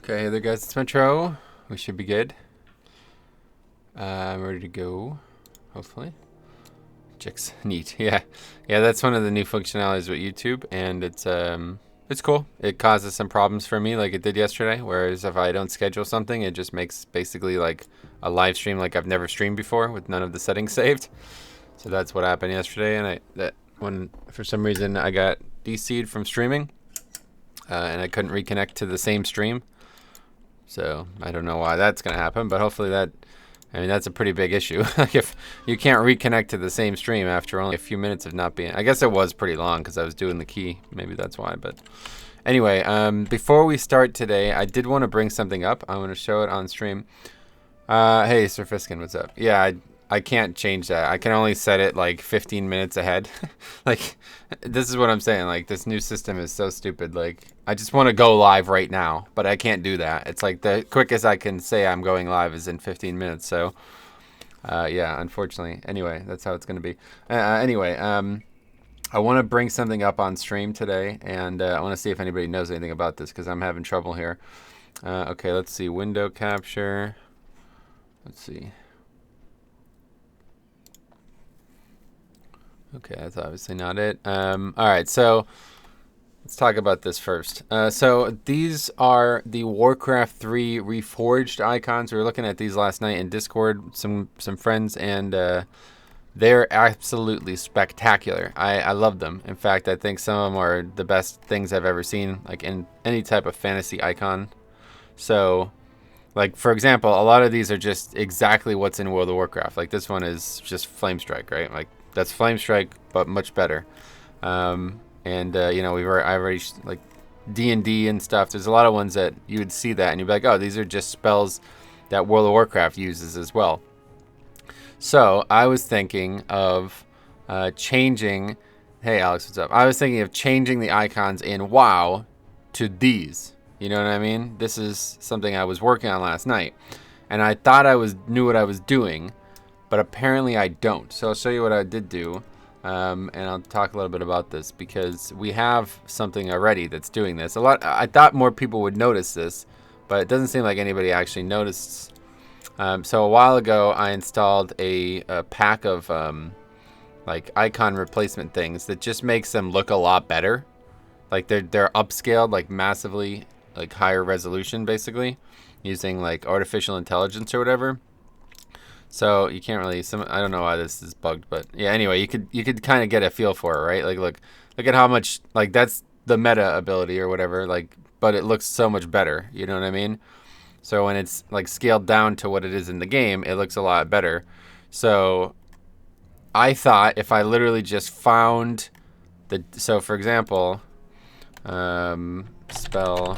Okay, hey there guys, it's Metro. We should be good. I'm ready to go, hopefully. Chicks, neat, yeah. Yeah, that's one of the new functionalities with YouTube, and it's cool. It causes some problems for me like it did yesterday, whereas if I don't schedule something, it just makes basically like a live stream like I've never streamed before with none of the settings saved. So that's what happened yesterday, and when for some reason I got DC'd from streaming, and I couldn't reconnect to the same stream. So I don't know why that's going to happen, but hopefully that's a pretty big issue. Like if you can't reconnect to the same stream after only a few minutes of not being, I guess it was pretty long because I was doing the key. Maybe that's why, but anyway, before we start today, I did want to bring something up. I want to show it on stream. Hey, Sir Fiskin, what's up? Yeah, I can't change that. I can only set it like 15 minutes ahead. Like, this is what I'm saying. Like, this new system is so stupid. Like, I just want to go live right now, but I can't do that. It's like the quickest I can say I'm going live is in 15 minutes. So, yeah, unfortunately. Anyway, that's how it's going to be. Anyway, I want to bring something up on stream today, and I want to see if anybody knows anything about this because I'm having trouble here. Okay, let's see. Window capture. Let's see. Okay, that's obviously not it. All right, so let's talk about this first. So these are the Warcraft 3 Reforged icons. We were looking at these last night in Discord, some friends, and they're absolutely spectacular. I love them. In fact, I think some of them are the best things I've ever seen, like in any type of fantasy icon. So, like, for example, a lot of these are just exactly what's in World of Warcraft. Like, this one is just Flamestrike, right? Like, that's Flamestrike, but much better. You know, I already, like, D&D and stuff. There's a lot of ones that you would see that, and you'd be like, oh, these are just spells that World of Warcraft uses as well. So, I was thinking of changing... Hey, Alex, what's up? I was thinking of changing the icons in WoW to these. You know what I mean? This is something I was working on last night, and I thought I knew what I was doing, but apparently I don't. So I'll show you what I did do, and I'll talk a little bit about this because we have something already that's doing this. I thought more people would notice this, but it doesn't seem like anybody actually noticed. So a while ago, I installed a pack of like icon replacement things that just makes them look a lot better. Like they're upscaled, like massively, like higher resolution, basically, using like artificial intelligence or whatever. So you can't really, I don't know why this is bugged, but yeah, anyway, you could kind of get a feel for it, right? Like look at how much, like, that's the meta ability or whatever, like, but it looks so much better, you know what I mean? So when it's like scaled down to what it is in the game, it looks a lot better. So I thought if I literally just found so for example, spell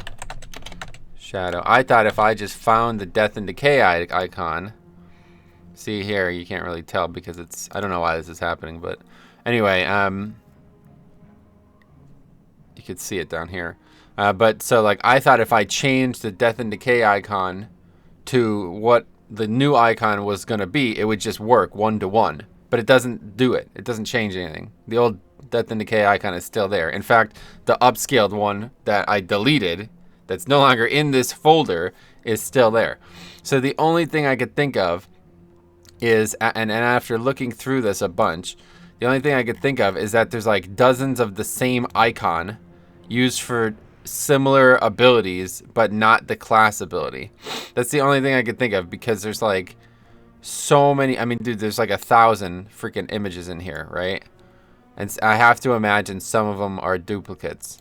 shadow, I thought if I just found the death and decay icon. See here, you can't really tell because it's, I don't know why this is happening, but anyway, you could see it down here. But so like I thought if I changed the death and decay icon to what the new icon was going to be, it would just work 1-to-1. But it doesn't do it. It doesn't change anything. The old death and decay icon is still there. In fact, the upscaled one that I deleted, that's no longer in this folder, is still there. So the only thing I could think of is, and after looking through this a bunch, the only thing I could think of is that there's like dozens of the same icon used for similar abilities, but not the class ability. That's the only thing I could think of because there's like so many. I mean, dude, there's like 1,000 freaking images in here, right? And I have to imagine some of them are duplicates.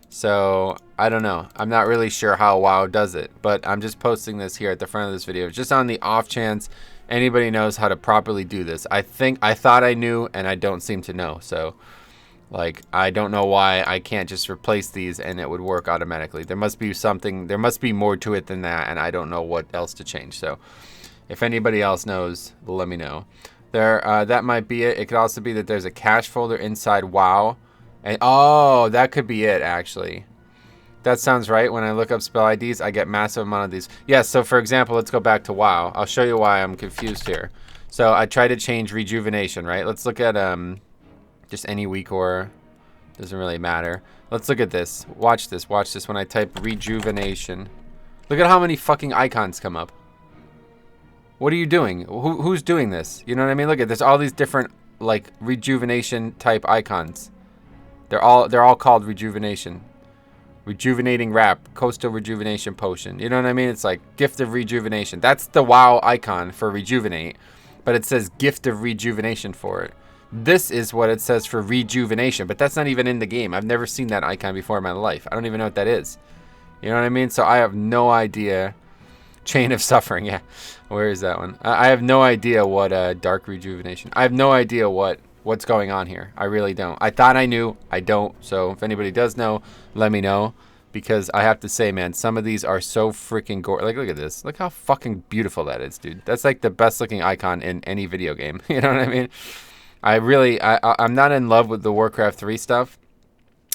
So I don't know. I'm not really sure how WoW does it, but I'm just posting this here at the front of this video, just on the off chance anybody knows how to properly do this. I thought I knew, and I don't seem to know. So, like, I don't know why I can't just replace these and it would work automatically. There must be something, there must be more to it than that, and I don't know what else to change. So, if anybody else knows, let me know. That might be it. It could also be that there's a cache folder inside WoW. And, oh, that could be it, actually. That sounds right. When I look up spell IDs, I get massive amount of these. Yeah, so for example, let's go back to WoW. I'll show you why I'm confused here. So I tried to change rejuvenation, right? Let's look at just any weak aura. Doesn't really matter. Let's look at this. Watch this. Watch this when I type rejuvenation. Look at how many fucking icons come up. What are you doing? Who's doing this? You know what I mean? Look at there's all these different like rejuvenation type icons. They're all called rejuvenation. Rejuvenating wrap, coastal rejuvenation potion. You know what I mean? It's like gift of rejuvenation. That's the WoW icon for rejuvenate, but it says gift of rejuvenation for it. This is what it says for rejuvenation, but that's not even in the game. I've never seen that icon before in my life. I don't even know what that is. You know what I mean? So I have no idea. Chain of Suffering, yeah. Where is that one? I have no idea what dark rejuvenation. I have no idea what's going on here. I really don't. I thought I knew. I don't. So if anybody does know, let me know. Because I have to say, man, some of these are so freaking gorgeous. Like, look at this. Look how fucking beautiful that is, dude. That's like the best looking icon in any video game. You know what I mean? I'm not in love with the Warcraft 3 stuff.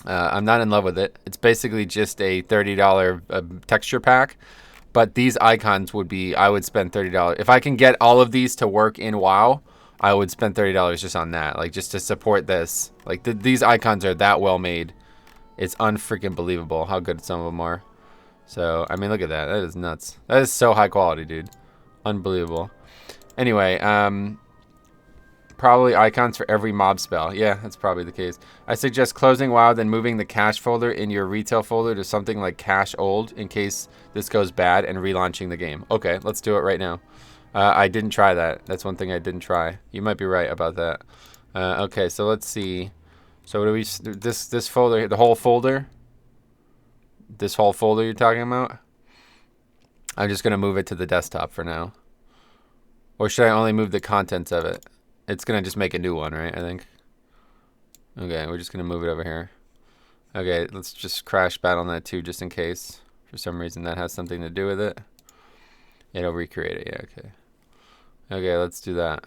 I'm not in love with it. It's basically just a $30 texture pack. But these icons would be, I would spend $30. If I can get all of these to work in WoW, I would spend $30 just on that. Like, just to support this. Like, these icons are that well made. It's unfreaking believable how good some of them are. So, I mean, look at that. That is nuts. That is so high quality, dude. Unbelievable. Anyway, probably icons for every mob spell. Yeah, that's probably the case. I suggest closing WoW, then moving the cache folder in your retail folder to something like cache old in case this goes bad and relaunching the game. Okay, let's do it right now. I didn't try that. That's one thing I didn't try. You might be right about that. Okay, so let's see. So what do we... This folder, the whole folder? This whole folder you're talking about? I'm just going to move it to the desktop for now. Or should I only move the contents of it? It's going to just make a new one, right? I think. Okay, we're just going to move it over here. Okay, let's just crash BattleNet 2 just in case. For some reason that has something to do with it. It'll recreate it, yeah, okay. Okay, let's do that.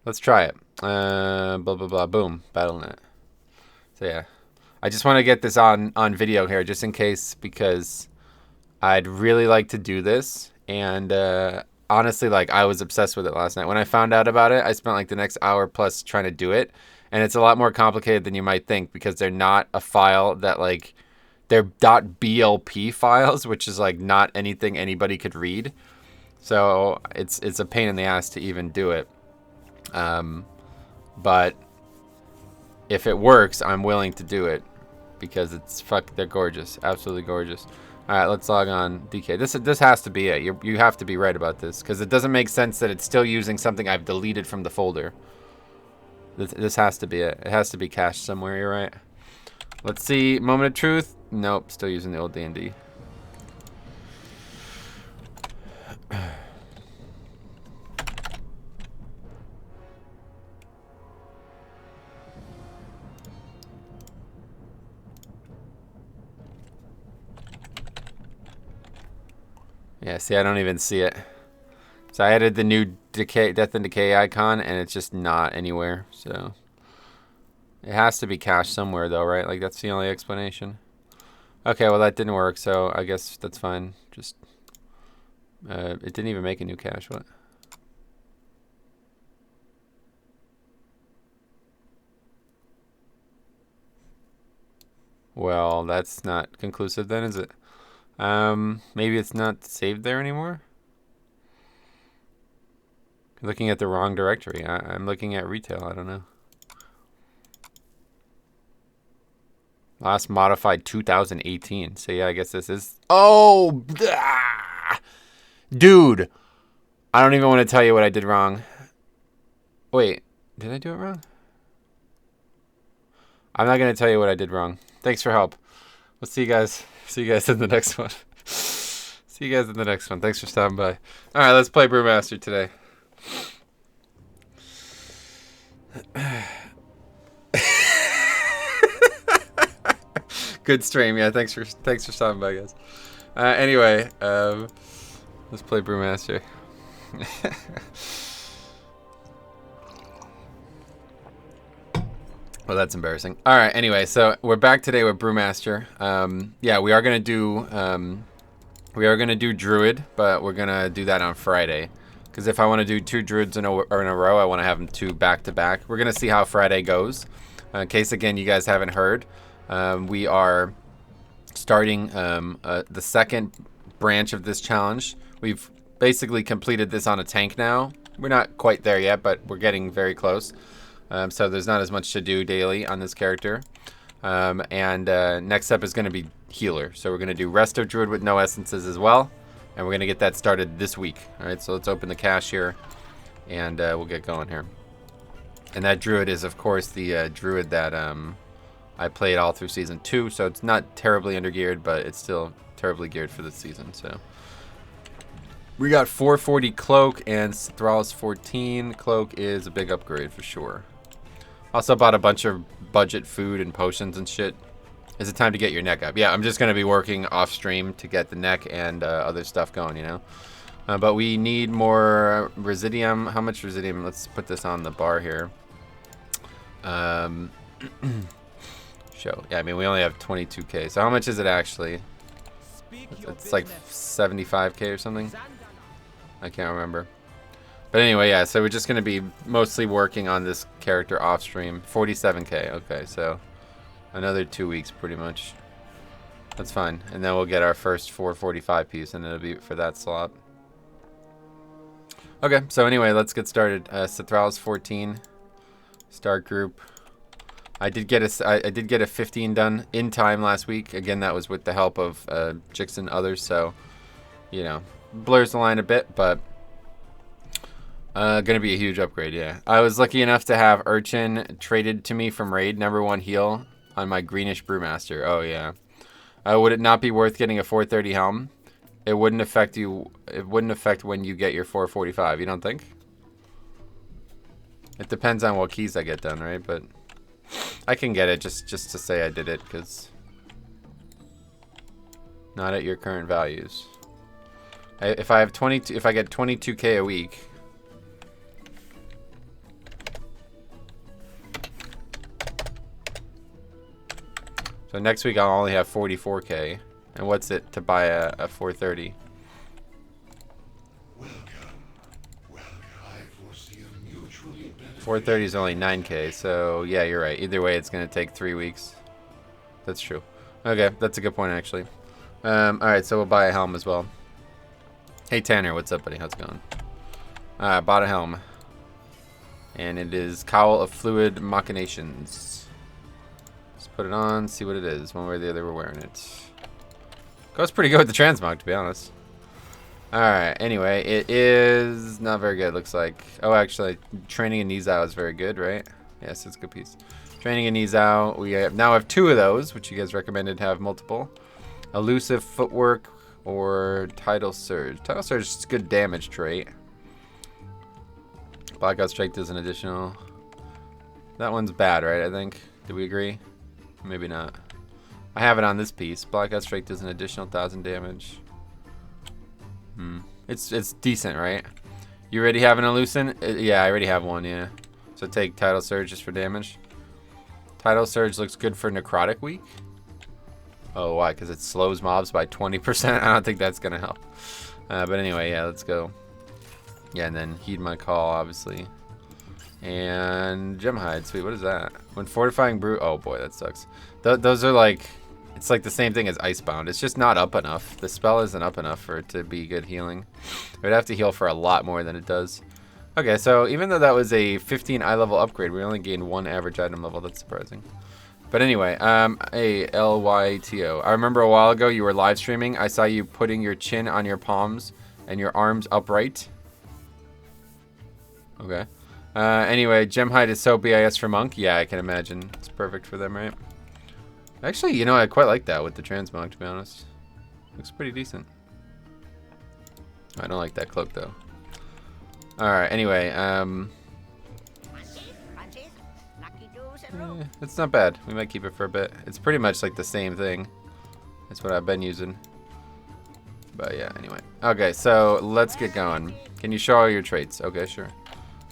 Let's try it. Blah, blah, blah, boom, BattleNet. So yeah, I just want to get this on video here just in case because I'd really like to do this. And honestly, like I was obsessed with it last night. When I found out about it, I spent like the next hour plus trying to do it. And it's a lot more complicated than you might think because they're not a file that like, they're .blp files, which is like not anything anybody could read. So it's a pain in the ass to even do it. But if it works, I'm willing to do it because they're gorgeous, absolutely gorgeous. All right, let's log on DK. This has to be it. You have to be right about this because it doesn't make sense that it's still using something I've deleted from the folder. This has to be it. It has to be cached somewhere. You're right. Let's see. Moment of truth. Nope. Still using the old D&D. Yeah, see, I don't even see it. So I added the new Death and Decay icon, and it's just not anywhere. So it has to be cached somewhere, though, right? Like, that's the only explanation. Okay, well, that didn't work, so I guess that's fine. Just, it didn't even make a new cache. What? Well, that's not conclusive then, is it? Maybe it's not saved there anymore? Looking at the wrong directory. I'm looking at retail. I don't know. Last modified 2018. So yeah, I guess this is... Oh! Ah! Dude! I don't even want to tell you what I did wrong. Wait. Did I do it wrong? I'm not going to tell you what I did wrong. Thanks for help. We'll see you guys. See you guys in the next one. See you guys in the next one. Thanks for stopping by. All right, let's play Brewmaster today. Good stream, yeah. Thanks for stopping by, guys. Anyway, let's play Brewmaster. Well, that's embarrassing. All right. Anyway, so we're back today with Brewmaster. Yeah, we are gonna do Druid, but we're gonna do that on Friday. Because if I want to do 2 Druids in a row, I want to have them 2 back to back. We're gonna see how Friday goes. In case again you guys haven't heard, we are starting the second branch of this challenge. We've basically completed this on a tank now. We're not quite there yet, but we're getting very close. So there's not as much to do daily on this character. Next up is going to be healer. So we're going to do Resto Druid with no essences as well. And we're going to get that started this week. All right, so let's open the cache here, and we'll get going here. And that Druid is, of course, the Druid that I played all through Season 2. So it's not terribly under-geared, but it's still terribly geared for this season. So we got 440 Cloak and Thrallus 14. Cloak is a big upgrade for sure. Also bought a bunch of budget food and potions and shit. Is it time to get your neck up? Yeah, I'm just going to be working off stream to get the neck and other stuff going, you know. But we need more Residium. How much Residium? Let's put this on the bar here. Show. Yeah, I mean, we only have 22k. So how much is it actually? It's like 75k or something. I can't remember. But anyway, yeah, so we're just going to be mostly working on this character off stream. 47k. Okay, so another 2 weeks pretty much. That's fine. And then we'll get our first 445 piece, and it'll be for that slot. Okay, so anyway, let's get started. Thrallus 14. Start group. I did get a 15 done in time last week. Again, that was with the help of Jix and others, so you know, blurs the line a bit, but gonna be a huge upgrade. Yeah, I was lucky enough to have Urchin traded to me from Raid #1 heal on my greenish Brewmaster. Oh yeah, would it not be worth getting a 430 helm? It wouldn't affect you. It wouldn't affect when you get your 445. You don't think? It depends on what keys I get done, right? But I can get it just to say I did it, because not at your current values. If I have 22, if I get 22k a week, so next week I'll only have 44k. And what's it to buy a 430? 430 is only 9k, so yeah, you're right. Either way, it's gonna take 3 weeks. That's true. Okay, that's a good point actually. All right, so we'll buy a helm as well. Hey Tanner, what's up, buddy? How's it going? I bought a helm, and it is Cowl of Fluid Machinations. Let's put it on, see what it is. One way or the other, we're wearing it. Goes pretty good with the transmog, to be honest. Alright, anyway, it is not very good, looks like. Oh, actually, training in Nizao is very good, right? Yes, it's a good piece. Training in Nizao, we now have 2 of those, which you guys recommended to have multiple. Elusive Footwork or Tidal Surge. Tidal Surge is a good damage trait. Blackout Strike does an additional. That one's bad, right, I think? Do we agree? Maybe not. I have it on this piece. Blackout Strike does an additional 1000 damage. It's decent, right? You already have an Elucent? Yeah, I already have one, yeah. So take Tidal Surge just for damage. Tidal Surge looks good for Necrotic Week. Oh, why? Because it slows mobs by 20%? I don't think that's going to help. But anyway, yeah, let's go. Yeah, and then Heed My Call, obviously. And Gem Hide. Sweet, what is that? When Fortifying Brew... Oh, boy, that sucks. Those are like... It's like the same thing as Icebound. It's just not up enough. The spell isn't up enough for it to be good healing. It would have to heal for a lot more than it does. Okay, so even though that was a 15 eye level upgrade, we only gained 1 average item level. That's surprising. But anyway, ALYTO. I remember a while ago you were live streaming. I saw you putting your chin on your palms and your arms upright. Okay. Anyway, Gem Hide is so BIS for Monk. Yeah, I can imagine. It's perfect for them, right? Actually, you know, I quite like that with the transmog, to be honest. Looks pretty decent. I don't like that cloak, though. Alright, anyway, it's not bad. We might keep it for a bit. It's pretty much like the same thing. That's what I've been using. But yeah, anyway. Okay, so let's get going. Can you show all your traits? Okay, sure.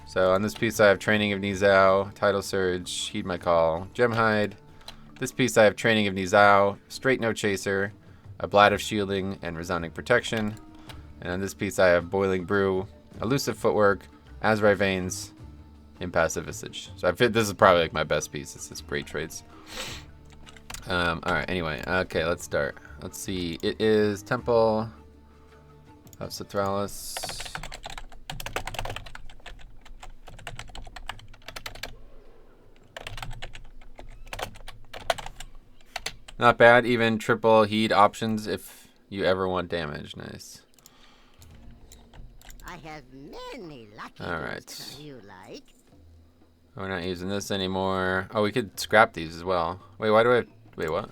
So on this piece I have Training of Nizao, Tidal Surge, Heed My Call, Gem Hide. This piece I have Training of Nizao, Straight No Chaser, a Blade of Shielding, and Resounding Protection. And on this piece I have Boiling Brew, Elusive Footwork, Azrai Veins, Impassive Visage. So this is probably like my best piece. This is great traits. Alright, anyway. Okay, let's start. Let's see. It is Temple. Citralis. Not bad. Even triple heat options if you ever want damage. Nice. I have many lucky Alright. you like. We're not using this anymore. Oh, we could scrap these as well. Wait, why do I... Wait, what?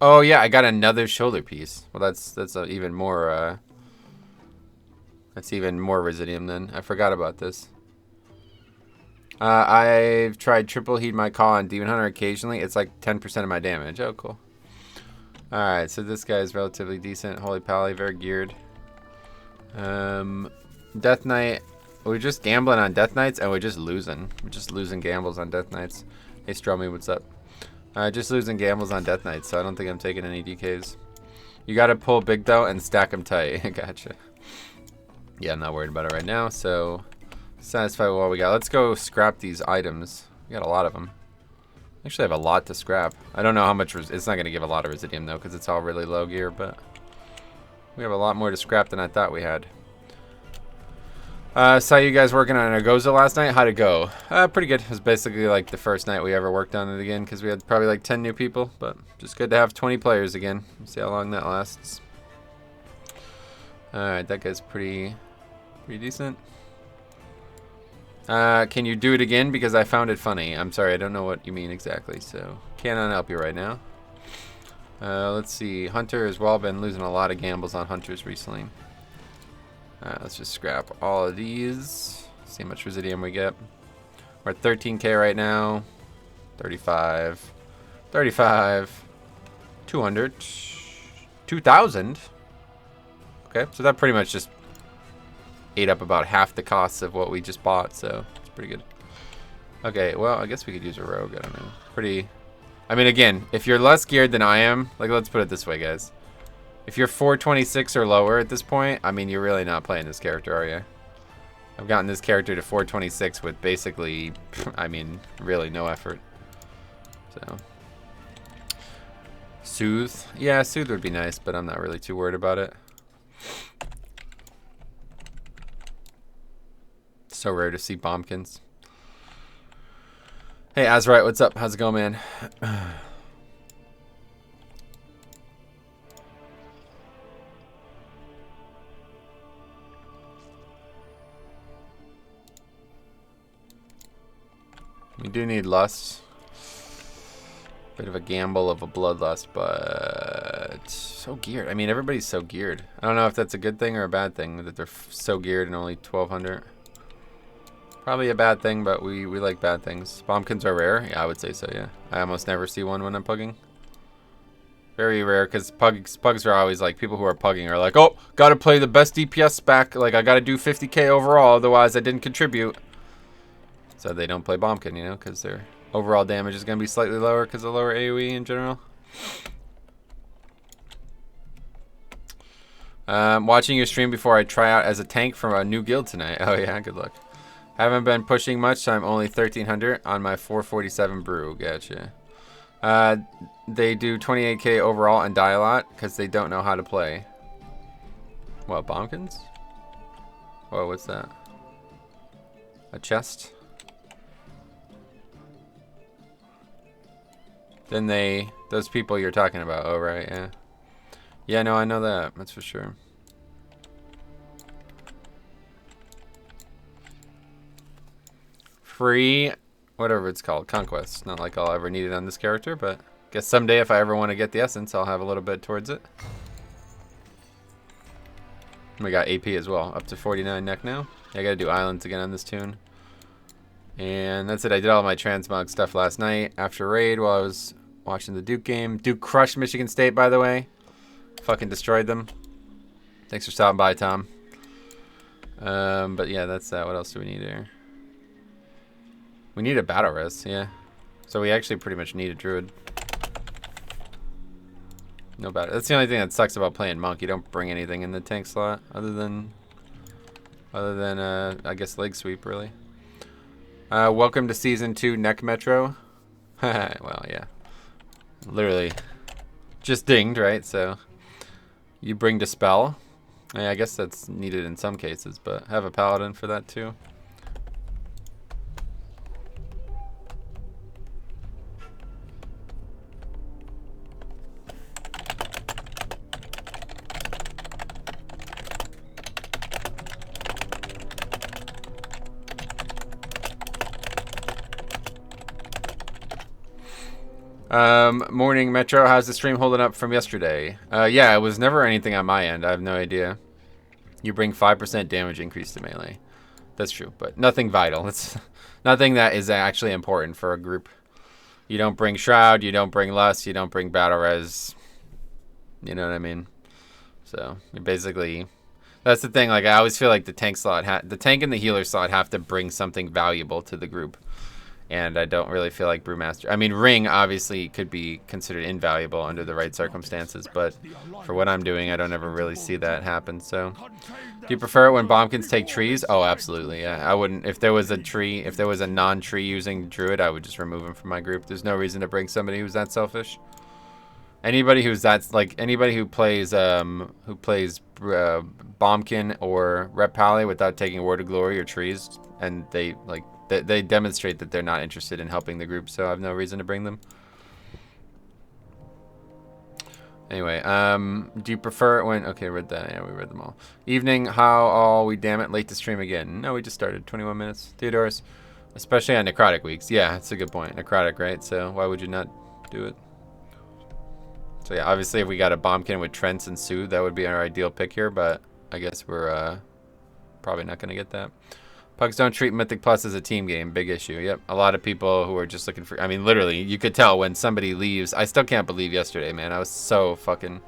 Oh, yeah, I got another shoulder piece. Well, that's even more, That's even more Residium then. I forgot about this. I've tried triple heat my call on Demon Hunter occasionally. It's like 10% of my damage. Oh, cool. Alright, so this guy is relatively decent. Holy Pally, very geared. Death Knight. We're just gambling on Death Knights and we're just losing. We're just losing gambles on Death Knights. Hey, Stromy, what's up? Just losing gambles on Death Knights, so I don't think I'm taking any DKs. You gotta pull big though and stack them tight. Gotcha. Yeah, I'm not worried about it right now, so satisfied with what we got. Let's go scrap these items. We got a lot of them. Actually, I have a lot to scrap. I don't know how much. It's not gonna give a lot of Residium though, because it's all really low gear, but we have a lot more to scrap than I thought we had. Saw you guys working on Agoza last night. How'd it go? Pretty good. It was basically like the first night we ever worked on it again because we had probably like 10 new people, but just good to have 20 players again. We'll see how long that lasts. Alright, that guy's pretty decent. Can you do it again? Because I found it funny. I'm sorry, I don't know what you mean exactly, so cannot help you right now. Let's see. Hunter has well been losing a lot of gambles on Hunters recently. Let's just scrap all of these. See how much Residium we get. We're at 13k right now. 35. 35. 200. 2,000. Okay, so that pretty much just ate up about half the costs of what we just bought, so it's pretty good. Okay, well, I guess we could use a rogue. I don't know. Pretty... I mean, again, if you're less geared than I am, like, let's put it this way, guys. If you're 426 or lower at this point, I mean, you're really not playing this character, are you? I've gotten this character to 426 with basically, I mean, really no effort. So, Soothe. Yeah, Soothe would be nice, but I'm not really too worried about it. So rare to see bombkins. Hey, Azrite, what's up? How's it going, man? We do need lust. Bit of a gamble of a bloodlust, but so geared. I mean, everybody's so geared. I don't know if that's a good thing or a bad thing that they're so geared and only 1,200. Probably a bad thing, but we like bad things. Bombkins are rare? Yeah, I would say so, yeah. I almost never see one when I'm pugging. Very rare, because pugs are always like, people who are pugging are like, oh, gotta play the best DPS spec. Like, I gotta do 50k overall, otherwise I didn't contribute. So they don't play Bombkin, you know, because their overall damage is going to be slightly lower because of lower AoE in general. Watching your stream before I try out as a tank from a new guild tonight. Oh yeah, good luck. Haven't been pushing much, so I'm only 1,300 on my 447 brew. Gotcha. They do 28k overall and die a lot because they don't know how to play. What, Bombkins? Whoa, what's that? A chest? Then those people you're talking about. Oh, right, yeah. Yeah, no, I know that. That's for sure. Free, whatever it's called, Conquest. Not like I'll ever need it on this character, but guess someday if I ever want to get the essence, I'll have a little bit towards it. We got AP as well, up to 49 neck now. Yeah, I gotta do islands again on this tune. And that's it. I did all my transmog stuff last night after raid while I was watching the Duke game. Duke crushed Michigan State, by the way. Fucking destroyed them. Thanks for stopping by, Tom. But yeah, that's that. What else do we need here? We need a battle res, yeah. So we actually pretty much need a druid. No battle. That's the only thing that sucks about playing monk. You don't bring anything in the tank slot other than I guess leg sweep, really. Welcome to season 2 Neck Metro. Well, yeah. Literally just dinged, right? So you bring Dispel. Yeah, I guess that's needed in some cases, but have a paladin for that too. Morning Metro, how's the stream holding up from yesterday? Yeah, it was never anything on my end. I have no idea. You bring 5% damage increase to melee. That's true, but nothing vital. It's nothing that is actually important for a group. You don't bring Shroud, you don't bring Lust, you don't bring Battle Res. You know what I mean? So, basically, that's the thing. Like, I always feel like the tank slot, the tank and the healer slot have to bring something valuable to the group. And I don't really feel like Brewmaster. I mean, Ring obviously could be considered invaluable under the right circumstances, but for what I'm doing, I don't ever really see that happen. So, do you prefer it when bombkins take trees? Oh, absolutely. Yeah, I wouldn't. If there was a tree, if there was a non-tree using druid, I would just remove him from my group. There's no reason to bring somebody who's that selfish. Anybody who's anybody who plays bombkin or rep pally without taking word of glory or trees, and they demonstrate that they're not interested in helping the group, so I have no reason to bring them. Anyway, do you prefer it when... Okay, read that. Yeah, we read them all. Evening, how all we damn it late to stream again? No, we just started. 21 minutes. Theodorus, especially on necrotic weeks. Yeah, that's a good point. Necrotic, right? So why would you not do it? So yeah, obviously if we got a bombkin with Trents and Soothe, that would be our ideal pick here, but I guess we're probably not going to get that. Pugs don't treat Mythic Plus as a team game. Big issue. Yep. A lot of people who are just looking for... I mean, literally, you could tell when somebody leaves. I still can't believe yesterday, man. I was so fucking...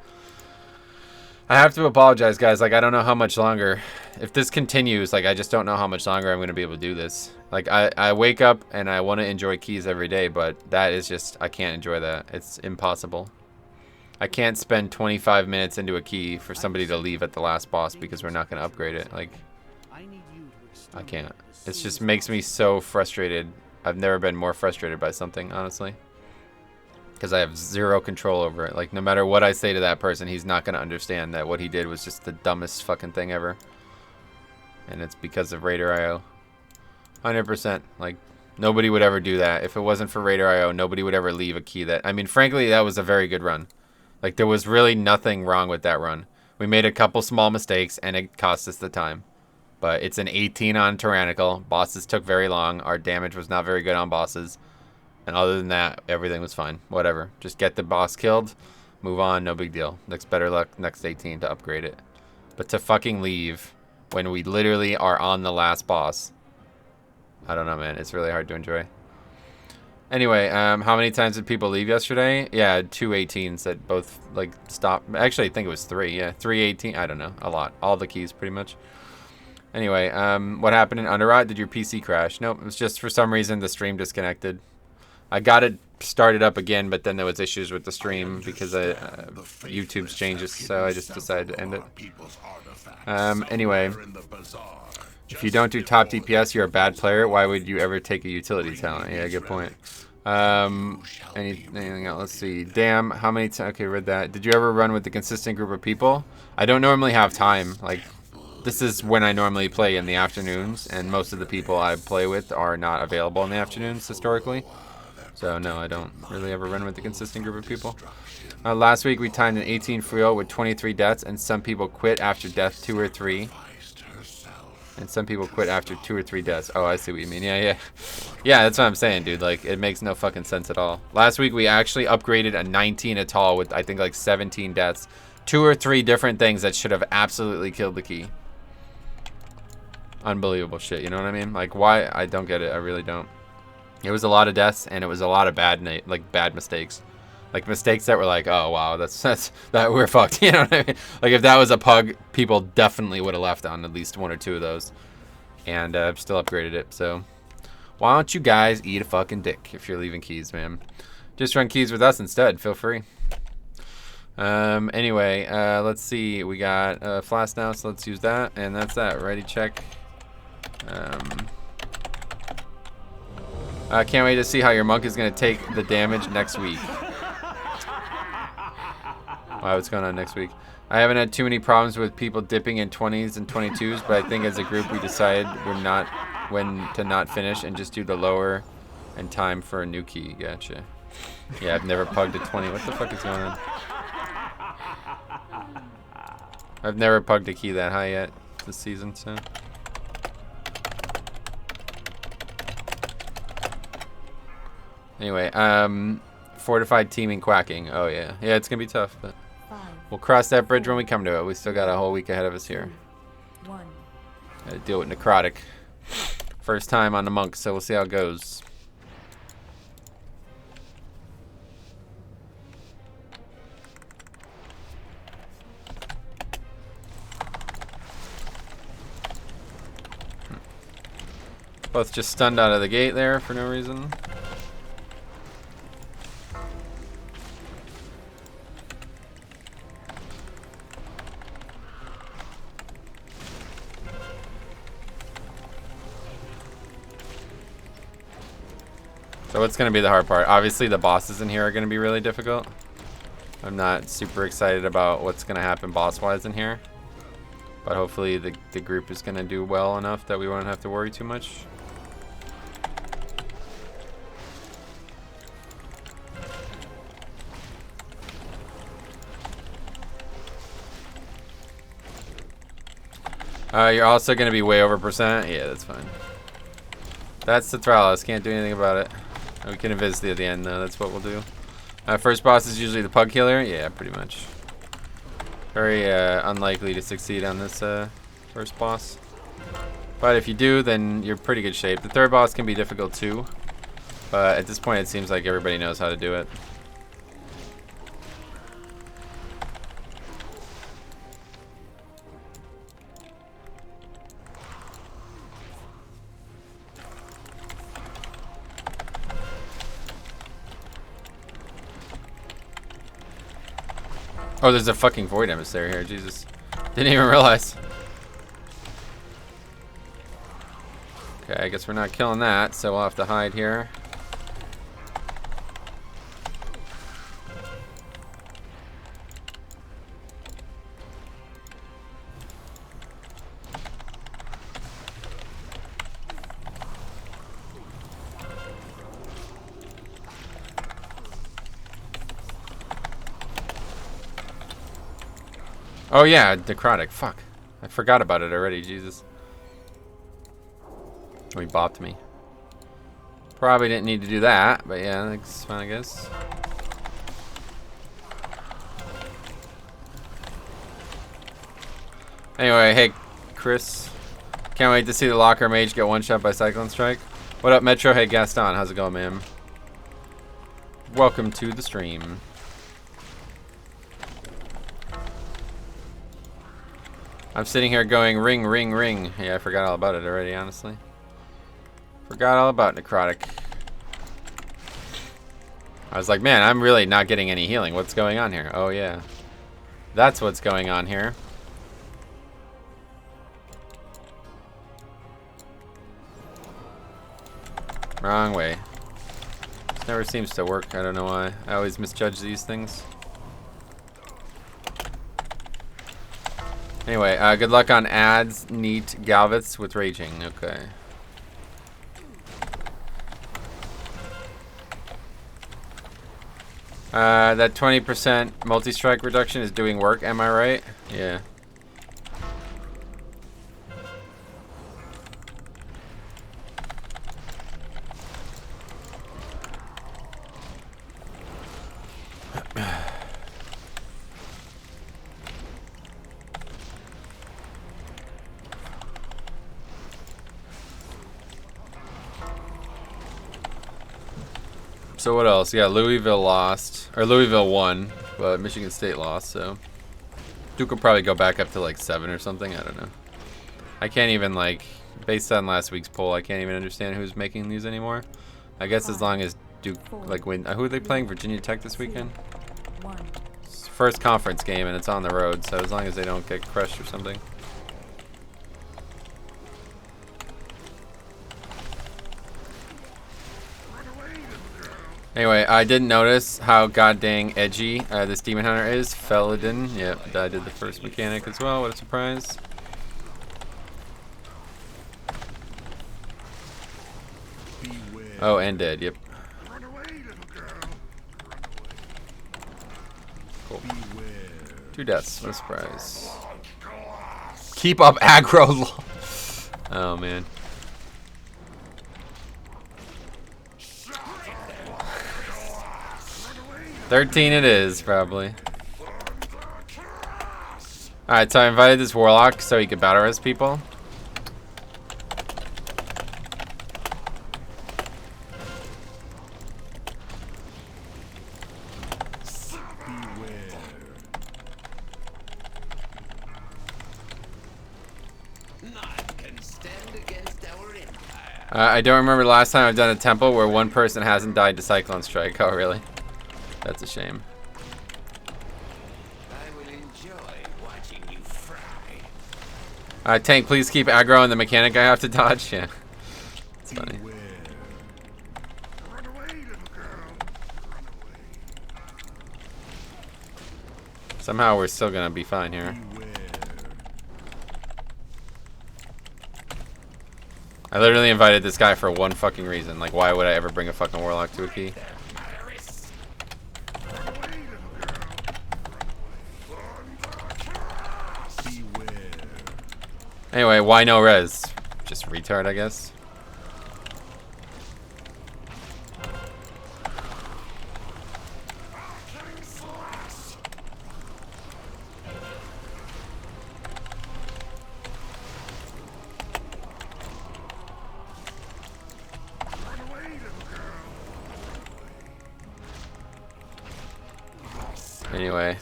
I have to apologize, guys. Like, I don't know how much longer. If this continues, like, I just don't know how much longer I'm going to be able to do this. Like, I wake up and I want to enjoy keys every day, but that is just... I can't enjoy that. It's impossible. I can't spend 25 minutes into a key for somebody to leave at the last boss because we're not going to upgrade it. Like... I can't. It just makes me so frustrated. I've never been more frustrated by something, honestly. Because I have zero control over it. Like, no matter what I say to that person, he's not going to understand that what he did was just the dumbest fucking thing ever. And it's because of Raider.io. 100%. Like, nobody would ever do that. If it wasn't for Raider.io, nobody would ever leave a key that... I mean, frankly, that was a very good run. Like, there was really nothing wrong with that run. We made a couple small mistakes, and it cost us the time. But it's an 18 on Tyrannical. Bosses took very long. Our damage was not very good on bosses. And other than that, everything was fine. Whatever. Just get the boss killed. Move on. No big deal. Next better luck. Next 18 to upgrade it. But to fucking leave when we literally are on the last boss. I don't know, man. It's really hard to enjoy. Anyway, how many times did people leave yesterday? Yeah, 2 18s that both, like, stopped. Actually, I think it was 3. Yeah, 3 18. I don't know. A lot. All the keys, pretty much. Anyway, what happened in Underrot? Did your PC crash? Nope, it was just for some reason the stream disconnected. I got it started up again, but then there was issues with the stream because YouTube's changes, so I just decided to end it. Anyway, if you don't do top DPS, you're a bad player. Why would you ever take a utility talent? Yeah, good point. Anything else? Let's see. Damn, how many times? Okay, read that. Did you ever run with a consistent group of people? I don't normally have time. Like, this is when I normally play in the afternoons, and most of the people I play with are not available in the afternoons historically. So no, I don't really ever run with a consistent group of people. Last week we timed an 18 free with 23 deaths, and some people quit after death 2 or 3. And some people quit after 2 or 3 deaths. Oh, I see what you mean. Yeah. Yeah, that's what I'm saying, dude. Like, it makes no fucking sense at all. Last week we actually upgraded a 19 Atal with, I think, like 17 deaths. 2 or 3 different things that should have absolutely killed the key. Unbelievable shit, you know what I mean? Like, why? I don't get it. I really don't. It was a lot of deaths, and it was a lot of bad mistakes. Like, mistakes that were like, oh, wow, that we're fucked, you know what I mean? Like, if that was a pug, people definitely would have left on at least 1 or 2 of those. And still upgraded it, so... Why don't you guys eat a fucking dick if you're leaving keys, man? Just run keys with us instead. Feel free. Anyway, let's see. We got Flask now, so let's use that. And that's that. Ready, check. I can't wait to see how your monk is going to take the damage next week. Wow, what's going on next week? I haven't had too many problems with people dipping in 20s and 22s, but I think as a group we decided when to not finish and just do the lower and time for a new key. Gotcha. Yeah, I've never pugged a 20. What the fuck is going on? I've never pugged a key that high yet this season, so. Anyway, fortified teaming quacking. Oh yeah. Yeah, it's gonna be tough, but we'll cross that bridge when we come to it. We still got a whole week ahead of us here. Gotta deal with necrotic. First time on the monks, so we'll see how it goes. Both just stunned out of the gate there for no reason. So what's going to be the hard part? Obviously the bosses in here are going to be really difficult. I'm not super excited about what's going to happen boss-wise in here. But hopefully the group is going to do well enough that we won't have to worry too much. You're also going to be way over percent? Yeah, that's fine. That's the Thralos. Can't do anything about it. We can invis at the end, though. That's what we'll do. First boss is usually the Pug Killer. Yeah, pretty much. Very unlikely to succeed on this first boss. But if you do, then you're pretty good shape. The third boss can be difficult, too. But at this point, it seems like everybody knows how to do it. Oh, there's a fucking void emissary here. Jesus. Didn't even realize. Okay, I guess we're not killing that, so we'll have to hide here. Oh yeah, necrotic. Fuck. I forgot about it already, Jesus. Oh, he bopped me. Probably didn't need to do that, but yeah, that's fine, I guess. Anyway, hey, Chris. Can't wait to see the Locker Mage get one shot by Cyclone Strike. What up, Metro? Hey, Gaston. How's it going, man? Welcome to the stream. I'm sitting here going ring, ring, ring. Yeah, I forgot all about it already, honestly. Forgot all about necrotic. I was like, man, I'm really not getting any healing. What's going on here? Oh, yeah. That's what's going on here. Wrong way. This never seems to work. I don't know why. I always misjudge these things. Anyway, good luck on ads, neat, Galvitz with raging. Okay. That 20% multi-strike reduction is doing work, am I right? Yeah. So what else? Yeah, Louisville lost. Or Louisville won, but Michigan State lost, so Duke will probably go back up to like 7 or something. I don't know. I can't even, like, based on last week's poll, I can't even understand who's making these anymore. I guess as long as Duke, like, win. Who are they playing? Virginia Tech this weekend? It's first conference game and it's on the road, so as long as they don't get crushed or something. Anyway, I didn't notice how goddamn edgy this demon hunter is. Felidin. Yep, I did the first mechanic as well. What a surprise. Oh, and dead. Yep. Cool. 2 deaths. What a surprise. Keep up aggro. Oh man. $13 it is, probably. Alright, so I invited this warlock so he could battle res people. I don't remember the last time I've done a temple where one person hasn't died to Cyclone Strike. Oh, really? That's a shame. I will enjoy watching you fry. Tank, please keep aggro on the mechanic I have to dodge. Yeah. It's funny. Run away, little girl. Run away. Somehow we're still gonna be fine here. I literally invited this guy for one fucking reason. Like, why would I ever bring a fucking warlock to a key? Anyway, why no res? Just retard, I guess. Anyway,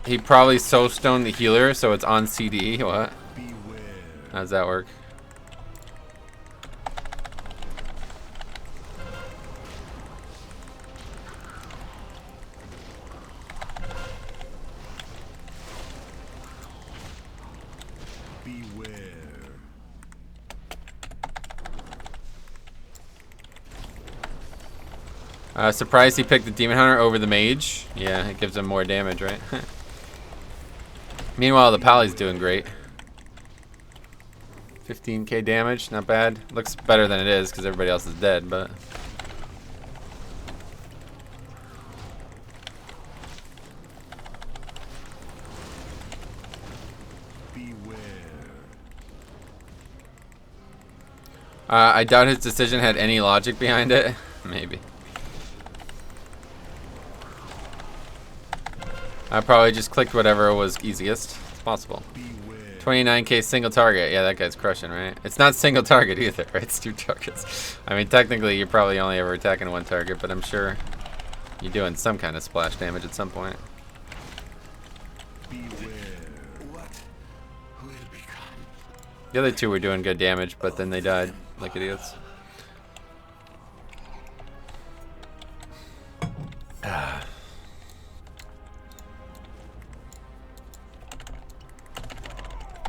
he probably soul stoned the healer, so it's on CD. What? How does that work? Surprised he picked the Demon Hunter over the Mage. Yeah, it gives him more damage, right? Meanwhile, the Pally's doing great. 15k damage, not bad. Looks better than it is because everybody else is dead, but... I doubt his decision had any logic behind it. Maybe. I probably just clicked whatever was easiest. It's possible. 29k single target. Yeah, that guy's crushing, right? It's not single target either, right? It's 2 targets. I mean, technically, you're probably only ever attacking 1 target, but I'm sure you're doing some kind of splash damage at some point. The other 2 were doing good damage, but then they died like idiots.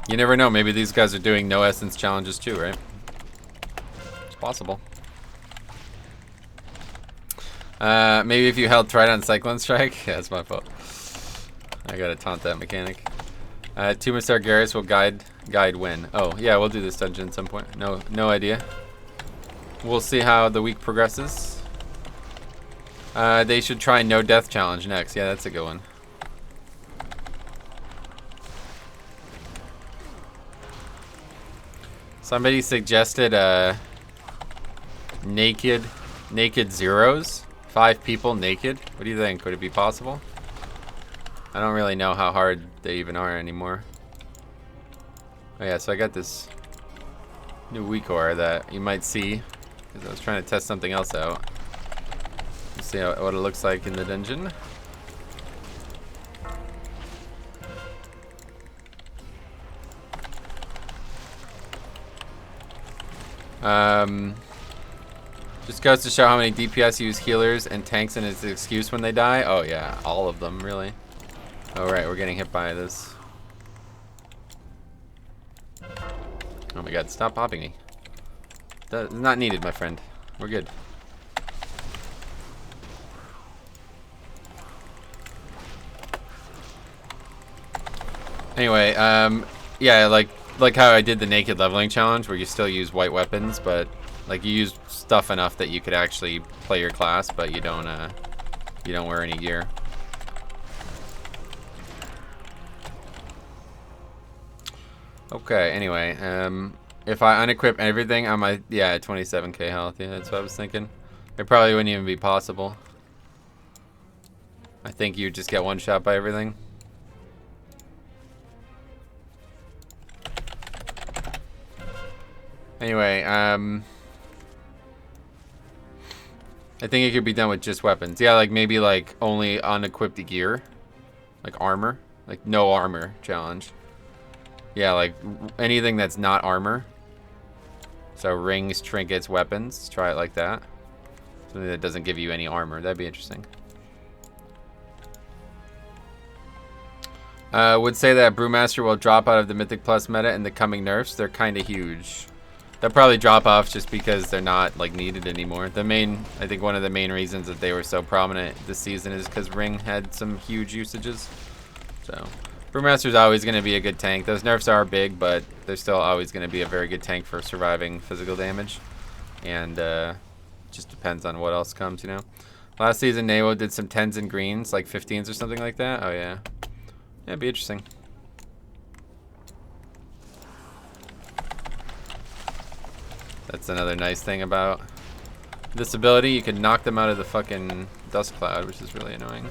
You never know, maybe these guys are doing no essence challenges too, right? It's possible. Maybe if you held Trident Cyclone Strike. Yeah, that's my fault. I gotta taunt that mechanic. Tomb of Sargeras will guide win. Oh, yeah, we'll do this dungeon at some point. No idea. We'll see how the week progresses. They should try no death challenge next. Yeah, that's a good one. Somebody suggested naked zeros. 5 people naked. What do you think? Would it be possible? I don't really know how hard they even are anymore. Oh yeah, so I got this new weak ore that you might see because I was trying to test something else out. Let's see what it looks like in the dungeon. Just goes to show how many DPS use healers and tanks in its excuse when they die. Oh yeah, all of them, really. Oh right, we're getting hit by this. Oh my god, stop popping me. That's not needed, my friend. We're good. Anyway, yeah, like how I did the naked leveling challenge, where you still use white weapons, but like you use stuff enough that you could actually play your class, but you don't wear any gear. Okay. Anyway, if I unequip everything, I might, yeah, 27k health. Yeah, that's what I was thinking. It probably wouldn't even be possible. I think you just get one shot by everything. Anyway, I think it could be done with just weapons. Yeah, like maybe like only unequipped gear, like armor, like no armor challenge. Yeah, like anything that's not armor. So rings, trinkets, weapons. Try it like that. Something that doesn't give you any armor. That'd be interesting. Would say that Brewmaster will drop out of the Mythic Plus meta in the coming nerfs. They're kind of huge. They'll probably drop off just because they're not like needed anymore. I think one of the main reasons that they were so prominent this season is because Ring had some huge usages. So Brewmaster's always going to be a good tank. Those nerfs are big, but they're still always going to be a very good tank for surviving physical damage. And just depends on what else comes, you know. Last season, Nawo did some 10s and greens, like 15s or something like that. Oh, yeah. Yeah, it'd be interesting. That's another nice thing about this ability. You can knock them out of the fucking dust cloud, which is really annoying.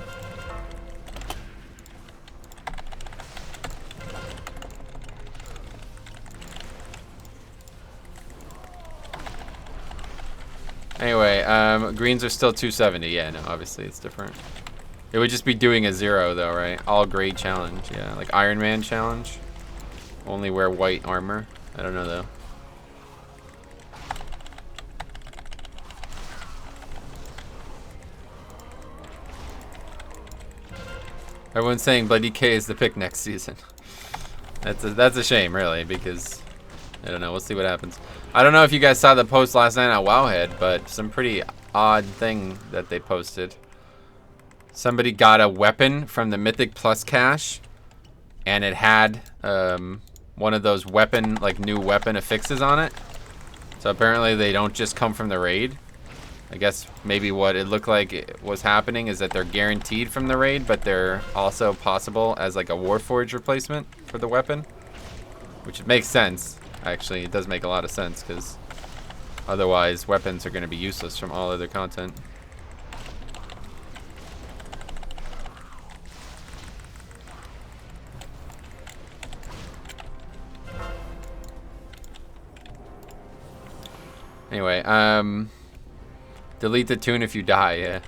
Anyway, greens are still 270. Yeah, no, obviously it's different. It would just be doing a 0 though, right? All grade challenge, yeah. Like Iron Man challenge. Only wear white armor. I don't know though. Everyone's saying Bloody K is the pick next season. That's a shame, really, because I don't know. We'll see what happens. I don't know if you guys saw the post last night on Wowhead, but some pretty odd thing that they posted. Somebody got a weapon from the Mythic Plus cache, and it had one of those weapon, like new weapon affixes on it. So apparently they don't just come from the raid. I guess maybe what it looked like it was happening is that they're guaranteed from the raid, but they're also possible as like a Warforged replacement for the weapon, which makes sense. Actually, it does make a lot of sense because otherwise weapons are going to be useless from all other content. Anyway, delete the tune if you die,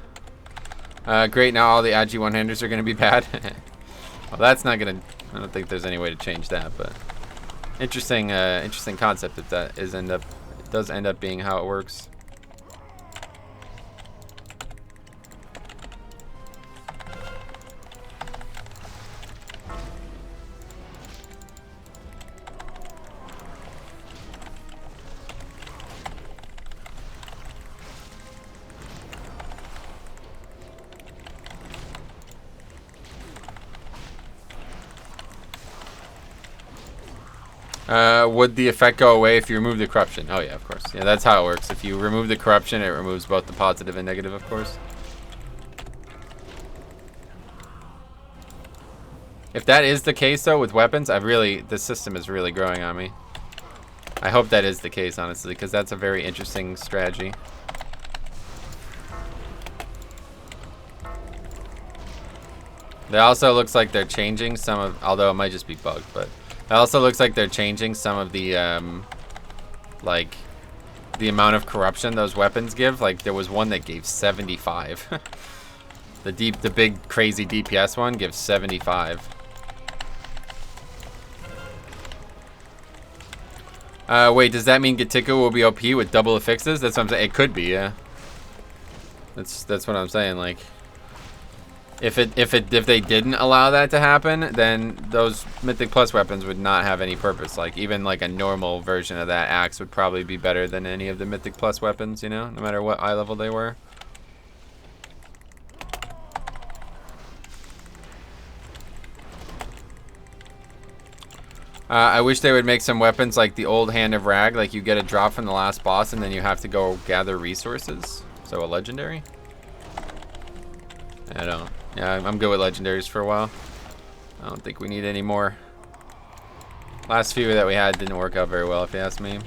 yeah. Great, now all the Agi one-handers are going to be bad. Well, that's not going to... I don't think there's any way to change that, but... Interesting concept if that does end up being how it works. Would the effect go away if you remove the corruption? Oh yeah, of course. Yeah, that's how it works. If you remove the corruption, it removes both the positive and negative, of course. If that is the case, though, with weapons, this system is really growing on me. I hope that is the case, honestly, because that's a very interesting strategy. It also looks like they're changing some of, although it might just be bugged, but it also looks like they're changing some of the, like, the amount of corruption those weapons give. Like, there was one that gave 75. The big, crazy DPS one gives 75. Wait, does that mean Gatika will be OP with double affixes? That's what I'm saying. It could be, yeah. That's what I'm saying, like... If they didn't allow that to happen, then those Mythic Plus weapons would not have any purpose. Like even like a normal version of that axe would probably be better than any of the Mythic Plus weapons, you know, no matter what eye level they were. I wish they would make some weapons like the old Hand of Rag, like you get a drop from the last boss and then you have to go gather resources. So a legendary? I don't. Yeah, I'm good with legendaries for a while. I don't think we need any more. Last few that we had didn't work out very well, if you ask me.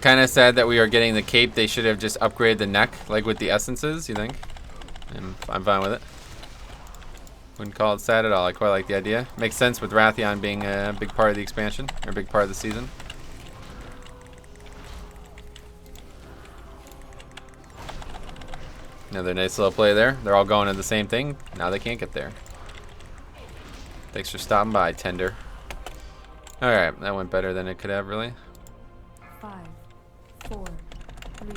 Kind of sad that we are getting the cape. They should have just upgraded the neck, like with the essences, you think? I'm fine with it. Wouldn't call it sad at all. I quite like the idea. Makes sense with Wrathion being a big part of the expansion, or a big part of the season. Another nice little play there. They're all going to the same thing. Now they can't get there. Thanks for stopping by, Tender. Alright, that went better than it could have, really. 5, 4, 3,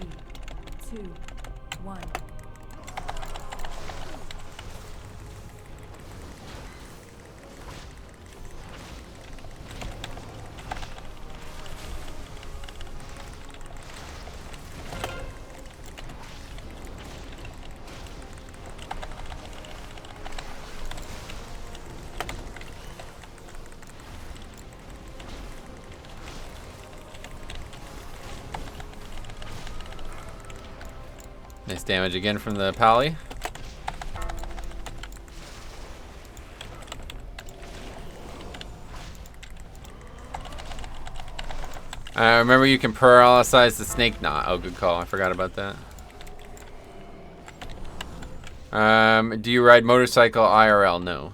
2, 1. Nice damage again from the Pally. Remember you can paralyze the snake knot. Oh, good call. I forgot about that. Do you ride motorcycle IRL? No.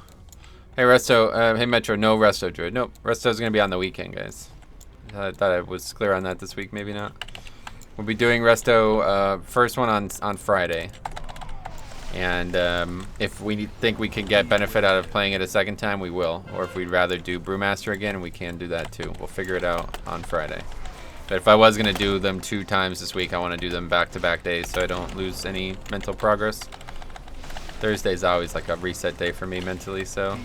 Hey, Resto. Hey, Metro. No Resto Druid. Nope. Resto's going to be on the weekend, guys. I thought I was clear on that this week. Maybe not. We'll be doing Resto first one on Friday. And if we think we can get benefit out of playing it a second time, we will. Or if we'd rather do Brewmaster again, we can do that too. We'll figure it out on Friday. But if I was going to do them 2 times this week, I want to do them back-to-back days so I don't lose any mental progress. Thursday's always like a reset day for me mentally, so...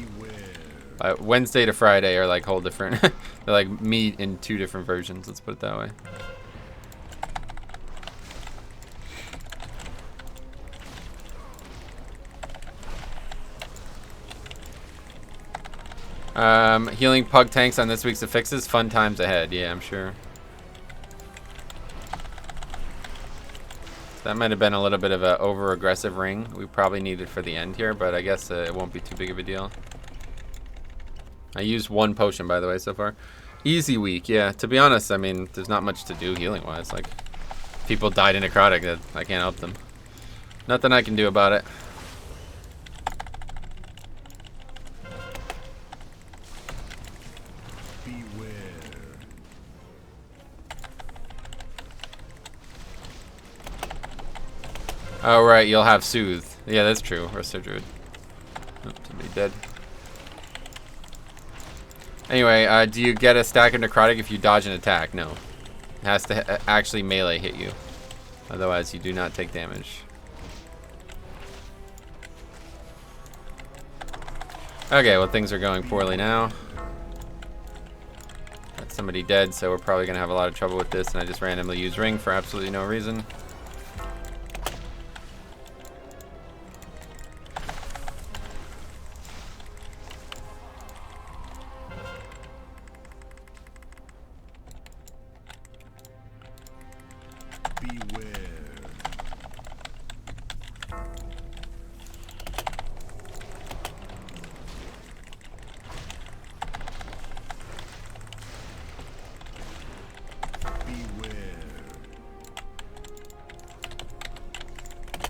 Wednesday to Friday are like whole different... They're like me in 2 different versions, let's put it that way. Healing pug tanks on this week's affixes. Fun times ahead. Yeah, I'm sure. That might have been a little bit of an over-aggressive ring. We probably need it for the end here, but I guess it won't be too big of a deal. I used 1 potion, by the way, so far. Easy week, yeah. To be honest, I mean, there's not much to do healing-wise. Like, people died in necrotic that I can't help them. Nothing I can do about it. Oh, right, you'll have Soothe. Yeah, that's true. Resto Druid. Oh, somebody dead. Anyway, do you get a stack of Necrotic if you dodge an attack? No. It has to actually melee hit you. Otherwise, you do not take damage. Okay, well, things are going poorly now. Got somebody dead, so we're probably going to have a lot of trouble with this, and I just randomly use Ring for absolutely no reason.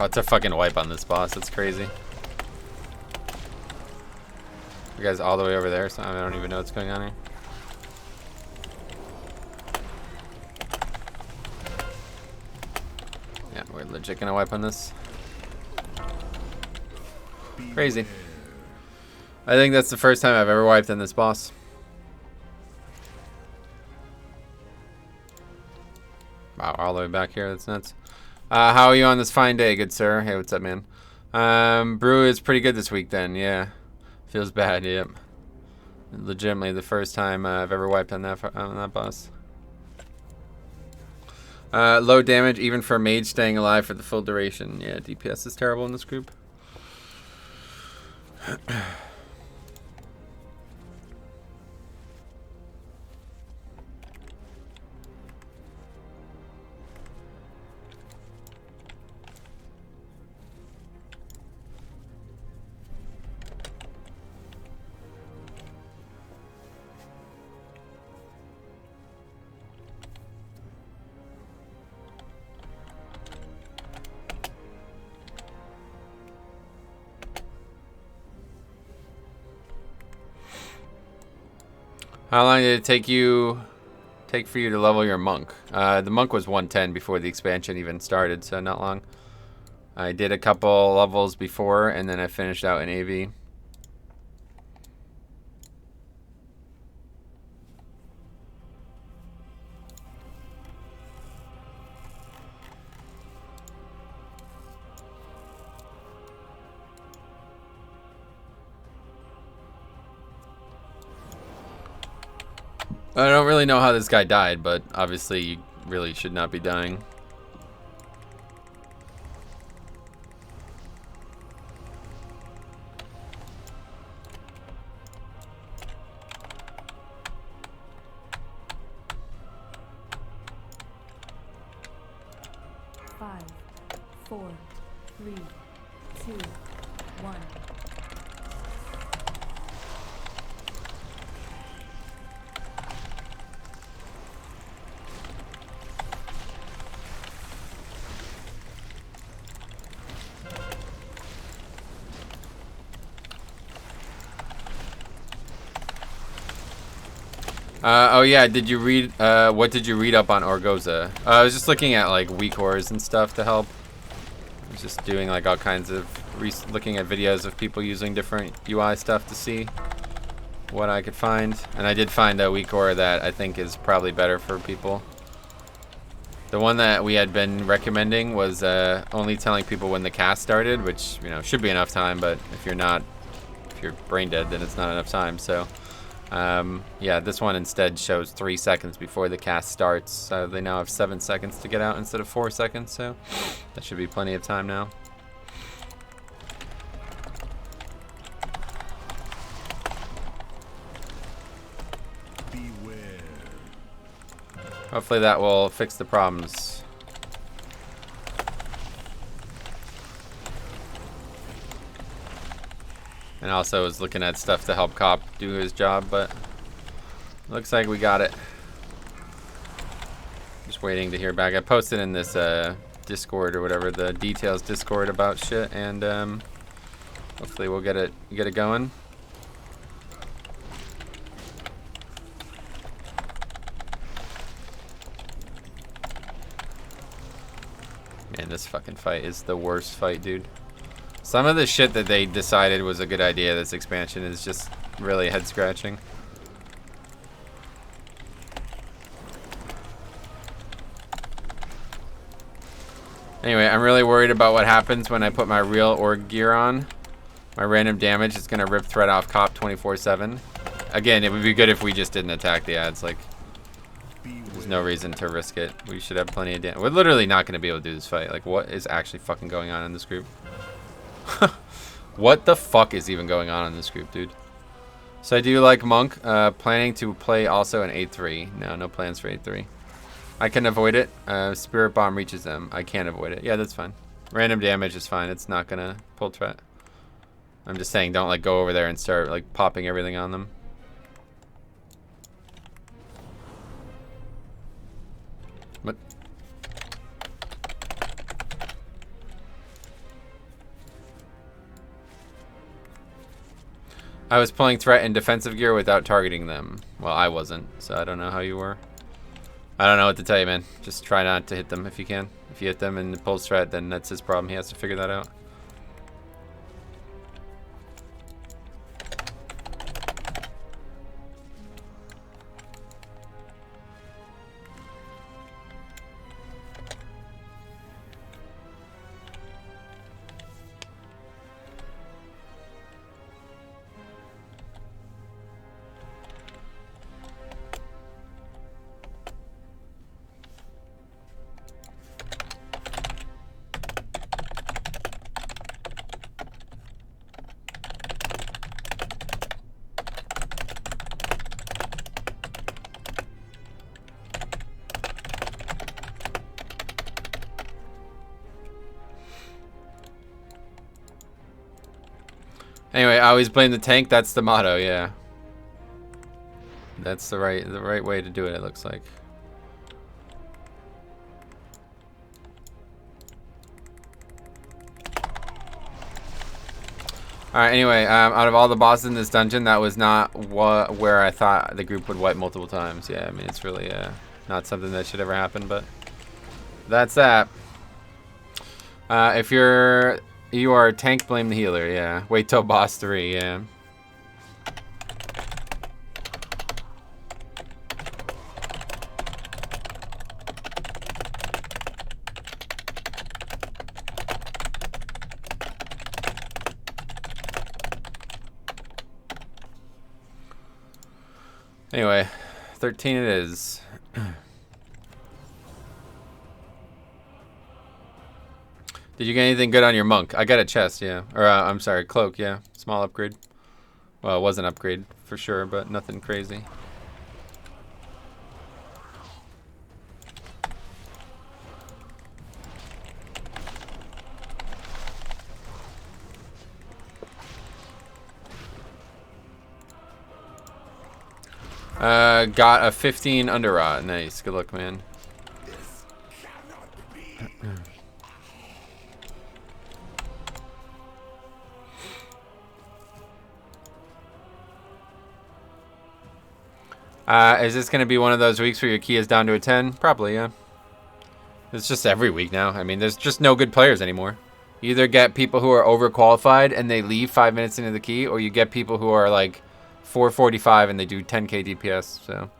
Oh, it's a fucking wipe on this boss. It's crazy. You guys all the way over there, so I don't even know what's going on here. Yeah, we're legit gonna wipe on this. Crazy. I think that's the first time I've ever wiped on this boss. Wow, all the way back here. That's nuts. How are you on this fine day, good sir? Hey, what's up, man? Brew is pretty good this week then, yeah. Feels bad, yep. Legitimately the first time I've ever wiped on that boss. Low damage even for mage staying alive for the full duration. Yeah, DPS is terrible in this group. How long did it take for you to level your monk? The monk was 110 before the expansion even started, so not long. I did a couple levels before, and then I finished out in AV. I don't really know how this guy died, but obviously you really should not be dying. Five, four, three, two, one. Oh yeah, did you read, what did you read up on Orgoza? I was just looking at like weak cores and stuff to help. I was just doing like all kinds of, looking at videos of people using different UI stuff to see what I could find. And I did find a weak core that I think is probably better for people. The one that we had been recommending was only telling people when the cast started, which, you know, should be enough time, but if you're brain dead, then it's not enough time, so. Yeah, this one instead shows 3 seconds before the cast starts, so they now have 7 seconds to get out instead of 4 seconds, so that should be plenty of time now. Beware. Hopefully that will fix the problems. And also was looking at stuff to help Cop do his job, but looks like we got it. Just waiting to hear back. I posted in this Discord or whatever, the details Discord about shit, and hopefully we'll get it going. Man, this fucking fight is the worst fight, dude. Some of the shit that they decided was a good idea this expansion is just really head scratching. Anyway, I'm really worried about what happens when I put my real org gear on. My random damage is gonna rip thread off Cop 24/7. Again, it would be good if we just didn't attack the ads. Like, there's no reason to risk it. We should have plenty of damage. We're literally not gonna be able to do this fight. Like, what is actually fucking going on in this group? What the fuck is even going on in this group, dude? So I do like Monk. Planning to play also an 8-3. No plans for 8-3. I can avoid it. Spirit Bomb reaches them. I can't avoid it. Yeah, that's fine. Random damage is fine. It's not gonna pull threat. I'm just saying, don't like go over there and start like popping everything on them. What? I was pulling threat and defensive gear without targeting them. Well, I wasn't, so I don't know how you were. I don't know what to tell you, man. Just try not to hit them if you can. If you hit them and it pulls threat, then that's his problem. He has to figure that out. Anyway, I always blame the tank. That's the motto, yeah. That's the right way to do it, it looks like. Alright, anyway, out of all the bosses in this dungeon, that was not where I thought the group would wipe multiple times. Yeah, I mean, it's really not something that should ever happen, but that's that. If you are a tank, blame the healer, yeah. Wait till boss 3, yeah. Anyway, 13 it is. Did you get anything good on your monk? I got a chest, yeah. Or, I'm sorry, cloak, yeah. Small upgrade. Well, it was an upgrade for sure, but nothing crazy. Got a 15 underrot. Nice. Good luck, man. Is this going to be one of those weeks where your key is down to a 10? Probably, yeah. It's just every week now. I mean, there's just no good players anymore. You either get people who are overqualified and they leave 5 minutes into the key, or you get people who are like 445 and they do 10k DPS. So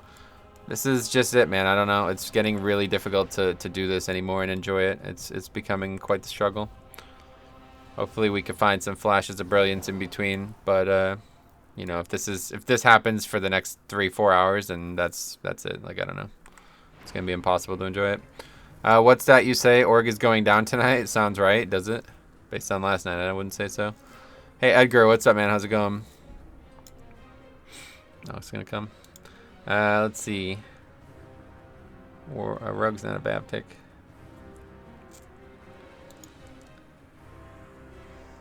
this is just it, man. I don't know. It's getting really difficult to do this anymore and enjoy it. It's becoming quite the struggle. Hopefully we can find some flashes of brilliance in between, but you know, if this happens for the next 3-4 hours, then that's it. Like, I don't know. It's gonna be impossible to enjoy it. What's that you say? Org is going down tonight. It sounds right, does it? Based on last night, I wouldn't say so. Hey Edgar, what's up, man? How's it going? Oh, it's gonna come. Let's see. Or a Rogue's not a bad pick.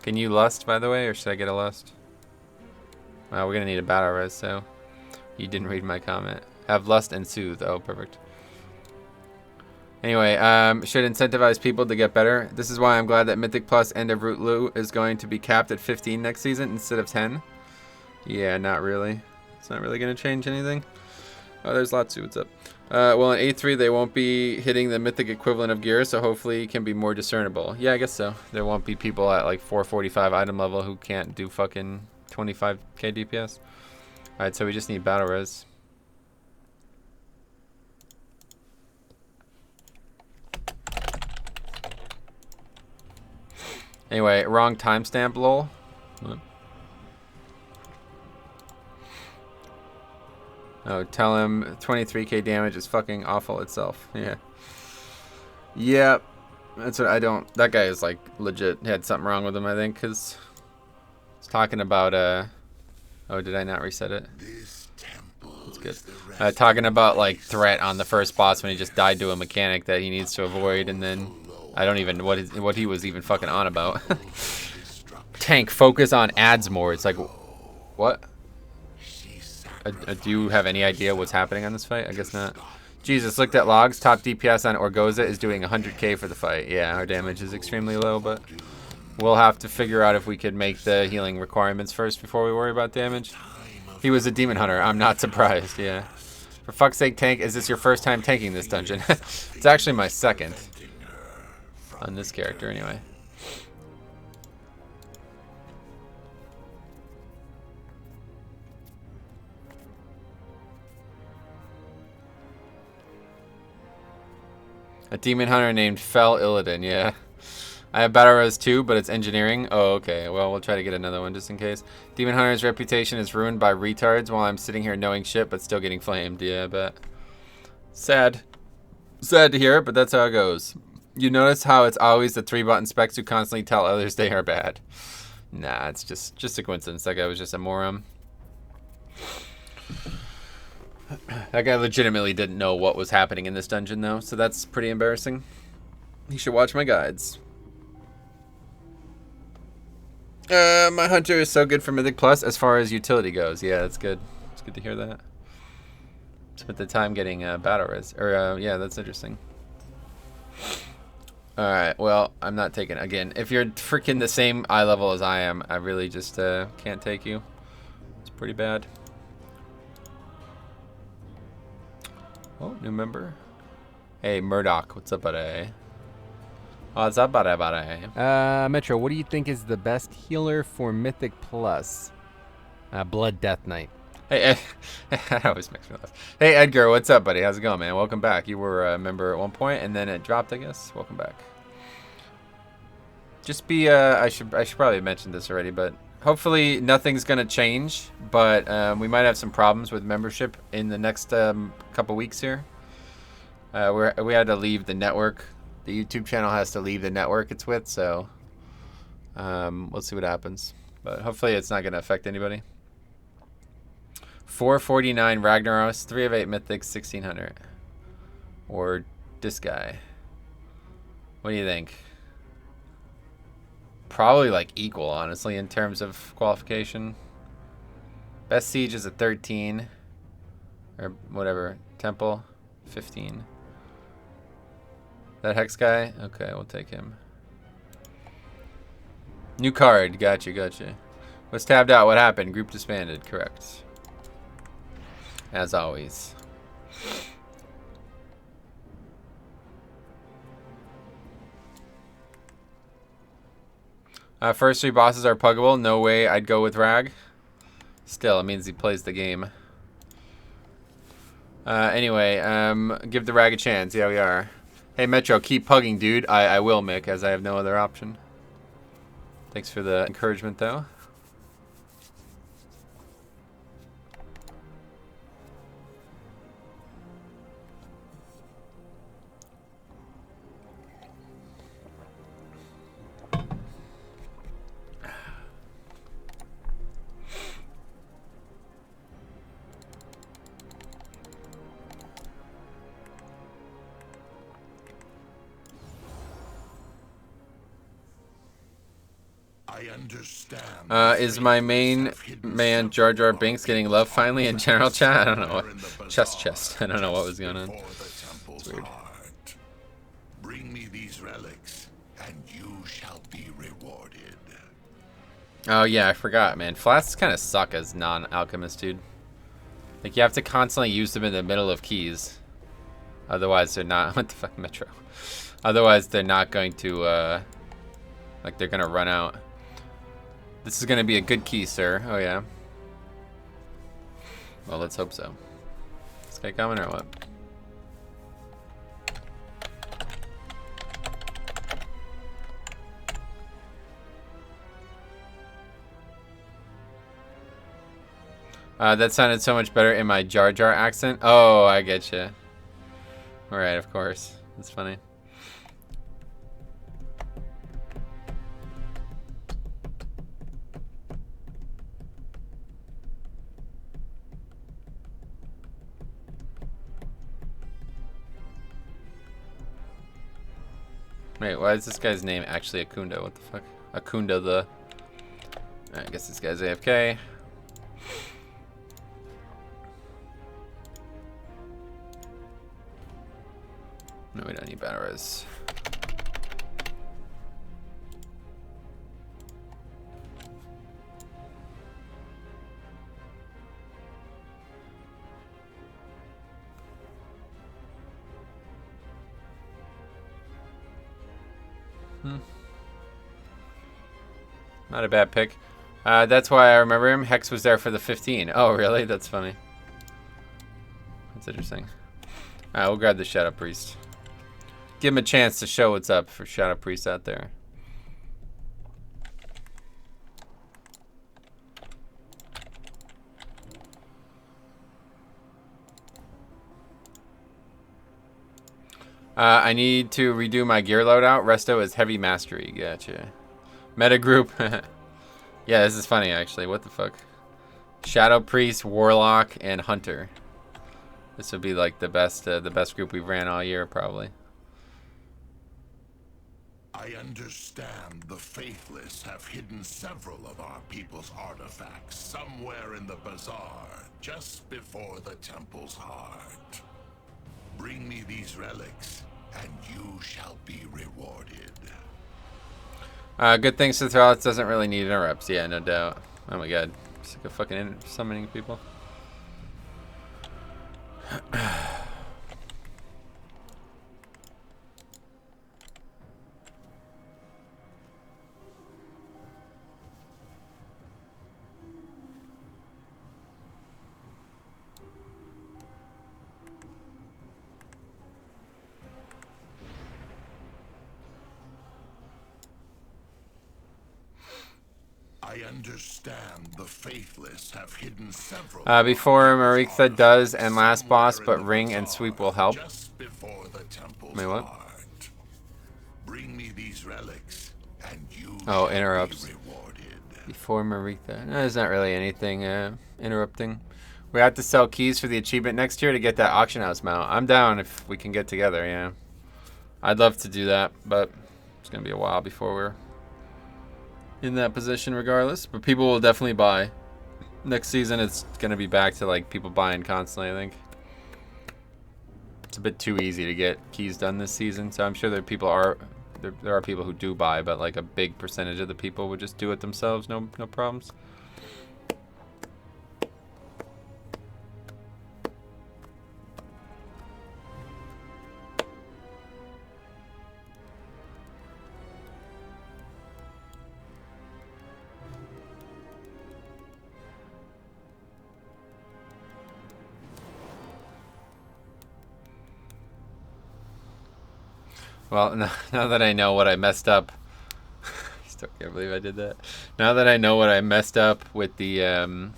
Can you lust, by the way, or should I get a lust? Well, we're gonna need a battle res, so you didn't read my comment. Have lust and soothe. Oh, perfect. Anyway, should incentivize people to get better. This is why I'm glad that Mythic Plus End of Route loot is going to be capped at 15 next season instead of 10. Yeah, not really. It's not really gonna change anything. Oh, there's Latsu. What's up? Well, in A3 they won't be hitting the Mythic equivalent of gear, so hopefully it can be more discernible. Yeah, I guess so. There won't be people at like 445 item level who can't do fucking 25k DPS. Alright, so we just need battle res. Anyway, wrong timestamp, lol. What? Oh, tell him 23k damage is fucking awful itself. Yeah. Yep. That's what I don't... That guy is like legit had something wrong with him, I think, because he's talking about... Oh, did I not reset it? That's good. Talking about like threat on the first boss when he just died to a mechanic that he needs to avoid, and then I don't even what he was even fucking on about. Tank, focus on ads more. It's like, what? Do you have any idea what's happening on this fight? I guess not. Jesus, looked at logs. Top DPS on Orgoza is doing 100k for the fight. Yeah, our damage is extremely low, but we'll have to figure out if we could make the healing requirements first before we worry about damage. He was a demon hunter. I'm not surprised, yeah. For fuck's sake, Tank, is this your first time tanking this dungeon? It's actually my second. On this character, anyway. A demon hunter named Fel Illidan, yeah. I have battle res too, but it's engineering. Oh, okay. Well, we'll try to get another one just in case. Demon hunter's reputation is ruined by retards while I'm sitting here knowing shit, but still getting flamed. Yeah, but sad. Sad to hear, but that's how it goes. You notice how it's always the 3-button specs who constantly tell others they are bad. Nah, it's just a coincidence. That guy was just a moron. That guy legitimately didn't know what was happening in this dungeon, though, so that's pretty embarrassing. You should watch my guides. My hunter is so good for Mythic Plus as far as utility goes. Yeah, that's good. It's good to hear that. Spent the time getting battle res. Or, yeah, that's interesting. Alright, well, I'm not taking... Again, if you're freaking the same eye level as I am, I really just can't take you. It's pretty bad. Oh, new member. Hey, Murdoch. What's up, buddy? What's up, buddy? Metro, what do you think is the best healer for Mythic Plus? Blood Death Knight. Hey, that always makes me laugh. Hey, Edgar, what's up, buddy? How's it going, man? Welcome back. You were a member at one point, and then it dropped, I guess. Welcome back. Just be, I should probably have mentioned this already, but hopefully nothing's gonna change. But we might have some problems with membership in the next couple weeks here. We had to leave the network. The YouTube channel has to leave the network it's with, so we'll see what happens. But hopefully it's not gonna affect anybody. 449 Ragnaros, 3 of 8 Mythics, 1600. Or this guy. What do you think? Probably like equal, honestly, in terms of qualification. Best Siege is a 13. Or whatever. Temple, 15. That Hex guy? Okay, we'll take him. New card. Gotcha. Was tabbed out. What happened? Group disbanded. Correct. As always. First 3 bosses are puggable. No way I'd go with Rag. Still, it means he plays the game. Anyway, give the Rag a chance. Yeah, we are. Hey, Metro, keep pugging, dude. I will, Mick, as I have no other option. Thanks for the encouragement, though. I understand. Is my main man Jar Jar Binks getting love finally in general chat? I don't know. Chest. I don't know what was going on. It's weird. Bring me these relics, and you shall be rewarded. Oh yeah, I forgot, man. Flasks kind of suck as non-alchemist, dude. Like you have to constantly use them in the middle of keys. Otherwise, they're not. What the fuck, Metro? Otherwise, they're not going to. Like they're gonna run out. This is gonna be a good key, sir. Oh yeah. Well, let's hope so. This guy coming or what? That sounded so much better in my Jar Jar accent. Oh, I get you. Right, of course. That's funny. Wait, why is this guy's name actually Akunda? What the fuck? Akunda the... Alright, I guess this guy's AFK. No, we don't need battle res. Not a bad pick. That's why I remember him. Hex was there for the 15. Oh, really? That's funny. That's interesting. Alright, we'll grab the Shadow Priest. Give him a chance to show what's up for Shadow Priest out there. I need to redo my gear loadout. Resto is heavy mastery. Gotcha. Meta group. Yeah, this is funny actually. What the fuck? Shadow Priest, Warlock, and Hunter. This would be like the best group we've ran all year probably. I understand the Faithless have hidden several of our people's artifacts somewhere in the bazaar, just before the temple's heart. Bring me these relics, and you shall be rewarded. Good things to throw out doesn't really need interrupts. Yeah, no doubt. Oh my god. Sick of fucking summoning people. I understand the Faithless have hidden several. Before Marika does and last boss, but ring and sweep will help. Just before the temple's Wait, what? heart. Bring me these relics, and you Oh, shall interrupts. be rewarded. Before Marika. No, there's not really anything interrupting. We have to sell keys for the achievement next year to get that auction house mount. I'm down if we can get together, yeah. I'd love to do that, but it's going to be a while before we're in that position regardless. But people will definitely buy. Next season, it's going to be back to like people buying constantly, I think. It's a bit too easy to get keys done this season, so I'm sure there are people who do buy, but like a big percentage of the people would just do it themselves, no problems. Well, now that I know what I messed up, still can't believe I did that. Now that I know what I messed up with the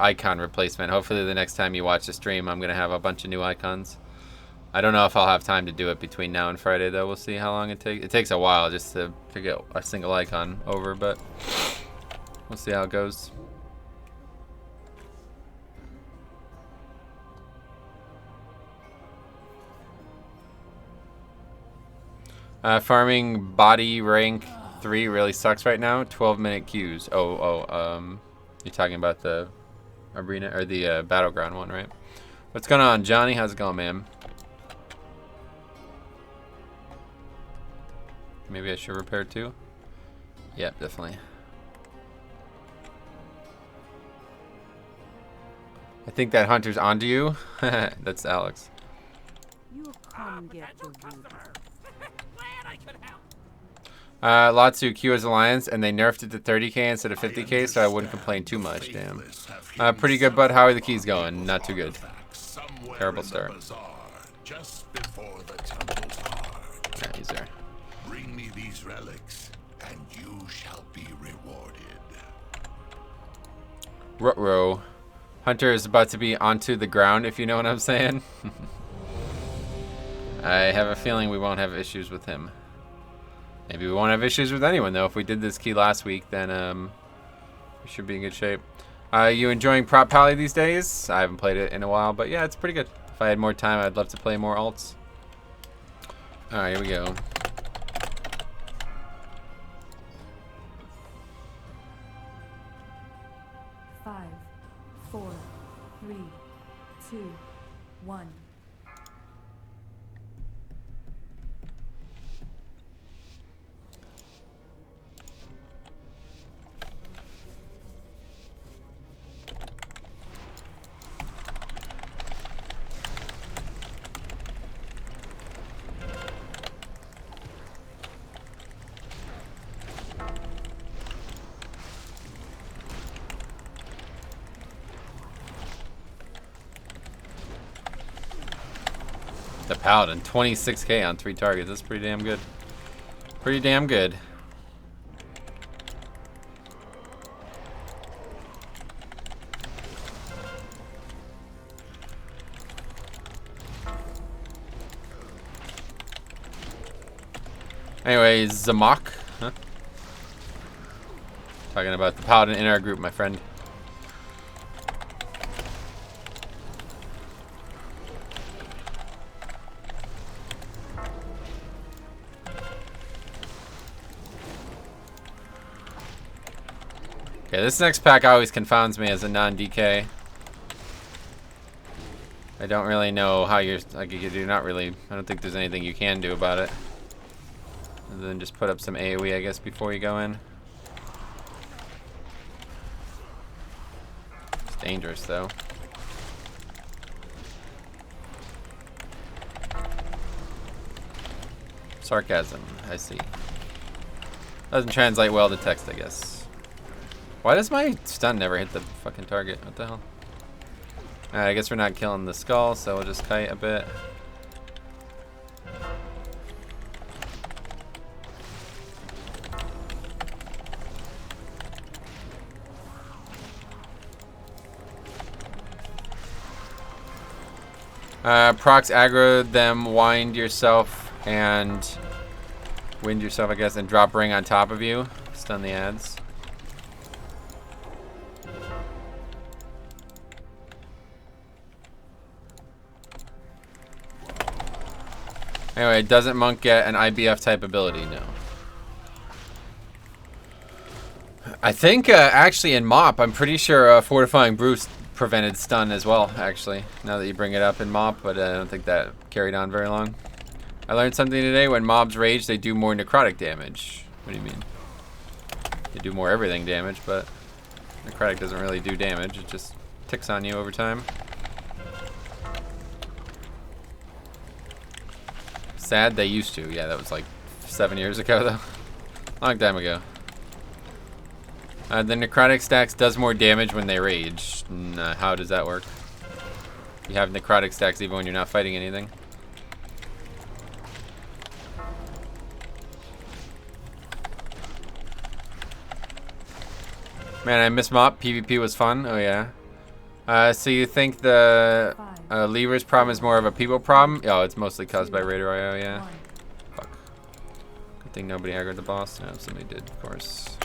icon replacement, hopefully the next time you watch the stream, I'm gonna have a bunch of new icons. I don't know if I'll have time to do it between now and Friday, though. We'll see how long it takes. It takes a while just to get a single icon over, but we'll see how it goes. Farming body rank 3 really sucks right now. 12-minute queues. You're talking about the arena or the battleground one, right? What's going on, Johnny? How's it going, man? Maybe I should repair too. Yep, definitely. I think that hunter's onto you. That's Alex. You come get the ruby. Latsu Q as Alliance, and they nerfed it to 30k instead of 50k, so I wouldn't complain too much. Damn. Pretty good, bud. How are the keys going? Not too good. Terrible start. Just before the temple's heart. Yeah, he's there. Bring me these relics, and you shall be rewarded. Ruh-roh. Hunter is about to be onto the ground, if you know what I'm saying. I have a feeling we won't have issues with him. Maybe we won't have issues with anyone, though. If we did this key last week, then we should be in good shape. You enjoying Prop Pally these days? I haven't played it in a while, but yeah, it's pretty good. If I had more time, I'd love to play more alts. Alright, here we go. Five, 4, 3, 2, 1. The Paladin, 26k on 3 targets. That's pretty damn good. Pretty damn good. Anyways, Zamak. Huh? Talking about the Paladin in our group, my friend. Okay, this next pack always confounds me as a non-DK. I don't really know how you're, like, you do not really, I don't think there's anything you can do about it. Other than just put up some AoE, I guess, before you go in. It's dangerous, though. Sarcasm, I see. Doesn't translate well to text, I guess. Why does my stun never hit the fucking target? What the hell? Alright, I guess we're not killing the skull, so we'll just kite a bit. Procs aggro them, wind yourself, and wind yourself, I guess, and drop ring on top of you. Stun the ads. Anyway, doesn't Monk get an IBF type ability? No. I think actually in Mop, I'm pretty sure Fortifying Brew prevented stun as well, actually, now that you bring it up in Mop, but I don't think that carried on very long. I learned something today. When mobs rage, they do more necrotic damage. What do you mean? They do more everything damage, but necrotic doesn't really do damage. It just ticks on you over time. Sad they used to. Yeah, that was like 7 years ago, though. Long time ago. The necrotic stacks does more damage when they rage. How does that work? You have necrotic stacks even when you're not fighting anything. Man, I miss Mop. PvP was fun. Oh, yeah. So you think the levers problem is more of a people problem? Oh, it's mostly caused by Raider IO, yeah. Fuck. Good thing nobody aggroed the boss. No, somebody did, of course.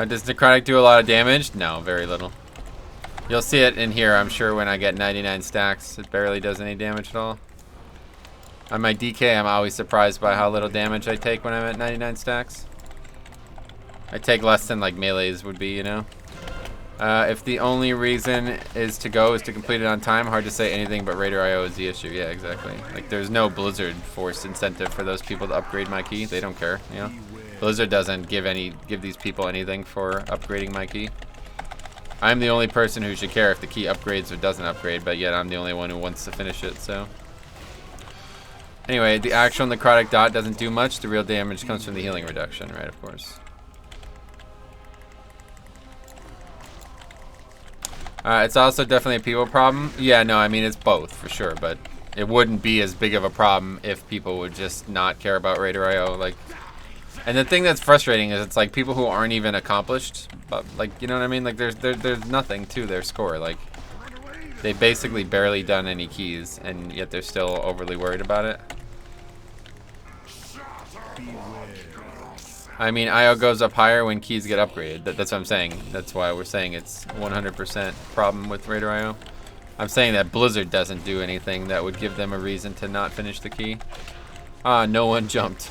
Does necrotic do a lot of damage? No, very little. You'll see it in here, I'm sure, when I get 99 stacks. It barely does any damage at all. On my DK, I'm always surprised by how little damage I take when I'm at 99 stacks. I take less than like melees would be, you know? If the only reason is to complete it on time, hard to say anything but Raider IO is the issue. Yeah, exactly. Like, there's no Blizzard force incentive for those people to upgrade my key. They don't care, you know? Blizzard doesn't give these people anything for upgrading my key. I'm the only person who should care if the key upgrades or doesn't upgrade, but yet I'm the only one who wants to finish it, so. Anyway, the actual necrotic dot doesn't do much. The real damage comes from the healing reduction, right, of course. It's also definitely a people problem. Yeah, no, I mean, it's both, for sure, but it wouldn't be as big of a problem if people would just not care about Raider IO, like. And the thing that's frustrating is it's like people who aren't even accomplished, but like, you know what I mean? Like there's nothing to their score. Like they basically barely done any keys and yet they're still overly worried about it. I mean, IO goes up higher when keys get upgraded. That's what I'm saying. That's why we're saying it's 100% problem with Raider IO. I'm saying that Blizzard doesn't do anything that would give them a reason to not finish the key. Ah, no one jumped.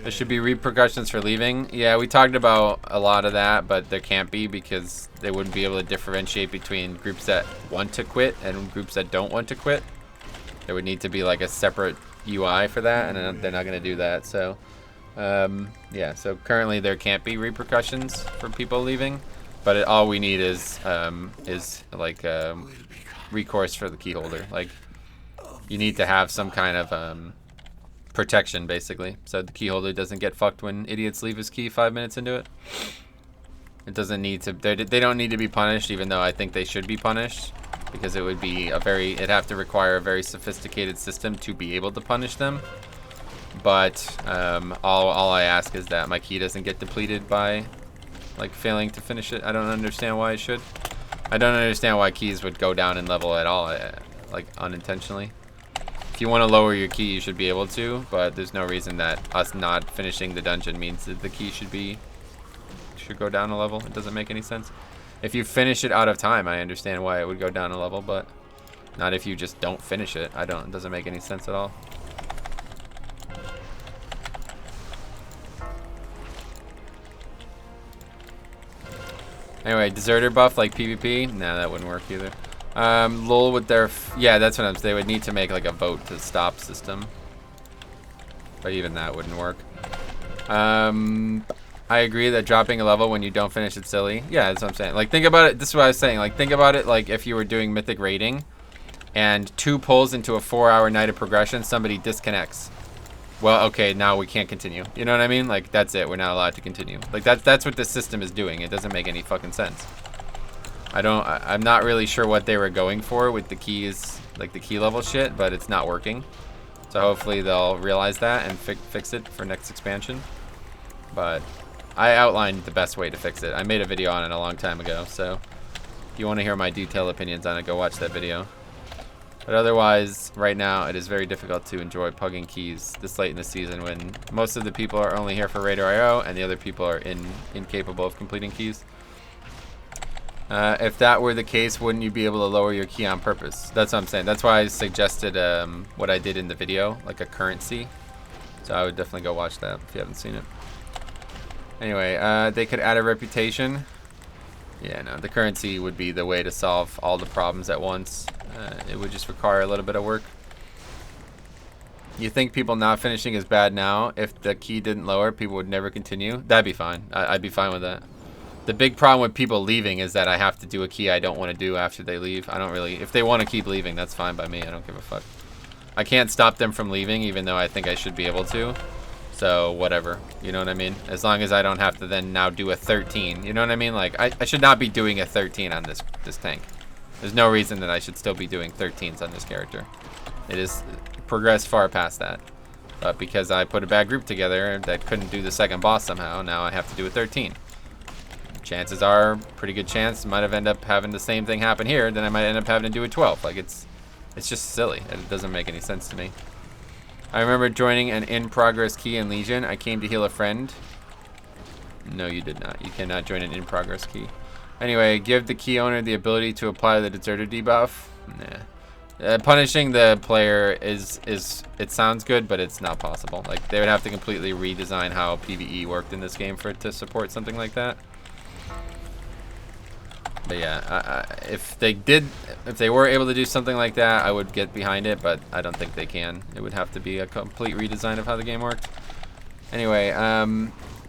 There should be repercussions for leaving. Yeah, we talked about a lot of that, but there can't be because they wouldn't be able to differentiate between groups that want to quit and groups that don't want to quit. There would need to be like a separate UI for that, and they're not going to do that. So, yeah, so currently there can't be repercussions for people leaving, but all we need is like recourse for the key holder. Like, you need to have some kind of protection, basically, so the key holder doesn't get fucked when idiots leave his key 5 minutes into it. It doesn't need to. They don't need to be punished, even though I think they should be punished, because it would be it'd have to require a very sophisticated system to be able to punish them. But all I ask is that my key doesn't get depleted by like failing to finish it. I don't understand why it should. I don't understand why keys would go down in level at all, like unintentionally. If you want to lower your key, you should be able to, but there's no reason that us not finishing the dungeon means that the key should go down a level. It doesn't make any sense. If you finish it out of time, I understand why it would go down a level, but not if you just don't finish it. It doesn't make any sense at all. Anyway, deserter buff like PvP? Nah, that wouldn't work either. Lol with their... yeah, that's what I'm saying. They would need to make like a vote to stop system. But even that wouldn't work. I agree that dropping a level when you don't finish it silly. Yeah, that's what I'm saying. Like, think about it. This is what I was saying. Like, think about it like if you were doing Mythic raiding and 2 pulls into a 4-hour night of progression, somebody disconnects. Well, okay, now we can't continue. You know what I mean? Like, that's it. We're not allowed to continue. Like, that's what this system is doing. It doesn't make any fucking sense. I'm not really sure what they were going for with the keys, like the key level shit, but it's not working. So hopefully they'll realize that and fix it for next expansion. But I outlined the best way to fix it. I made a video on it a long time ago, so if you want to hear my detailed opinions on it, go watch that video. But otherwise, right now, it is very difficult to enjoy pugging keys this late in the season when most of the people are only here for Raider IO and the other people are incapable of completing keys. If that were the case, wouldn't you be able to lower your key on purpose? That's what I'm saying. That's why I suggested what I did in the video, like a currency. So I would definitely go watch that if you haven't seen it. Anyway, they could add a reputation. Yeah, no, the currency would be the way to solve all the problems at once. It would just require a little bit of work. You think people not finishing is bad now? If the key didn't lower, people would never continue? That'd be fine. I'd be fine with that. The big problem with people leaving is that I have to do a key I don't want to do after they leave. I don't really... if they want to keep leaving, that's fine by me. I don't give a fuck. I can't stop them from leaving, even though I think I should be able to. So, whatever. You know what I mean? As long as I don't have to then now do a 13. You know what I mean? Like, I should not be doing a 13 on this tank. There's no reason that I should still be doing 13s on this character. It is progressed far past that. But because I put a bad group together that couldn't do the second boss somehow, now I have to do a 13. Chances are, pretty good chance, might have ended up having the same thing happen here, then I might end up having to do a 12. Like, it's just silly. It doesn't make any sense to me. I remember joining an in-progress key in Legion. I came to heal a friend. No, you did not. You cannot join an in-progress key. Anyway, give the key owner the ability to apply the deserter debuff. Nah. Punishing the player is it sounds good, but it's not possible. Like, they would have to completely redesign how PvE worked in this game for it to support something like that. But yeah, if they were able to do something like that, I would get behind it, but I don't think they can. It would have to be a complete redesign of how the game worked. Anyway,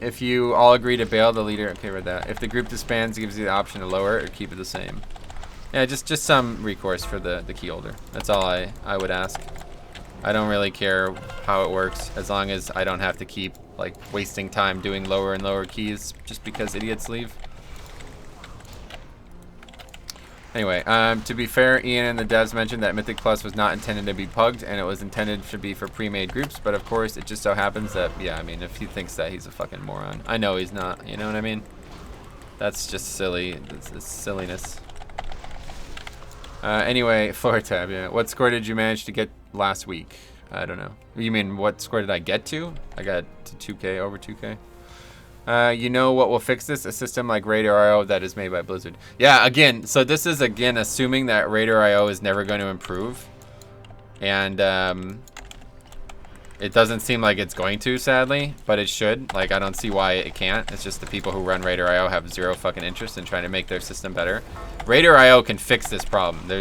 if you all agree to bail the leader, okay, read that. If the group disbands, it gives you the option to lower it or keep it the same. Yeah, just some recourse for the key holder. That's all I would ask. I don't really care how it works, as long as I don't have to keep like wasting time doing lower and lower keys just because idiots leave. Anyway, to be fair, Ian and the devs mentioned that Mythic Plus was not intended to be pugged, and it was intended to be for pre-made groups, but of course, it just so happens that, yeah, I mean, if he thinks that, he's a fucking moron. I know he's not, you know what I mean? That's just silly. It's silliness. Anyway, floor tab, yeah. What score did you manage to get last week? I don't know. You mean, what score did I get to? I got to 2K, over 2K. You know what will fix this? A system like Raider IO that is made by Blizzard. Yeah, again, so this is, again, assuming that Raider IO is never going to improve. And, it doesn't seem like it's going to, sadly, but it should. Like, I don't see why it can't. It's just the people who run Raider IO have zero fucking interest in trying to make their system better. Raider IO can fix this problem.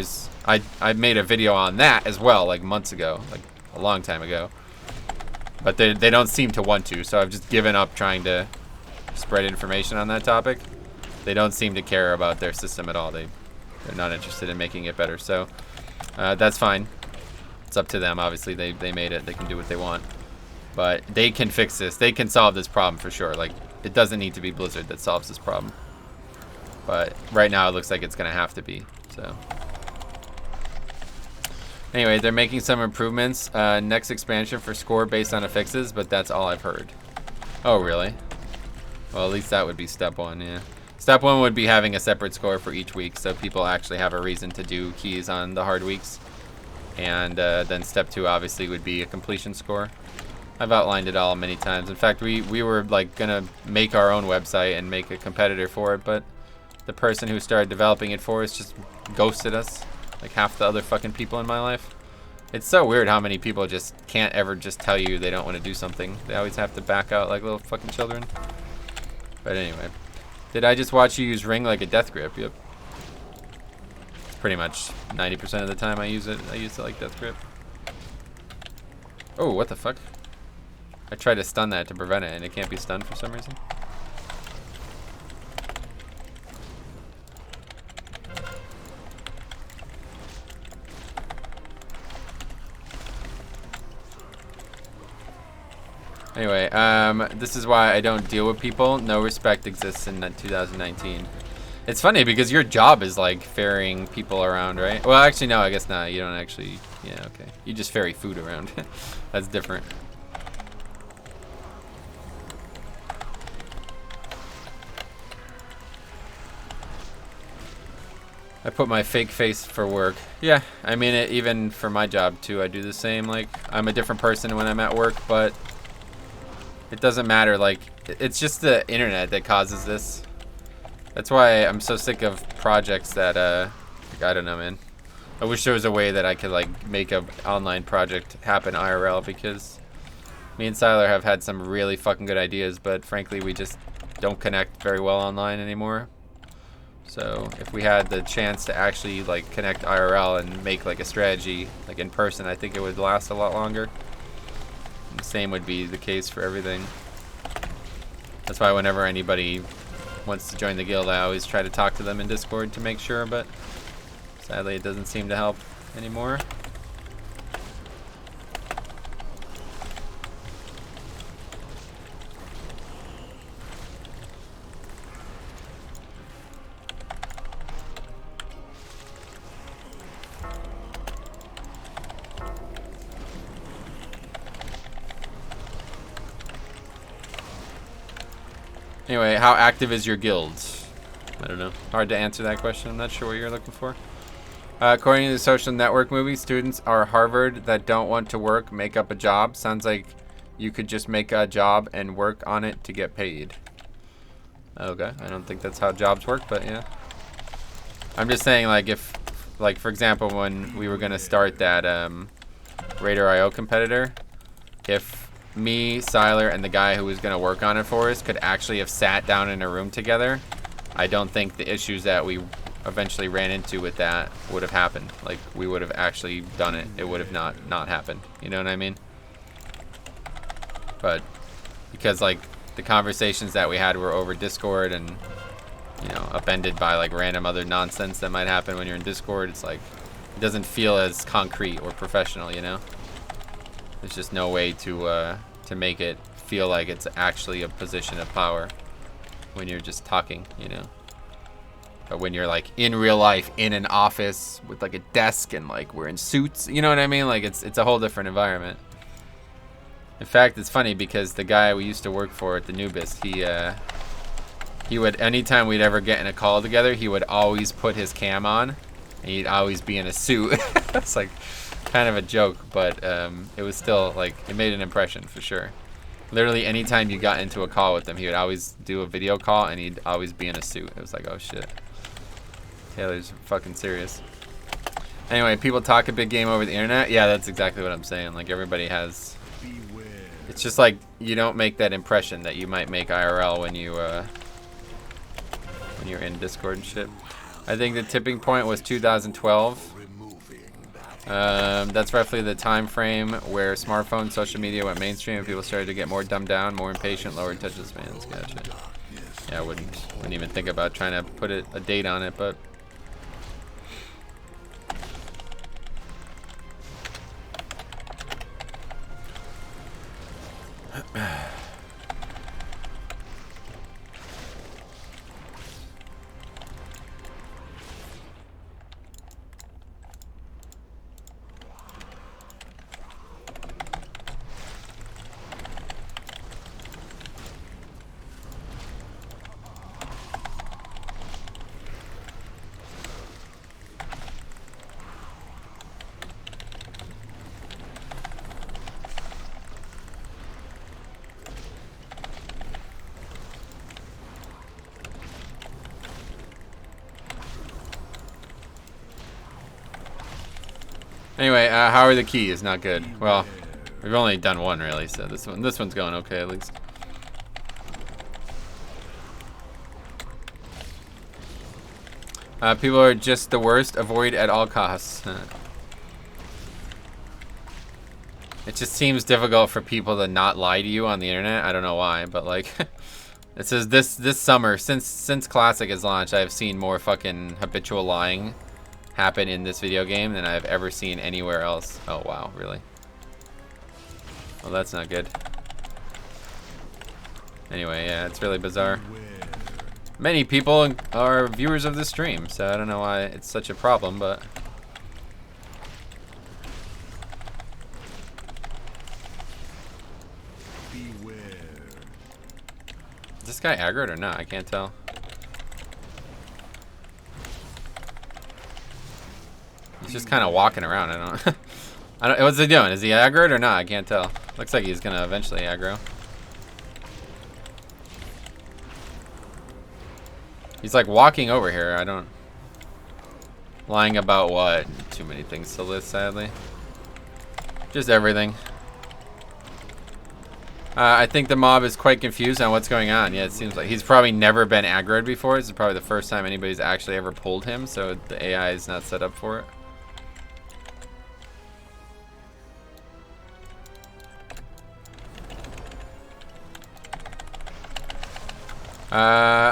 I made a video on that as well, like months ago, like a long time ago. But they don't seem to want to, so I've just given up trying to spread information on that topic. They don't seem to care about their system at all. They're not interested in making it better, so that's fine. It's up to them. Obviously, they made it. They can do what they want. But they can fix this. They can solve this problem for sure. Like, it doesn't need to be Blizzard that solves this problem. But right now, it looks like it's going to have to be. So anyway, they're making some improvements. Next expansion for score based on affixes, but that's all I've heard. Oh, really? Well, at least that would be step one, yeah. Step one would be having a separate score for each week, so people actually have a reason to do keys on the hard weeks. And then step 2 obviously would be a completion score. I've outlined it all many times. In fact, we were like gonna make our own website and make a competitor for it, but the person who started developing it for us just ghosted us, like half the other fucking people in my life. It's so weird how many people just can't ever just tell you they don't want to do something. They always have to back out like little fucking children. But anyway, did I just watch you use ring like a death grip? Yep. Pretty much 90% of the time I use it like death grip. Oh, what the fuck? I tried to stun that to prevent it, and it can't be stunned for some reason. Anyway, this is why I don't deal with people. No respect exists in 2019. It's funny because your job is like ferrying people around, right? Well, actually, no, I guess not. You don't actually. Yeah, okay. You just ferry food around. That's different. I put my fake face for work. Yeah, I mean, even for my job too, I do the same. Like, I'm a different person when I'm at work, but it doesn't matter. Like, it's just the internet that causes this. That's why I'm so sick of projects that, like, I don't know, man. I wish there was a way that I could, like, make an online project happen IRL, because me and Siler have had some really fucking good ideas, but frankly, we just don't connect very well online anymore. So if we had the chance to actually like connect IRL and make like a strategy like in person, I think it would last a lot longer. And the same would be the case for everything. That's why whenever anybody wants to join the guild, I always try to talk to them in Discord to make sure, but sadly it doesn't seem to help anymore. Anyway, how active is your guild? I don't know. Hard to answer that question. I'm not sure what you're looking for. According to the social network movie, students are Harvard that don't want to work make up a job. Sounds like you could just make a job and work on it to get paid. Okay, I don't think that's how jobs work, but yeah. I'm just saying, like, if, like, for example, when we were gonna start that Raider.io competitor, if me, Siler, and the guy who was going to work on it for us could actually have sat down in a room together, I don't think the issues that we eventually ran into with that would have happened. Like, we would have actually done it. It would have not happened. You know what I mean? But because, like, the conversations that we had were over Discord and, you know, upended by, like, random other nonsense that might happen when you're in Discord, it's like, it doesn't feel as concrete or professional, you know? There's just no way to make it feel like it's actually a position of power when you're just talking, you know. But when you're like in real life, in an office with like a desk and like we're in suits, you know what I mean? Like it's a whole different environment. In fact, it's funny because the guy we used to work for at the Nubis, he would, anytime we'd ever get in a call together, he would always put his cam on and he'd always be in a suit. It's like kind of a joke, but it was still like, it made an impression for sure. Literally anytime you got into a call with him, he would always do a video call and he'd always be in a suit. It was like, oh shit, Taylor's fucking serious. Anyway, people talk a big game over the internet. Yeah, that's exactly what I'm saying. Like everybody has, it's just like you don't make that impression that you might make IRL when you're in Discord and shit. I think the tipping point was 2012. That's roughly the time frame where smartphone social media went mainstream and people started to get more dumbed down, more impatient, lower attention spans. Gotcha. Yeah, I wouldn't even think about trying to put a date on it, but Anyway, how are the keys? Not good. Well, we've only done one really, so this one's going okay at least. People are just the worst. Avoid at all costs. It just seems difficult for people to not lie to you on the internet. I don't know why, but like, it says this summer, since Classic has launched, I've seen more fucking habitual lying happen in this video game than I've ever seen anywhere else. Oh wow, really? Well, that's not good. Anyway, yeah, it's really bizarre. Many people are viewers of this stream, so I don't know why it's such a problem, but... Beware. Is this guy aggroed or not? I can't tell. He's just kind of walking around. I don't. What's he doing? Is he aggroed or not? I can't tell. Looks like he's gonna eventually aggro. He's like walking over here. I don't. Lying about what? Too many things to list, sadly. Just everything. I think the mob is quite confused on what's going on. Yeah, it seems like he's probably never been aggroed before. This is probably the first time anybody's actually ever pulled him, so the AI is not set up for it.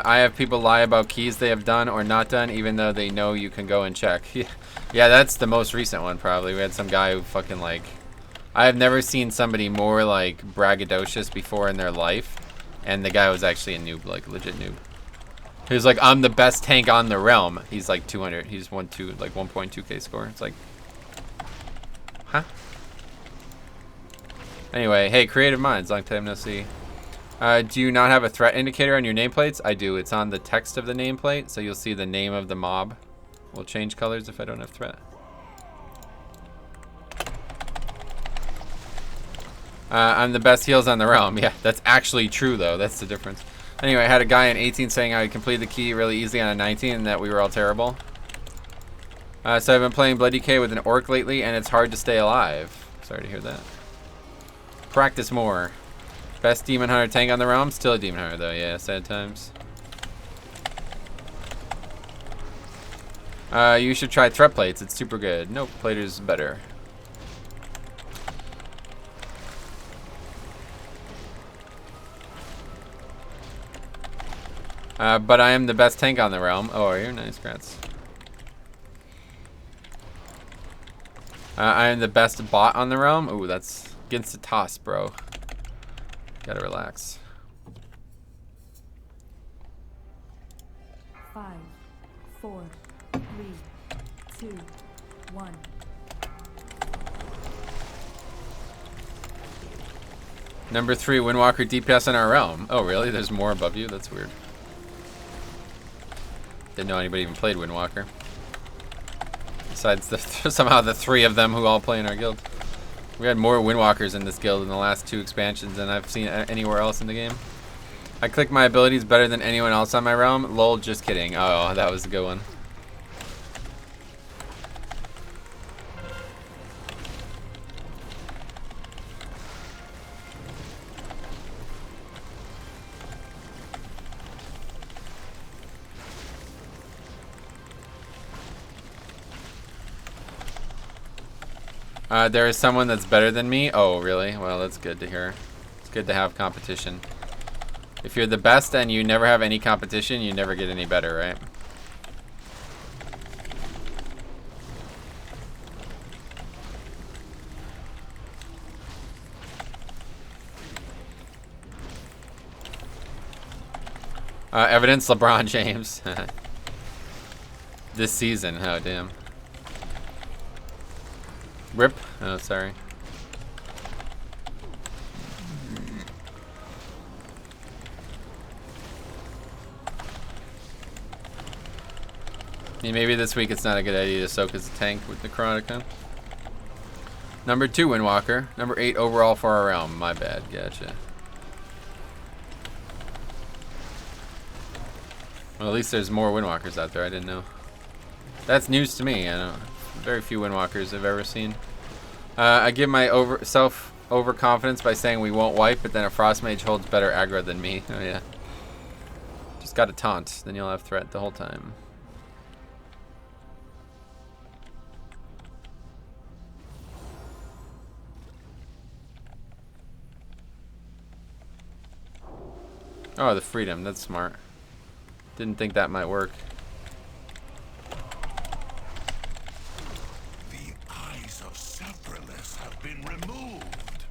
I have people lie about keys they have done or not done, even though they know you can go and check. Yeah, that's the most recent one, probably. We had some guy who fucking, like... I have never seen somebody more, like, braggadocious before in their life. And the guy was actually a noob, like, legit noob. He was like, I'm the best tank on the realm. He's, like, 200. He's 1.2k score. It's like... Huh? Anyway, hey, Creative Minds, long time no see. Do you not have a threat indicator on your nameplates? I do. It's on the text of the nameplate, so you'll see the name of the mob. Will change colors if I don't have threat. I'm the best heals on the realm. Yeah, that's actually true, though. That's the difference. Anyway, I had a guy in 18 saying I completed the key really easily on a 19 and that we were all terrible. So I've been playing Bloody K with an orc lately, and it's hard to stay alive. Sorry to hear that. Practice more. Best Demon Hunter tank on the realm? Still a Demon Hunter, though. Yeah, sad times. You should try threat plates. It's super good. Nope, plater's better. But I am the best tank on the realm. Oh, are you? Nice, congrats. I am the best bot on the realm. Ooh, that's against the toss, bro. Gotta relax. 5, 4, 3, 2, 1. Number 3, Windwalker DPS in our realm. Oh, really? There's more above you? That's weird. Didn't know anybody even played Windwalker. Besides somehow the 3 of them who all play in our guild. We had more Windwalkers in this guild in the last 2 expansions than I've seen anywhere else in the game. I click my abilities better than anyone else on my realm. Lol, just kidding. Oh, that was a good one. There is someone that's better than me. Oh, really? Well, that's good to hear. It's good to have competition. If you're the best and you never have any competition, you never get any better, right? Evidence LeBron James. This season. Oh, damn. Rip. Oh, sorry. Yeah, maybe this week it's not a good idea to soak as a tank with Necrotica. Number 2, Windwalker. Number 8 overall for our realm. My bad. Gotcha. Well, at least there's more Windwalkers out there. I didn't know. That's news to me. I don't very few Windwalkers I've ever seen. I give my overconfidence by saying we won't wipe, but then a Frost Mage holds better aggro than me. Oh yeah. Just got a taunt, then you'll have threat the whole time. Oh, the freedom. That's smart. Didn't think that might work. The eyes of Sephiroth have been removed.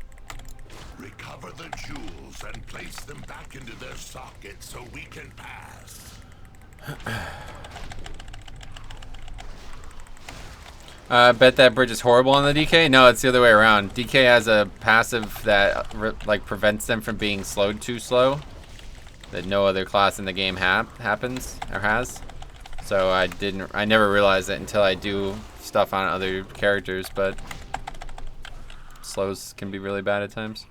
Recover the jewels and place them back into their sockets so we can pass. Bet that bridge is horrible on the DK? No, it's the other way around. DK has a passive that like prevents them from being slowed too slow. That no other class in the game happens or has. So I never realized it until I do stuff on other characters, but slows can be really bad at times.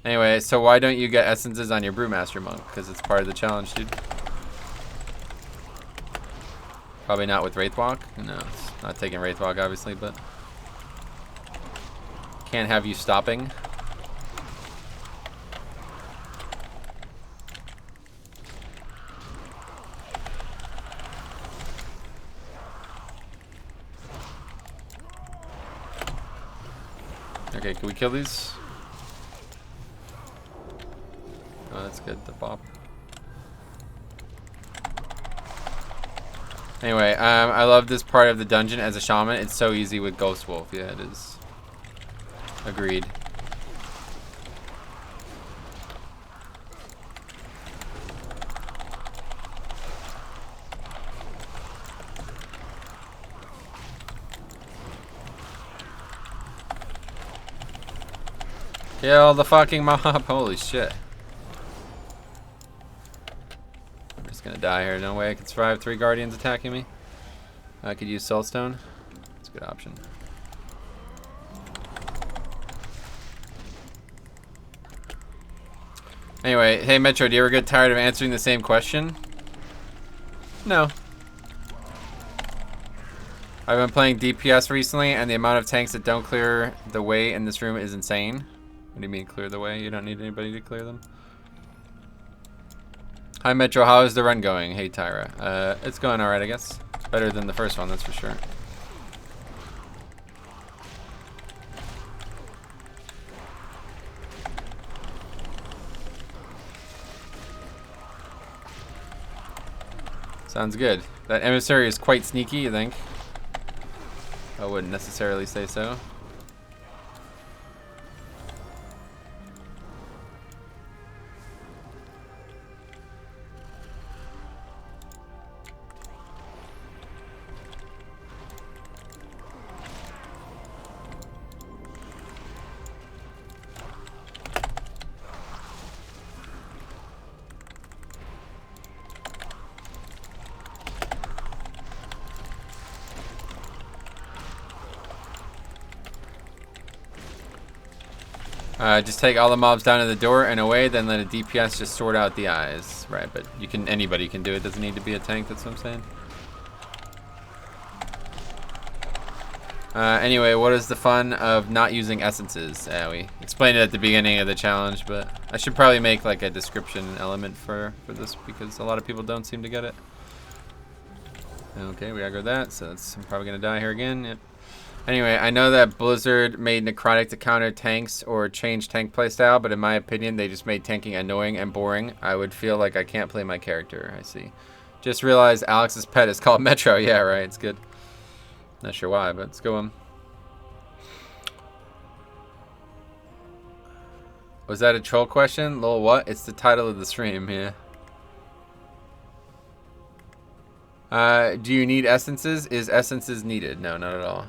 Anyway, so why don't you get essences on your Brewmaster monk? Because it's part of the challenge, dude. Probably not with Wraithwalk. No, it's not taking Wraithwalk, obviously, but can't have you stopping. Okay, can we kill these? Oh, that's good, the bop. Anyway, I love this part of the dungeon as a shaman. It's so easy with Ghost Wolf. Yeah, it is. Agreed. Kill the fucking mob. Holy shit. I'm just gonna die here. No way I can survive 3 guardians attacking me. I could use Soulstone. It's a good option. Anyway, hey Metro, do you ever get tired of answering the same question? No. I've been playing DPS recently, and the amount of tanks that don't clear the way in this room is insane. What do you mean clear the way? You don't need anybody to clear them? Hi Metro, how is the run going? Hey Tyra. It's going alright, I guess. It's better than the first one, that's for sure. Sounds good. That emissary is quite sneaky, you think? I wouldn't necessarily say so. Just take all the mobs down to the door and away, then let a DPS just sort out the eyes. Right, but anybody can do it. Doesn't need to be a tank, that's what I'm saying. Anyway, what is the fun of not using essences? We explained it at the beginning of the challenge, but I should probably make like a description element for this because a lot of people don't seem to get it. Okay, we aggroed that, so I'm probably gonna die here again. Yep. Anyway, I know that Blizzard made Necrotic to counter tanks or change tank playstyle, but in my opinion, they just made tanking annoying and boring. I would feel like I can't play my character. I see. Just realized Alex's pet is called Metro. Yeah, right. It's good. Not sure why, but let's go on. Was that a troll question? Lol, what? It's the title of the stream, yeah. Do you need essences? Is essences needed? No, not at all.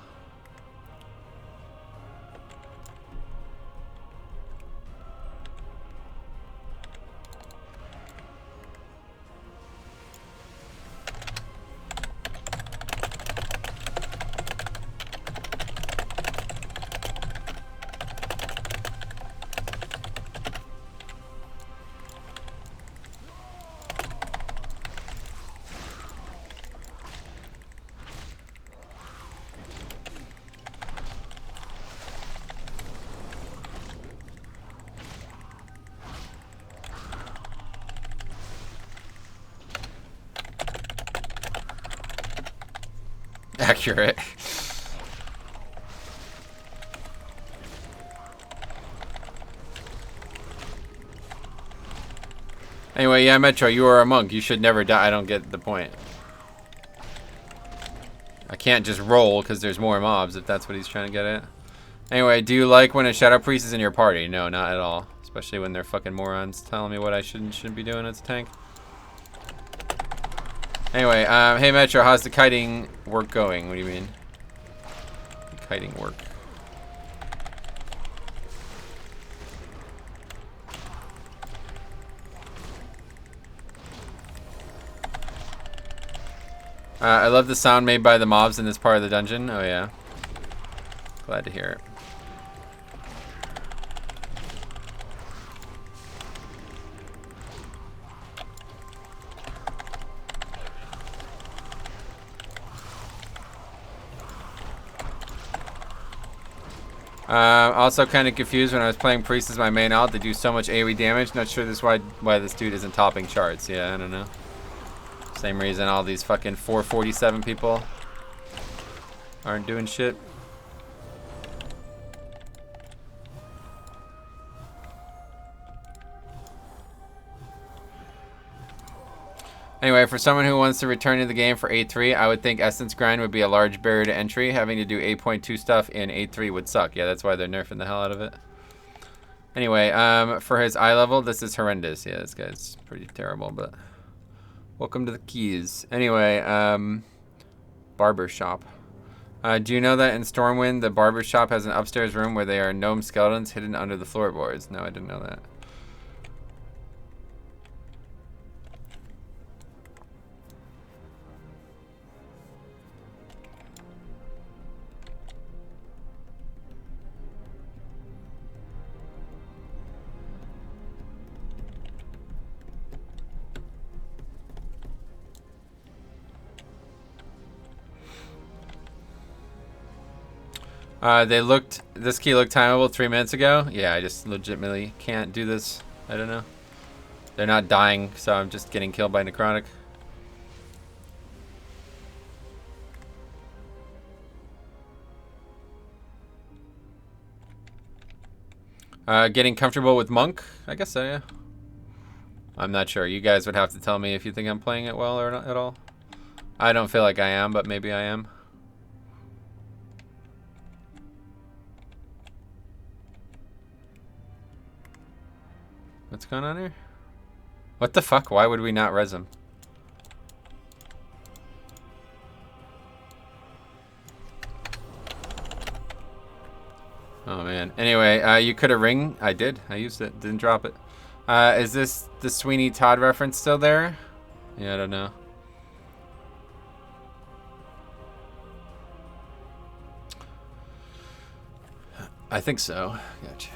Accurate. Anyway, yeah, Metro, you are a monk. You should never die. I don't get the point. I can't just roll because there's more mobs, if that's what he's trying to get at. Anyway, do you like when a Shadow Priest is in your party? No, not at all. Especially when they're fucking morons telling me what I should and shouldn't be doing as a tank. Anyway, hey Metro, how's the kiting work going? What do you mean? Kiting work. I love the sound made by the mobs in this part of the dungeon. Oh yeah. Glad to hear it. Also kind of confused when I was playing Priest as my main alt. They do so much AoE damage. Not sure this why this dude isn't topping charts. Yeah, I don't know. Same reason all these fucking 447 people aren't doing shit. Anyway, for someone who wants to return to the game for 8.3, I would think Essence Grind would be a large barrier to entry. Having to do 8.2 stuff in 8.3 would suck. Yeah, that's why they're nerfing the hell out of it. Anyway, for his eye level, this is horrendous. Yeah, this guy's pretty terrible, but welcome to the keys. Anyway, barber shop. Do you know that in Stormwind, the barber shop has an upstairs room where there are gnome skeletons hidden under the floorboards? No, I didn't know that. This key looked timeable 3 minutes ago. Yeah, I just legitimately can't do this. I don't know. They're not dying, so I'm just getting killed by necrotic. Getting comfortable with Monk? I guess so, yeah. I'm not sure. You guys would have to tell me if you think I'm playing it well or not at all. I don't feel like I am, but maybe I am. What's going on here? What the fuck? Why would we not res him? Oh man. Anyway, you could have ring. I did. I used it. Didn't drop it. Is this the Sweeney Todd reference still there? Yeah, I don't know. I think so. Gotcha.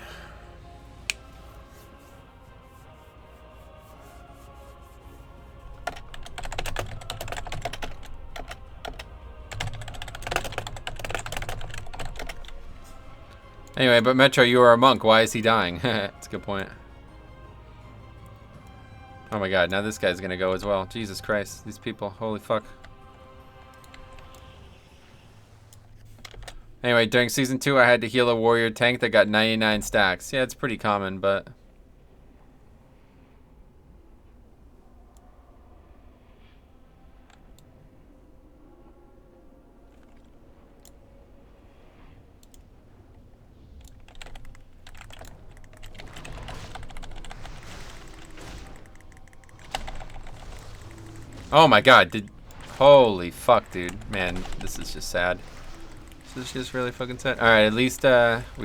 Anyway, but Metro, you are a monk. Why is he dying? That's a good point. Oh my god, now this guy's gonna go as well. Jesus Christ, these people. Holy fuck. Anyway, during Season 2, I had to heal a warrior tank that got 99 stacks. Yeah, it's pretty common, but... Oh my god, holy fuck, dude. Man, this is just sad. This is just really fucking sad. Alright, at least we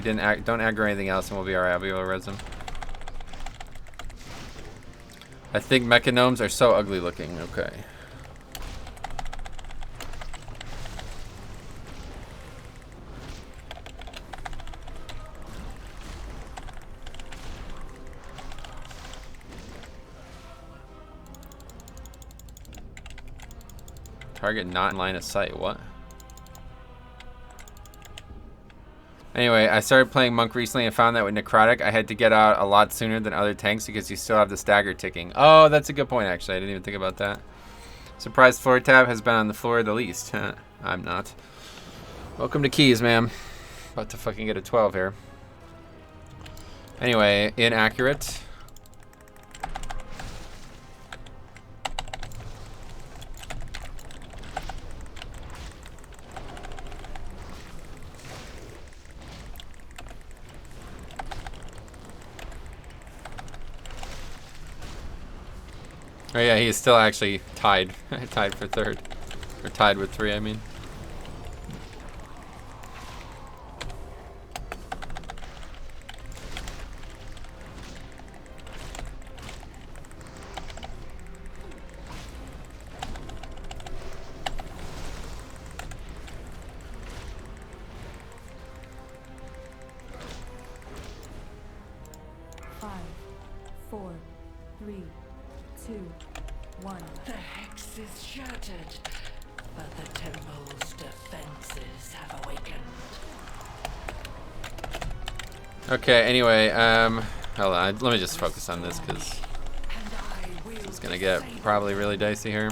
don't aggro anything else and we'll be alright. I'll be able to res them. I think mechanomes are so ugly looking. Okay. Target not in line of sight. What? Anyway, I started playing Monk recently and found that with Necrotic, I had to get out a lot sooner than other tanks because you still have the stagger ticking. Oh, that's a good point, actually. I didn't even think about that. Surprised floor tab has been on the floor the least. I'm not. Welcome to keys, ma'am. About to fucking get a 12 here. Anyway, inaccurate. Oh yeah, he is still actually tied. Tied for third. Or tied with 3, I mean. Five, four, three, two, one. The hex is shattered, but the temple's defenses have awakened. Okay, anyway, hold on, let me just focus on this because And I will it's gonna get probably really dicey here.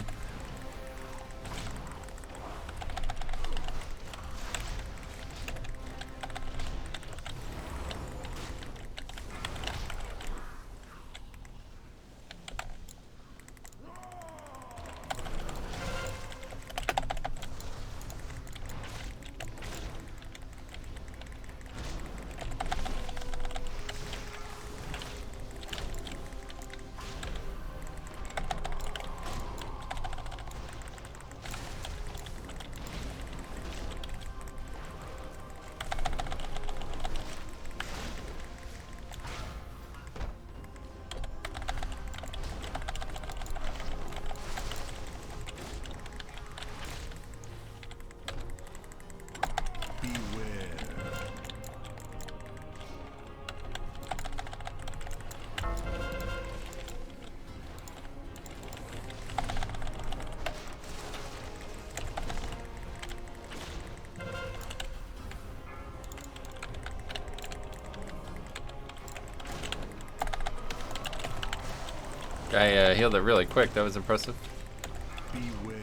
Guy healed it really quick. That was impressive. Beware.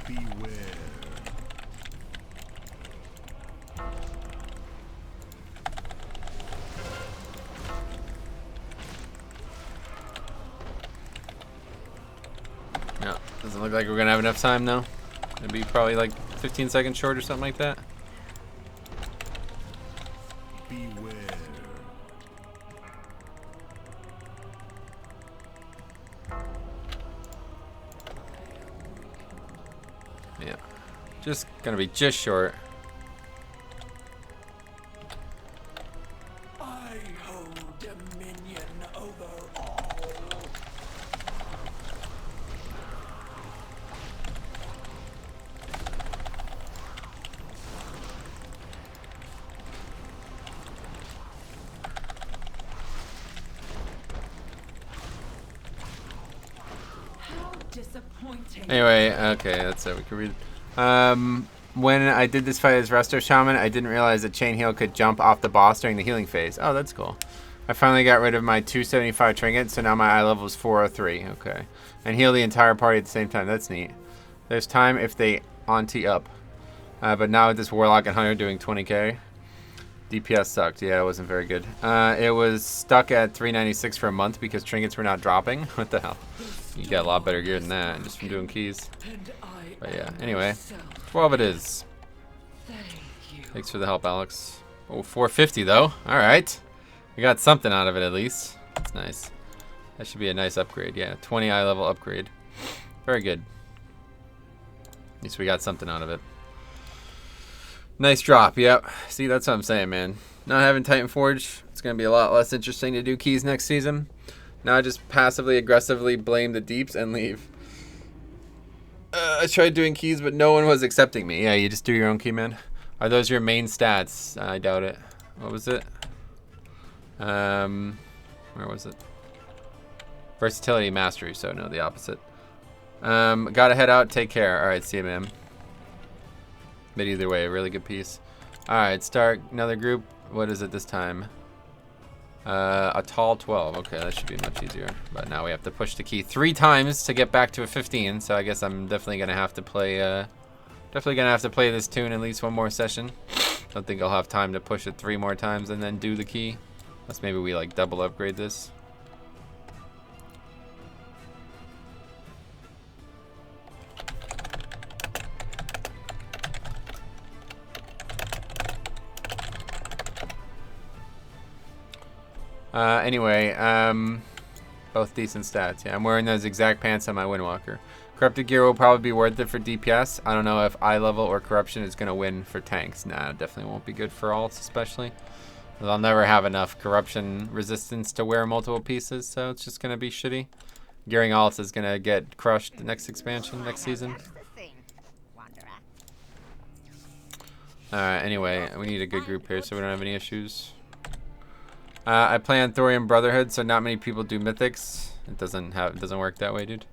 Beware. Yeah, doesn't look like we're gonna have enough time though. It'd be probably like 15 seconds short or something like that. Beware. Yeah, just gonna be just short. I hold dominion over all. How disappointing. Anyway, okay, that's it. We can read. When I did this fight as Resto Shaman, I didn't realize that Chain Heal could jump off the boss during the healing phase. Oh, that's cool. I finally got rid of my 275 trinket, so now my eye level is 403. Okay. And heal the entire party at the same time. That's neat. There's time if they auntie up. But now with this Warlock and Hunter doing 20k, DPS sucked. Yeah, it wasn't very good. It was stuck at 396 for a month because trinkets were not dropping. What the hell? You got a lot better gear than that just from doing keys. And I But yeah, am anyway. myself. 12 it is. Thank you. Thanks for the help, Alex. Oh, 450 though. All right. We got something out of it at least. That's nice. That should be a nice upgrade. Yeah, 20 eye level upgrade. Very good. At least we got something out of it. Nice drop. Yep. See, that's what I'm saying, man. Not having Titan Forge, it's going to be a lot less interesting to do keys next season. Now I just passively, aggressively blame the deeps and leave. I tried doing keys, but no one was accepting me. Yeah, you just do your own key, man. Are those your main stats? I doubt it. What was it? Where was it? Versatility, mastery. So no, the opposite. Gotta head out. Take care. All right, see you, man. But either way, a really good piece. All right, start another group. What is it this time? A tall 12. Okay, that should be much easier. But now we have to push the key 3 times to get back to a 15. So I guess I'm definitely gonna have to play. This tune at least one more session. Don't think I'll have time to push it 3 more times and then do the key. Unless maybe we like double upgrade this. Anyway, both decent stats. Yeah, I'm wearing those exact pants on my Windwalker. Corrupted gear will probably be worth it for DPS. I don't know if eye level or corruption is going to win for tanks. Nah, it definitely won't be good for alts, especially. I'll never have enough corruption resistance to wear multiple pieces, so it's just going to be shitty. Gearing alts is going to get crushed the next expansion, next season. Anyway, we need a good group here so we don't have any issues. I play on Thorium Brotherhood, so not many people do Mythics. It doesn't work that way, dude.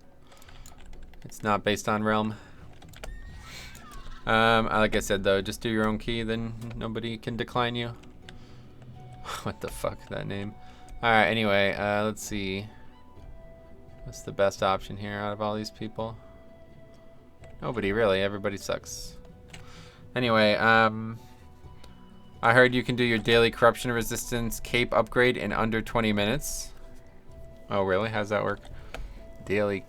It's not based on realm. Like I said though, just do your own key, then nobody can decline you. What the fuck, that name? Alright, anyway, let's see. What's the best option here out of all these people? Nobody really, everybody sucks. Anyway, I heard you can do your daily corruption resistance cape upgrade in under 20 minutes. Oh, really? How's that work? Daily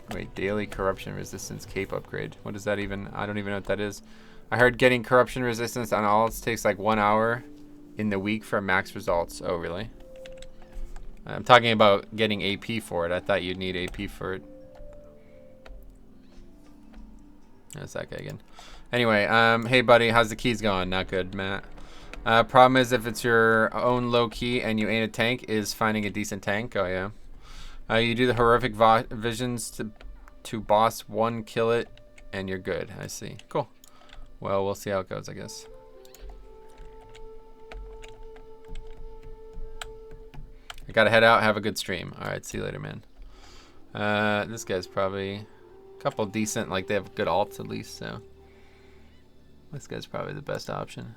corruption resistance cape upgrade. What is that even? I don't even know what that is. I heard getting corruption resistance on alts takes like 1 hour in the week for max results. Oh, really? I'm talking about getting AP for it. I thought you'd need AP for it. That's that guy again. Anyway, hey buddy, how's the keys going? Not good, Matt. Problem is if it's your own low key and you ain't a tank, is finding a decent tank. Oh yeah. You do the horrific visions to boss 1, kill it, and you're good. I see. Cool. Well, we'll see how it goes, I guess. I gotta head out. Have a good stream. All right, see you later, man. This guy's probably a couple decent, like they have good alts at least, so this guy's probably the best option.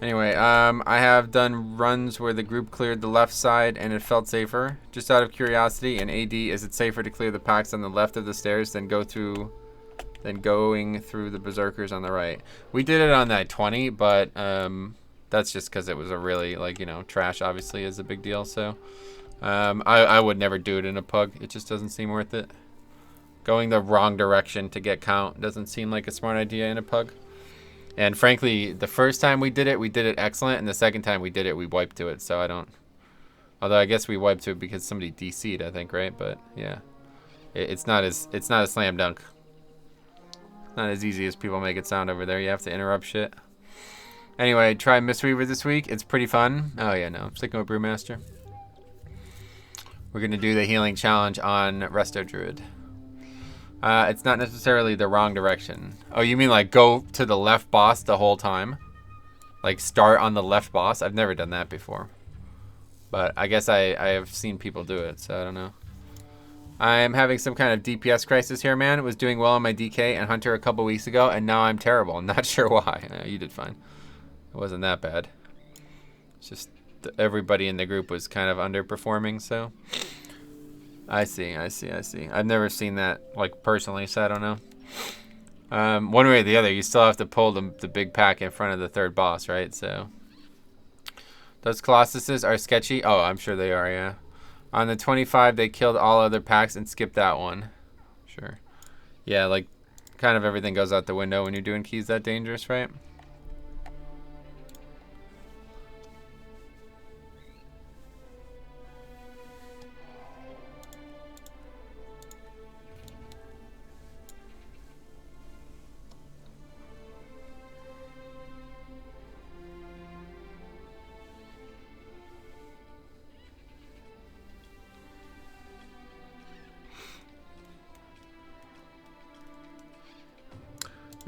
Anyway, I have done runs where the group cleared the left side and it felt safer. Just out of curiosity, in AD, is it safer to clear the packs on the left of the stairs than going through the berserkers on the right? We did it on that 20, but that's just because it was a really, like, you know, trash obviously is a big deal. So I would never do it in a pug. It just doesn't seem worth it. Going the wrong direction to get count doesn't seem like a smart idea in a pug. And frankly, the first time we did it excellent, and the second time we did it, we wiped to it. So I don't. Although I guess we wiped to it because somebody DC'd, I think, right? But yeah, it's not a slam dunk. Not as easy as people make it sound over there. You have to interrupt shit. Anyway, try Mistweaver this week. It's pretty fun. Oh yeah, no, I'm sticking with Brewmaster. We're gonna do the healing challenge on Resto Druid. It's not necessarily the wrong direction. Oh, you mean like go to the left boss the whole time? Like start on the left boss? I've never done that before. But I guess I have seen people do it, so I don't know. I'm having some kind of DPS crisis here, man. Was doing well on my DK and Hunter a couple weeks ago, and now I'm terrible. Not sure why. You did fine. It wasn't that bad. It's just everybody in the group was kind of underperforming, so... I see. I've never seen that, like, personally, so I don't know. One way or the other, you still have to pull the big pack in front of the third boss, right? So, those Colossuses are sketchy. Oh, I'm sure they are, yeah. On the 25, they killed all other packs and skipped that one. Sure. Yeah, like, kind of everything goes out the window when you're doing keys that dangerous, right?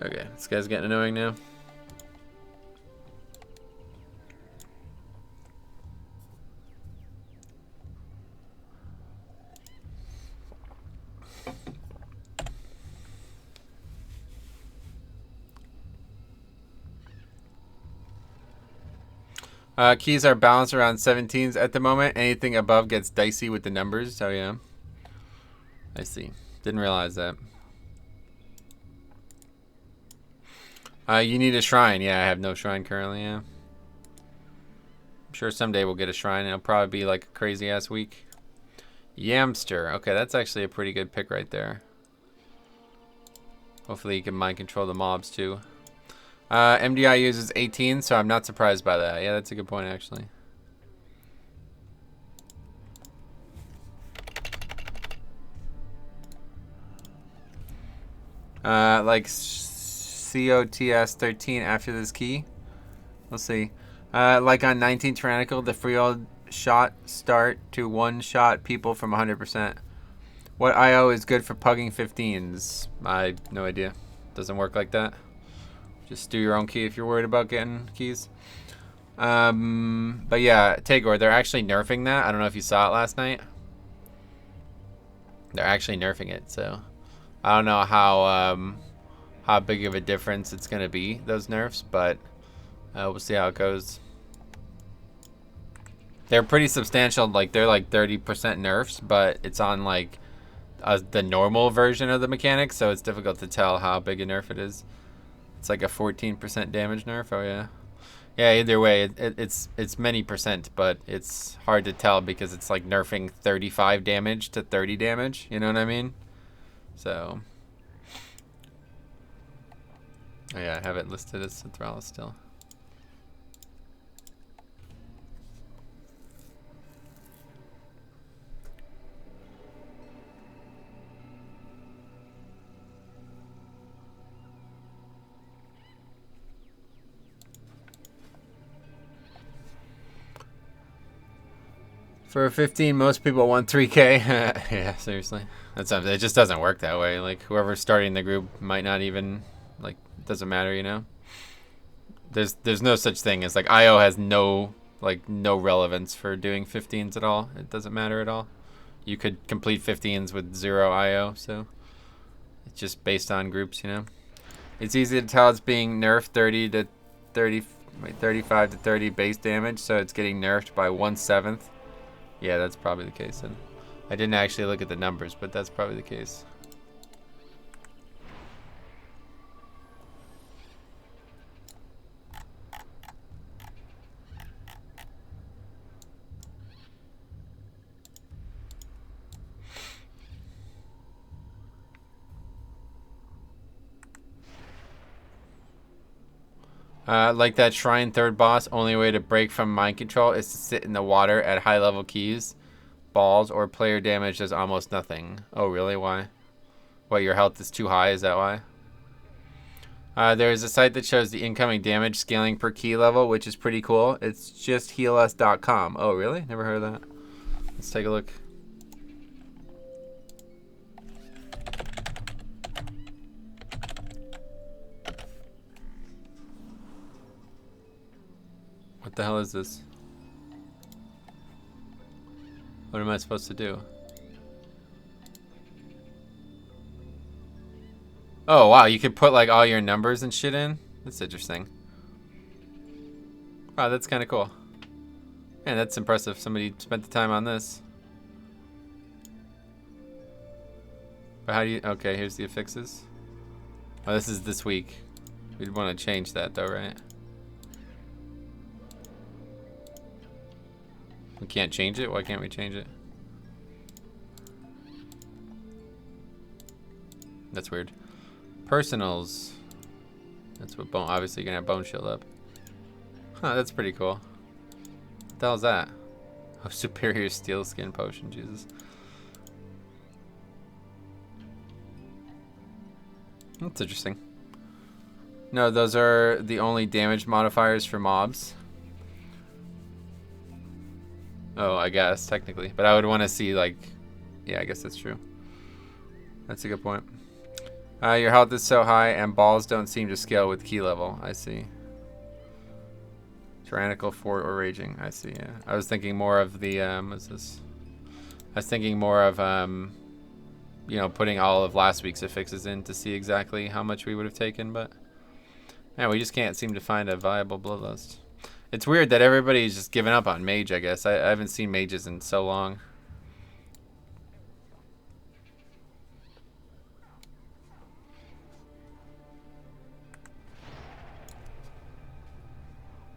Okay, this guy's getting annoying now. Keys are balanced around 17s at the moment. Anything above gets dicey with the numbers. Oh, yeah. I see. Didn't realize that. You need a shrine. Yeah, I have no shrine currently, yeah. I'm sure someday we'll get a shrine. It'll probably be like a crazy-ass week. Yamster. Okay, that's actually a pretty good pick right there. Hopefully you can mind control the mobs, too. MDI uses 18, so I'm not surprised by that. Yeah, that's a good point, actually. Like COTS 13 after this key. We'll see. Like on 19 Tyrannical, the freehold shot start to one-shot people from 100%. What IO is good for pugging 15s? I no idea. Doesn't work like that. Just do your own key if you're worried about getting keys. But yeah, Tagor, they're actually nerfing that. I don't know if you saw it last night. They're actually nerfing it, so I don't know how big of a difference it's gonna be, those nerfs, but we'll see how it goes. They're pretty substantial, like they're like 30% nerfs, but it's on like the normal version of the mechanic, so it's difficult to tell how big a nerf it is. It's like a 14% damage nerf. Oh yeah, yeah. Either way, it's many percent, but it's hard to tell because it's like nerfing 35 damage to 30 damage. You know what I mean? So, oh yeah, I have it listed as Centralis still. For 15, most people want 3K. Yeah, seriously. It just doesn't work that way. Like, whoever's starting the group might not even, like, it doesn't matter, you know? There's no such thing as, like, IO has no relevance for doing 15s at all. It doesn't matter at all. You could complete 15s with 0 IO, so it's just based on groups, you know? It's easy to tell it's being nerfed 35 to 30 base damage, so it's getting nerfed by 1/7. Yeah, that's probably the case then. I didn't actually look at the numbers, but that's probably the case. Like that shrine third boss, only way to break from mind control is to sit in the water at high level keys, balls, or player damage does almost nothing. Oh really? Why? What, your health is too high, is that why? There is a site that shows the incoming damage scaling per key level, which is pretty cool. It's just healus.com. Oh really? Never heard of that. Let's take a look. What the hell is this? What am I supposed to do? Oh wow, you could put like all your numbers and shit in? That's interesting. Wow, that's kind of cool. Man, that's impressive. Somebody spent the time on this. But how do you... Okay, here's the affixes. Oh, this is this week. We'd want to change that though, right? We can't change it? Why can't we change it? That's weird. Personals. That's what bone... Obviously, you're going to have bone shield up. Huh, that's pretty cool. What the hell is that? Oh, superior steel skin potion. Jesus. That's interesting. No, those are the only damage modifiers for mobs. Oh, I guess, technically. But I would want to see, like... Yeah, I guess that's true. That's a good point. Your health is so high, and balls don't seem to scale with key level. I see. Tyrannical, fort, or raging. I see. Yeah. I was thinking more of the what's this? I was thinking more of you know, putting all of last week's affixes in to see exactly how much we would have taken, but man, we just can't seem to find a viable bloodlust. It's weird that everybody's just given up on mage. I guess I haven't seen mages in so long.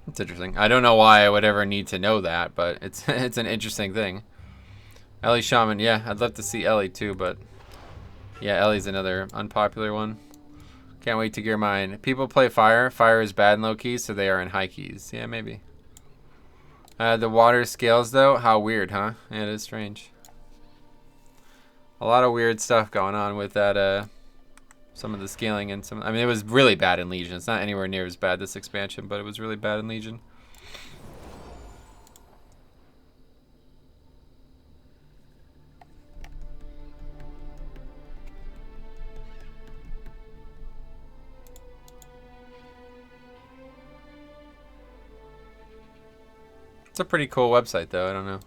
It's interesting. I don't know why I would ever need to know that, but it's it's an interesting thing. Ellie Shaman, yeah, I'd love to see Ellie too, but yeah, Ellie's another unpopular one. Can't wait to gear mine. People play fire. Fire is bad in low keys, so they are in high keys. Yeah, maybe. The water scales though, how weird, huh? Yeah, it is strange. A lot of weird stuff going on with that. Some of the scaling and some. I mean, it was really bad in Legion. It's not anywhere near as bad this expansion, but it was really bad in Legion. It's a pretty cool website, though. I don't know.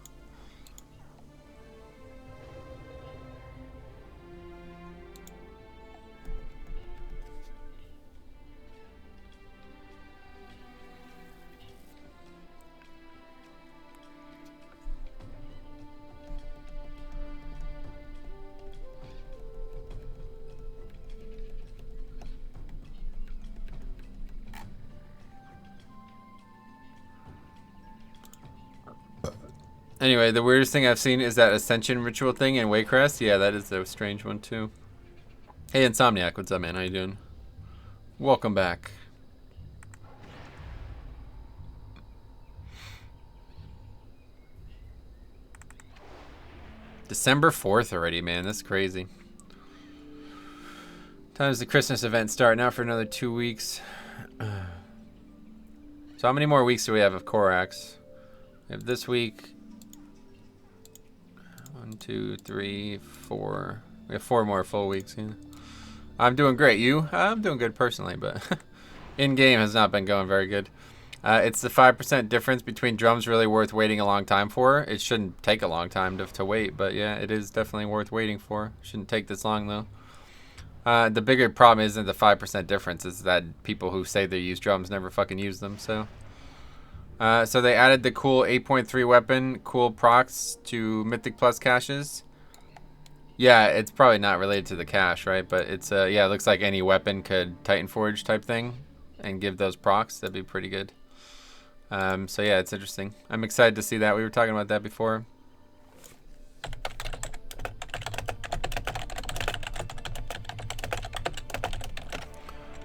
Anyway, the weirdest thing I've seen is that Ascension ritual thing in Waycrest. Yeah, that is a strange one, too. Hey, Insomniac. What's up, man? How you doing? Welcome back. December 4th already, man. That's crazy. Time does the Christmas event start? Now for another 2 weeks. So how many more weeks do we have of Korax? We have this week. 1, 2, 3, 4. We have 4 more full weeks. Yeah. I'm doing great. You? I'm doing good personally, but in-game has not been going very good. It's the 5% difference between drums really worth waiting a long time for. It shouldn't take a long time to wait, but yeah, it is definitely worth waiting for. Shouldn't take this long, though. The bigger problem isn't the 5% difference. It's that people who say they use drums never fucking use them, so... so they added the cool 8.3 weapon, cool procs to Mythic Plus caches. Yeah, it's probably not related to the cache, right? But it's, yeah, it looks like any weapon could Titan Forge type thing and give those procs. That'd be pretty good. So yeah, it's interesting. I'm excited to see that. We were talking about that before.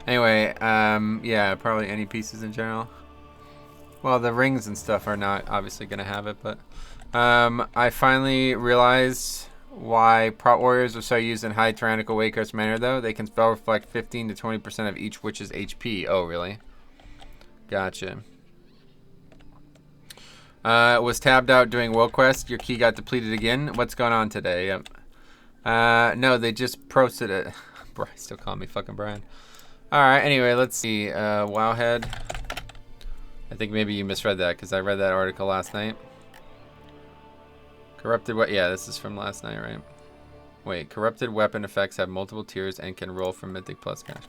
Anyway, yeah, probably any pieces in general. Well, the rings and stuff are not obviously going to have it, but I finally realized why Prot Warriors are so used in high Tyrannical Waycrest manner, though. They can spell reflect 15 to 20% of each witch's HP. Oh, really? Gotcha. Was tabbed out doing Will Quest. Your key got depleted again. What's going on today? Yep. No, they just posted it. Brian, still calling me fucking Brian. Alright, anyway, let's see. Wowhead. I think maybe you misread that because I read that article last night. Corrupted what? Yeah, this is from last night, right? Wait, corrupted weapon effects have multiple tiers and can roll from Mythic Plus cache.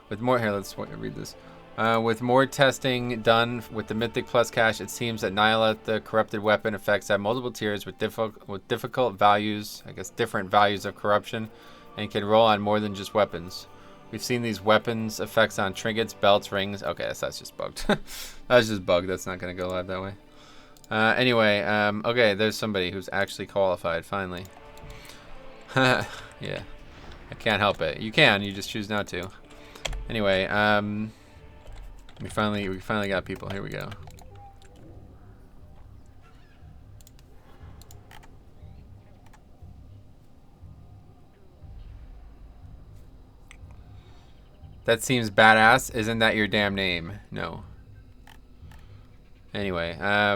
With more here, let's read this. With more testing done with the Mythic Plus cache, it seems that Nyla, the corrupted weapon effects have multiple tiers with difficult values, I guess different values of corruption, and can roll on more than just weapons. We've seen these weapons effects on trinkets, belts, rings. Okay, so that's just bugged. That's just bugged. That's not going to go live that way. Anyway, okay, there's somebody who's actually qualified, finally. Yeah, I can't help it. You can, you just choose not to. Anyway, we finally got people. Here we go. That seems badass. Isn't that your damn name? No. Anyway, yeah,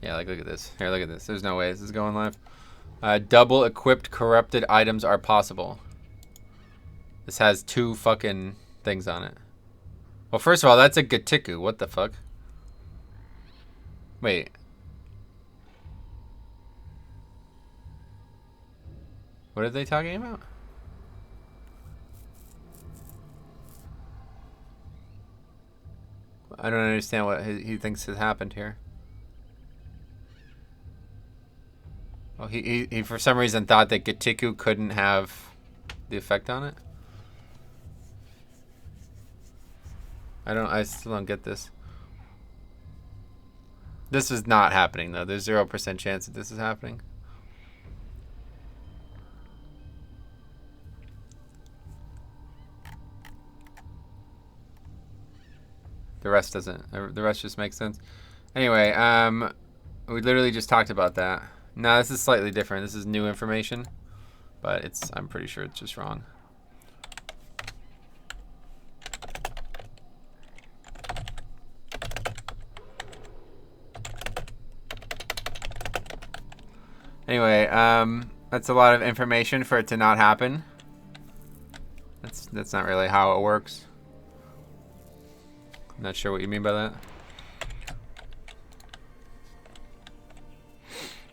like, look at this. Here, look at this. There's no way this is going live. Double equipped corrupted items are possible. This has 2 fucking things on it. Well, first of all, that's a Gatiku. What the fuck? Wait. What are they talking about? I don't understand what he thinks has happened here. Oh, he for some reason thought that Gatiku couldn't have the effect on it. I still don't get this. This is not happening though. There's 0% chance that this is happening. The rest doesn't. The rest just makes sense. Anyway, we literally just talked about that. No, this is slightly different. This is new information, but I'm pretty sure it's just wrong. Anyway, that's a lot of information for it to not happen. That's not really how it works. I'm not sure what you mean by that.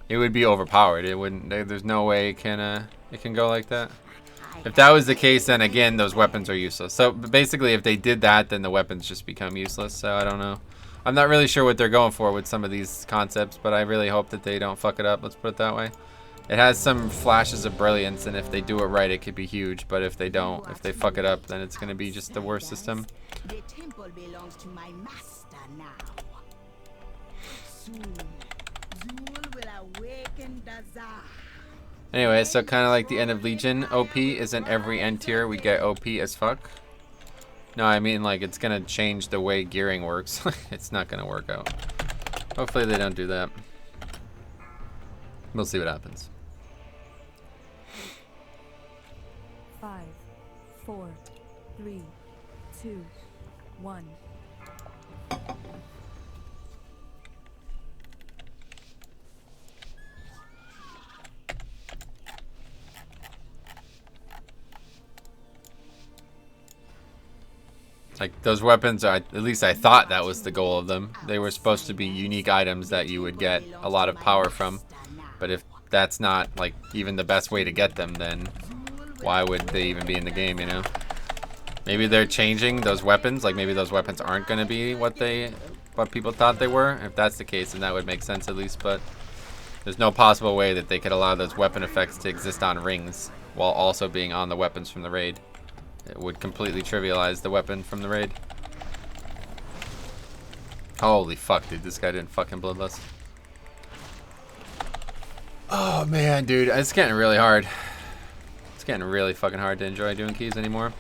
It would be overpowered. It wouldn't. There's no way it can go like that. If that was the case, then again, those weapons are useless. So basically, if they did that, then the weapons just become useless. So I don't know. I'm not really sure what they're going for with some of these concepts, but I really hope that they don't fuck it up. Let's put it that way. It has some flashes of brilliance, and if they do it right, it could be huge. But if they don't, if they fuck it up, then it's going to be just the worst system. The temple belongs to my master now. Soon, Zul will awaken the Tsar. Anyway, so kind of like the end of Legion, OP isn't every end tier we get OP as fuck. No, I mean like it's gonna change the way gearing works. It's not gonna work out. Hopefully they don't do that. We'll see what happens. 5, 4, 3, 2, 1. Like those weapons are, at least I thought that was the goal of them. They were supposed to be unique items that you would get a lot of power from. But if that's not like even the best way to get them, then why would they even be in the game, you know? Maybe they're changing those weapons, like maybe those weapons aren't going to be what people thought they were. If that's the case, then that would make sense at least, but there's no possible way that they could allow those weapon effects to exist on rings while also being on the weapons from the raid. It would completely trivialize the weapon from the raid. Holy fuck, dude, this guy didn't fucking bloodlust. Oh man, dude, it's getting really hard. It's getting really fucking hard to enjoy doing keys anymore.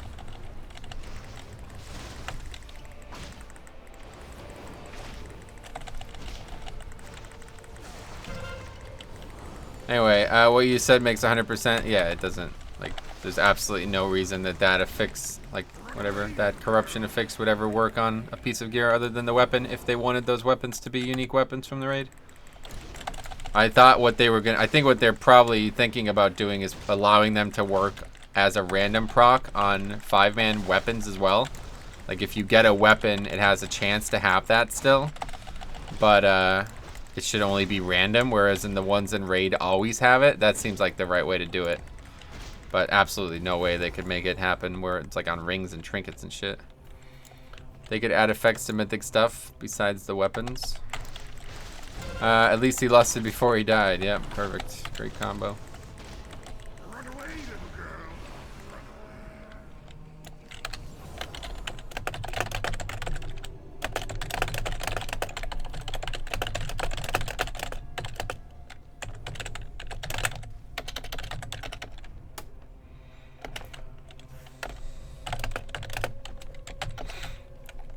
Anyway, what you said makes 100%. Yeah, it doesn't. Like, there's absolutely no reason that affix, like, whatever, that corruption affix would ever work on a piece of gear other than the weapon if they wanted those weapons to be unique weapons from the raid. I thought what they were gonna, I think what they're probably thinking about doing is allowing them to work as a random proc on 5-man weapons as well. Like, if you get a weapon, it has a chance to have that still. But, it should only be random, whereas in the ones in raid always have it. That seems like the right way to do it. But absolutely no way they could make it happen where it's like on rings and trinkets and shit. They could add effects to mythic stuff besides the weapons. At least he lusted before he died. Yep, perfect. Great combo. Run away, little girl.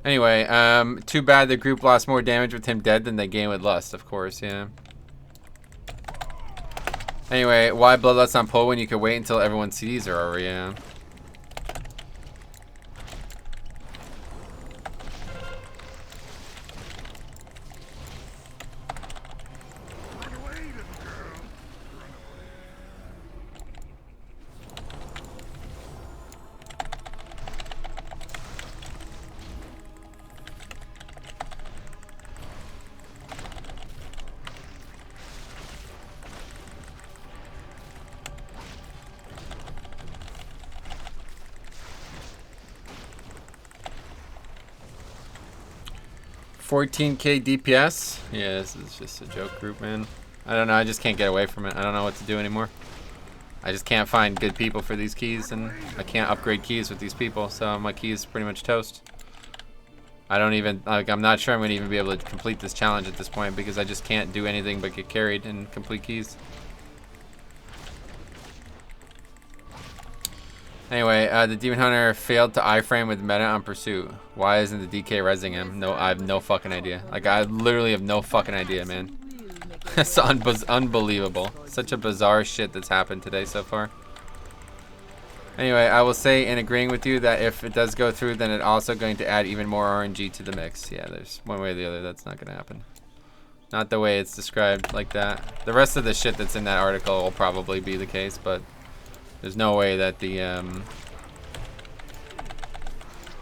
Anyway, too bad the group lost more damage with him dead than they gained with Lust, of course, yeah. Anyway, why Bloodlust on pull when you could wait until everyone's CDs are over, yeah. Run away, little girl. Run away. 14k DPS. Yeah, this is just a joke group, man. I don't know. I just can't get away from it. I don't know what to do anymore. I just can't find good people for these keys, and I can't upgrade keys with these people, so my key is pretty much toast. I don't even, like, I'm not sure I'm going to even be able to complete this challenge at this point because I just can't do anything but get carried and complete keys. Anyway, the Demon Hunter failed to iframe with meta on pursuit. Why isn't the DK resing him? No, I have no fucking idea. Like, I literally have no fucking idea, man. It's unbelievable. Such a bizarre shit that's happened today so far. Anyway, I will say in agreeing with you that if it does go through, then it's also going to add even more RNG to the mix. Yeah, there's one way or the other that's not going to happen. Not the way it's described like that. The rest of the shit that's in that article will probably be the case, but there's no way that the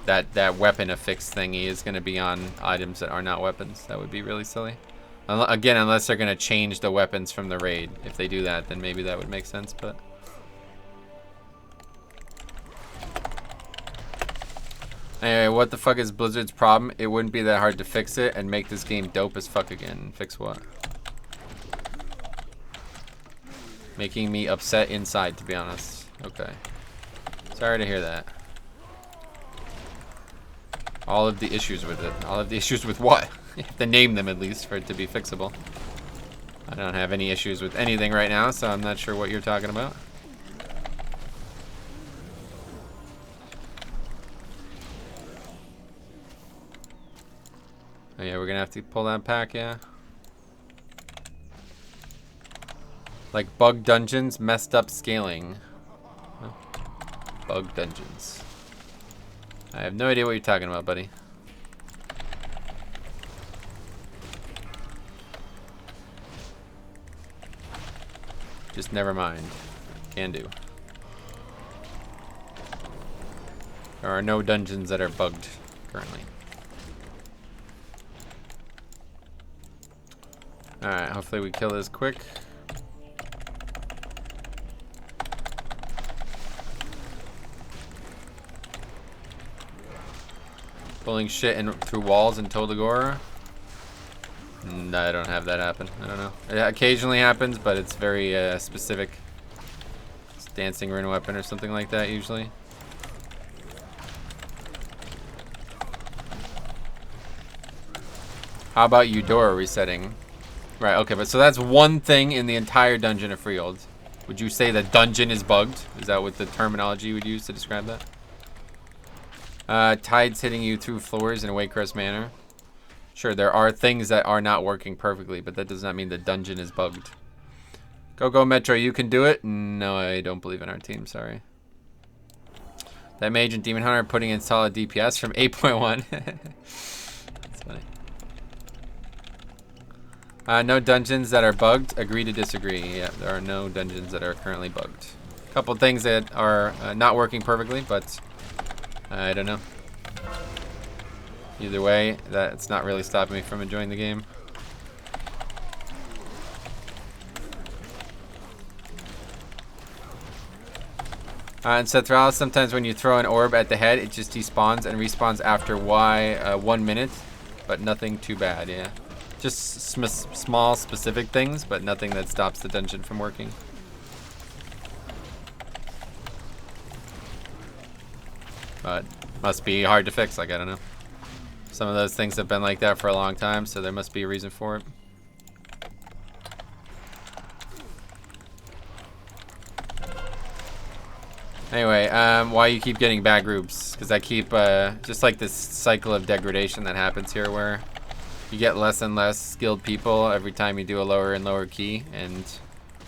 that weapon affix thingy is going to be on items that are not weapons. That would be really silly. Again, unless they're going to change the weapons from the raid. If they do that, then maybe that would make sense, but... Anyway, what the fuck is Blizzard's problem? It wouldn't be that hard to fix it and make this game dope as fuck again. Fix what? Making me upset inside, to be honest. Okay. Sorry to hear that. All of the issues with it. All of the issues with what? You have to name them at least for it to be fixable. I don't have any issues with anything right now, so I'm not sure what you're talking about. Oh yeah, we're gonna have to pull that pack, yeah. Like bug dungeons, messed up scaling. Oh. Bug dungeons. I have no idea what you're talking about, buddy. Just never mind. Can do. There are no dungeons that are bugged currently. Alright, hopefully we kill this quick. Pulling shit in through walls in Tolagora. No, I don't have that happen. I don't know. It occasionally happens, but it's very specific. It's dancing rune weapon or something like that usually. How about Eudora resetting? Right, okay, but so that's one thing in the entire dungeon of Freehold. Would you say the dungeon is bugged? Is that what the terminology you would use to describe that? Tides hitting you through floors in a Waycrest manner. Sure, there are things that are not working perfectly, but that does not mean the dungeon is bugged. Go Metro, you can do it? No, I don't believe in our team, sorry. That mage and demon hunter are putting in solid DPS from 8.1. That's funny. No dungeons that are bugged. Agree to disagree. Yeah, there are no dungeons that are currently bugged. A couple things that are not working perfectly, but I don't know. Either way, that's not really stopping me from enjoying the game. In Sethralis, sometimes when you throw an orb at the head, it just despawns and respawns after 1 minute, but nothing too bad, yeah. Just small specific things, but nothing that stops the dungeon from working. But must be hard to fix, like, I don't know. Some of those things have been like that for a long time, so there must be a reason for it. Anyway, why you keep getting bad groups? Because I keep, just like this cycle of degradation that happens here where you get less and less skilled people every time you do a lower and lower key, and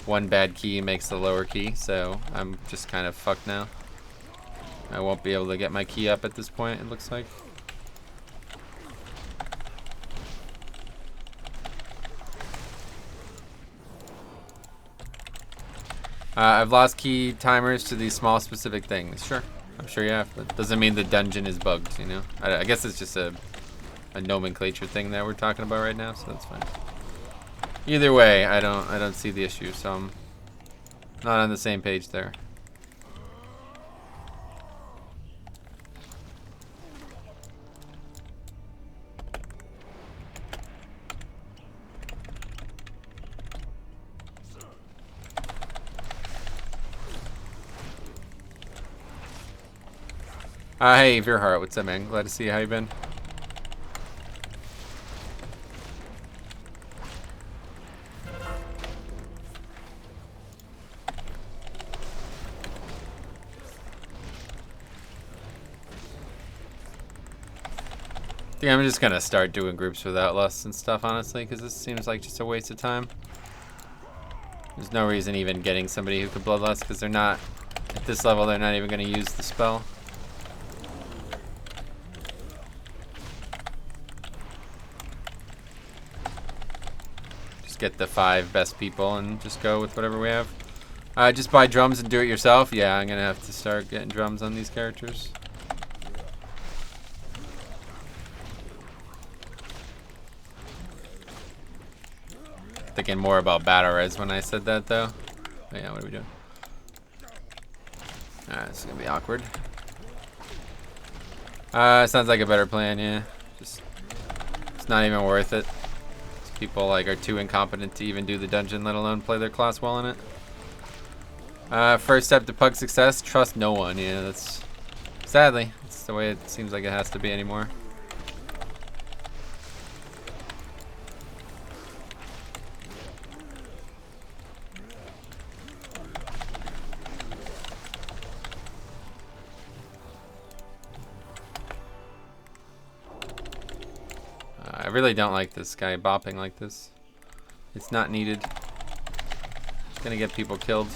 one bad key makes the lower key, so I'm just kind of fucked now. I won't be able to get my key up at this point, it looks like. I've lost key timers to these small specific things. Sure, I'm sure you have, but doesn't mean the dungeon is bugged, you know? I guess it's just a nomenclature thing that we're talking about right now, so that's fine. Either way, I don't see the issue, so I'm not on the same page there. Hey, Veerheart, what's up, man? Glad to see you. How you been? Yeah, I'm just gonna start doing groups without lusts and stuff, honestly, because this seems like just a waste of time. There's no reason even getting somebody who could bloodlust, because they're not, at this level, they're not even gonna use the spell. Just get the 5 best people and just go with whatever we have. Just buy drums and do it yourself. Yeah, I'm gonna have to start getting drums on these characters. Thinking more about battle res when I said that, though. Oh, yeah, what are we doing? Alright, this is gonna be awkward. Sounds like a better plan, yeah. Just, it's not even worth it. People like are too incompetent to even do the dungeon, let alone play their class well in it. First step to pug success: trust no one. Yeah, that's sadly, it's the way it seems like it has to be anymore. I really don't like this guy bopping like this. It's not needed. It's gonna get people killed.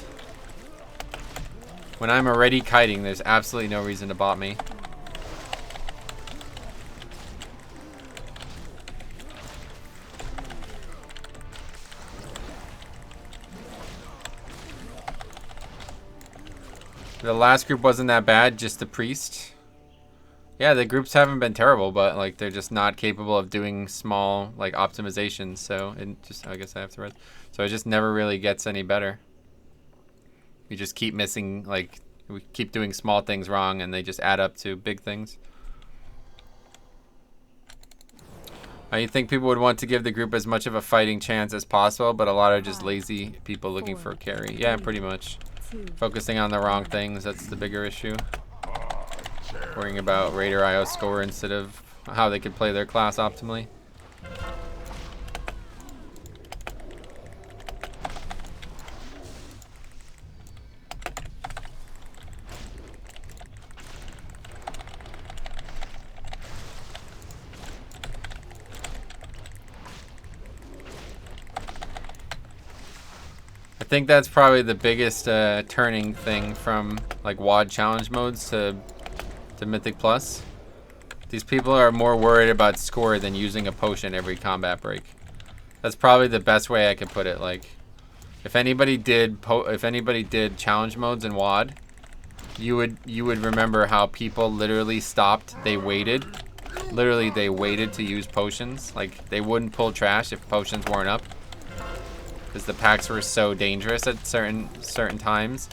When I'm already kiting, there's absolutely no reason to bop me. The last group wasn't that bad, just the priest. Yeah, the groups haven't been terrible, but like they're just not capable of doing small like optimizations. So it just, I guess I have to read. So it just never really gets any better. We just keep missing, like we keep doing small things wrong, and they just add up to big things. You think people would want to give the group as much of a fighting chance as possible, but a lot are just lazy people looking for a carry. Yeah, pretty much. Focusing on the wrong things, that's the bigger issue. Worrying about Raider IO score instead of how they could play their class optimally. I think that's probably the biggest turning thing from like WoD challenge modes to Mythic Plus. These people are more worried about score than using a potion every combat break. That's probably the best way I could put it. Like, if anybody did challenge modes in WoD, you would remember how people literally stopped. They waited. Literally, they waited to use potions. Like, they wouldn't pull trash if potions weren't up, because the packs were so dangerous at certain times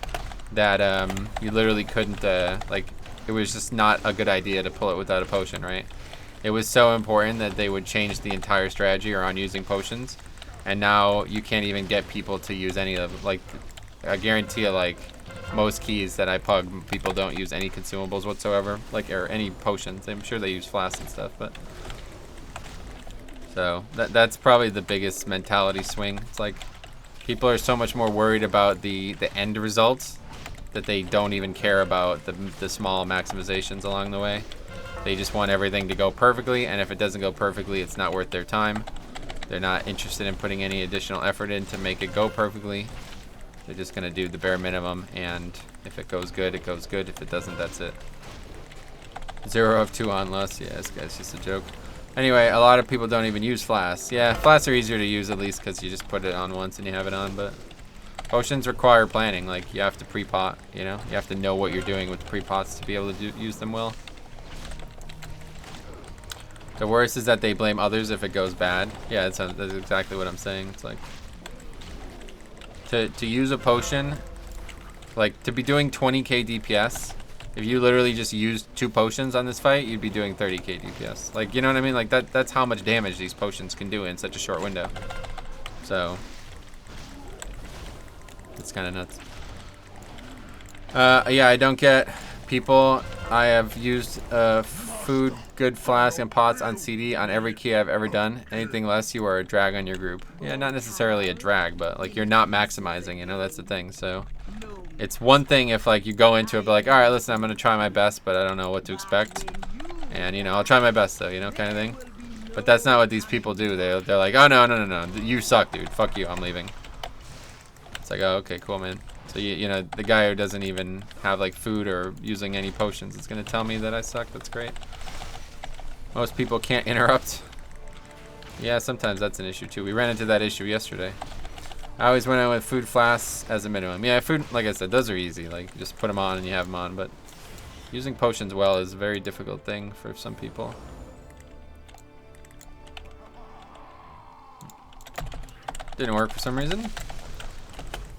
that you literally couldn't like. It was just not a good idea to pull it without a potion, right? It was so important that they would change the entire strategy around using potions, and now you can't even get people to use any of them. Like, I guarantee you, like, most keys that I pug, people don't use any consumables whatsoever, like, or any potions. I'm sure they use flasks and stuff, but so that's probably the biggest mentality swing. It's like people are so much more worried about the end results that they don't even care about the small maximizations along the way. They just want everything to go perfectly, and if it doesn't go perfectly, it's not worth their time. They're not interested in putting any additional effort in to make it go perfectly. They're just gonna do the bare minimum, and if it goes good, it goes good. If it doesn't, that's it. 0 of 2 on less. Yeah, this guy's just a joke. Anyway, a lot of people don't even use flasks. Yeah, flasks are easier to use, at least because you just put it on once and you have it on, but potions require planning. Like, you have to pre-pot, you know? You have to know what you're doing with the pre-pots to be able to use them well. The worst is that they blame others if it goes bad. Yeah, that's exactly what I'm saying. It's like, to use a potion, like, to be doing 20k DPS, if you literally just used 2 potions on this fight, you'd be doing 30k DPS. Like, you know what I mean? Like, that's how much damage these potions can do in such a short window. So it's kind of nuts. Yeah, I don't get people I have used food, good flask, and pots on CD on every key I've ever done. Anything less, you are a drag on your group. Yeah, not necessarily a drag, but like you're not maximizing, you know, that's the thing. So it's one thing if like you go into it, but like, all right, listen, I'm gonna try my best, but I don't know what to expect. And you know, I'll try my best though, you know, kind of thing. But that's not what these people do. They're like, oh no, you suck, dude. Fuck you, I'm leaving. It's like, oh, okay, cool, man. So you know, the guy who doesn't even have like food or using any potions is gonna tell me that I suck. That's great. Most people can't interrupt. Yeah, sometimes that's an issue too. We ran into that issue yesterday. I always went out with food flasks as a minimum. Yeah, food, like I said, those are easy. Like, just put them on and you have them on. But using potions well is a very difficult thing for some people. Didn't work for some reason.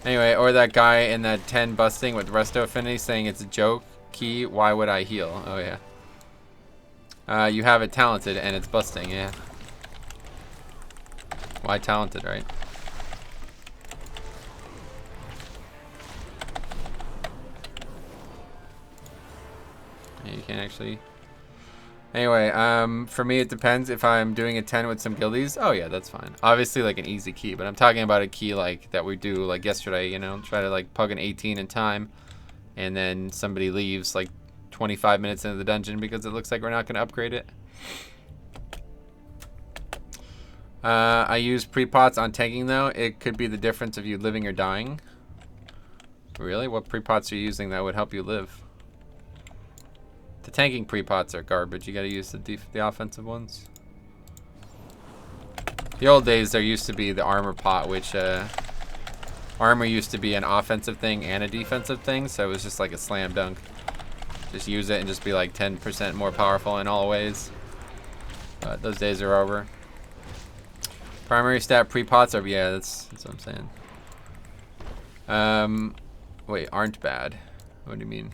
Anyway, or that guy in that 10 busting with resto affinity saying it's a joke. Key, why would I heal? Oh yeah. You have it talented and it's busting, yeah. Why talented, right? Yeah, you can't actually. Anyway, for me it depends if I'm doing a 10 with some guildies. Oh yeah, that's fine. Obviously like an easy key, but I'm talking about a key like that we do like yesterday, you know, try to like pug an 18 in time and then somebody leaves like 25 minutes into the dungeon because it looks like we're not going to upgrade it. I use pre-pots on tanking though. It could be the difference of you living or dying. Really? What pre-pots are you using that would help you live? The tanking pre-pots are garbage. You gotta use the offensive ones. The old days, there used to be the armor pot, which armor used to be an offensive thing and a defensive thing, so it was just like a slam dunk. Just use it and just be like 10% more powerful in all ways. But those days are over. Primary stat pre-pots are, yeah, that's what I'm saying. Wait, aren't bad. What do you mean?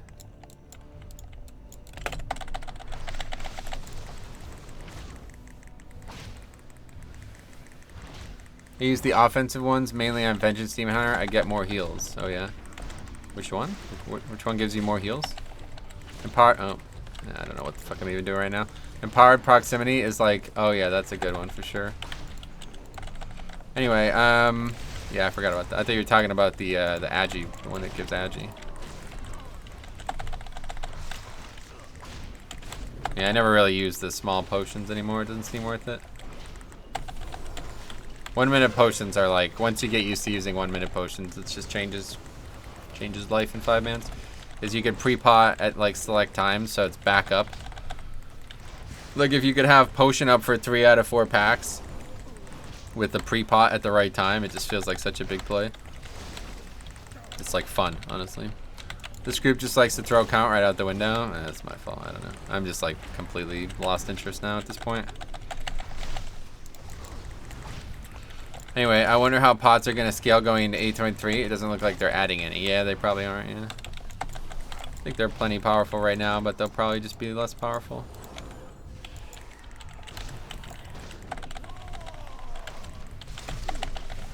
I use the offensive ones mainly on Vengeance Demon Hunter. I get more heals. Oh yeah. Which one? Which one gives you more heals? Empowered. Oh, I don't know what the fuck I'm even doing right now. Empowered proximity is like. Oh yeah, that's a good one for sure. Anyway, yeah, I forgot about that. I thought you were talking about the agi, the one that gives agi. Yeah, I never really use the small potions anymore. It doesn't seem worth it. 1 minute potions are like, once you get used to using 1 minute potions, it just changes life in 5 minutes. Is you can pre-pot at like select times, so it's back up. Like if you could have potion up for 3 out of 4 packs with the pre-pot at the right time, it just feels like such a big play. It's like fun, honestly. This group just likes to throw count right out the window. That's my fault, I don't know. I'm just like completely lost interest now at this point. Anyway, I wonder how pots are going to scale going into 8.3. It doesn't look like they're adding any. Yeah, they probably aren't, yeah. I think they're plenty powerful right now, but they'll probably just be less powerful.